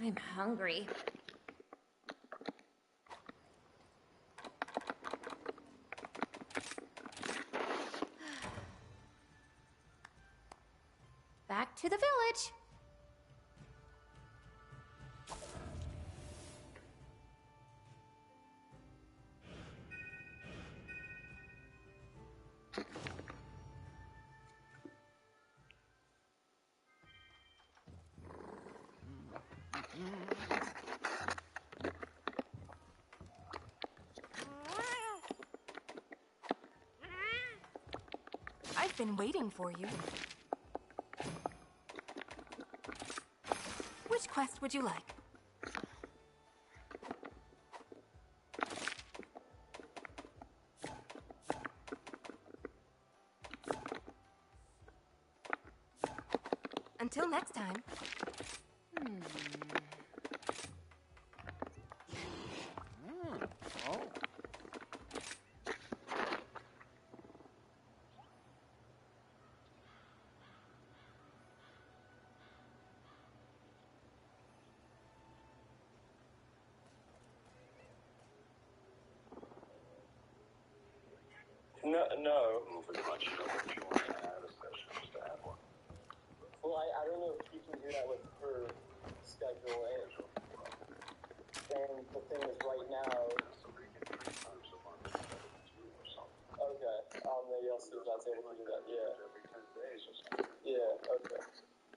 I'm hungry. Back to the village. I've been waiting for you. Which quest would you like? Until next time. No. Pretty much, if you want to add a session, just add one. Well, I don't know if you can do that with her schedule. And the thing is, right now. Okay. Maybe I'll see if that's able to do that. Yeah.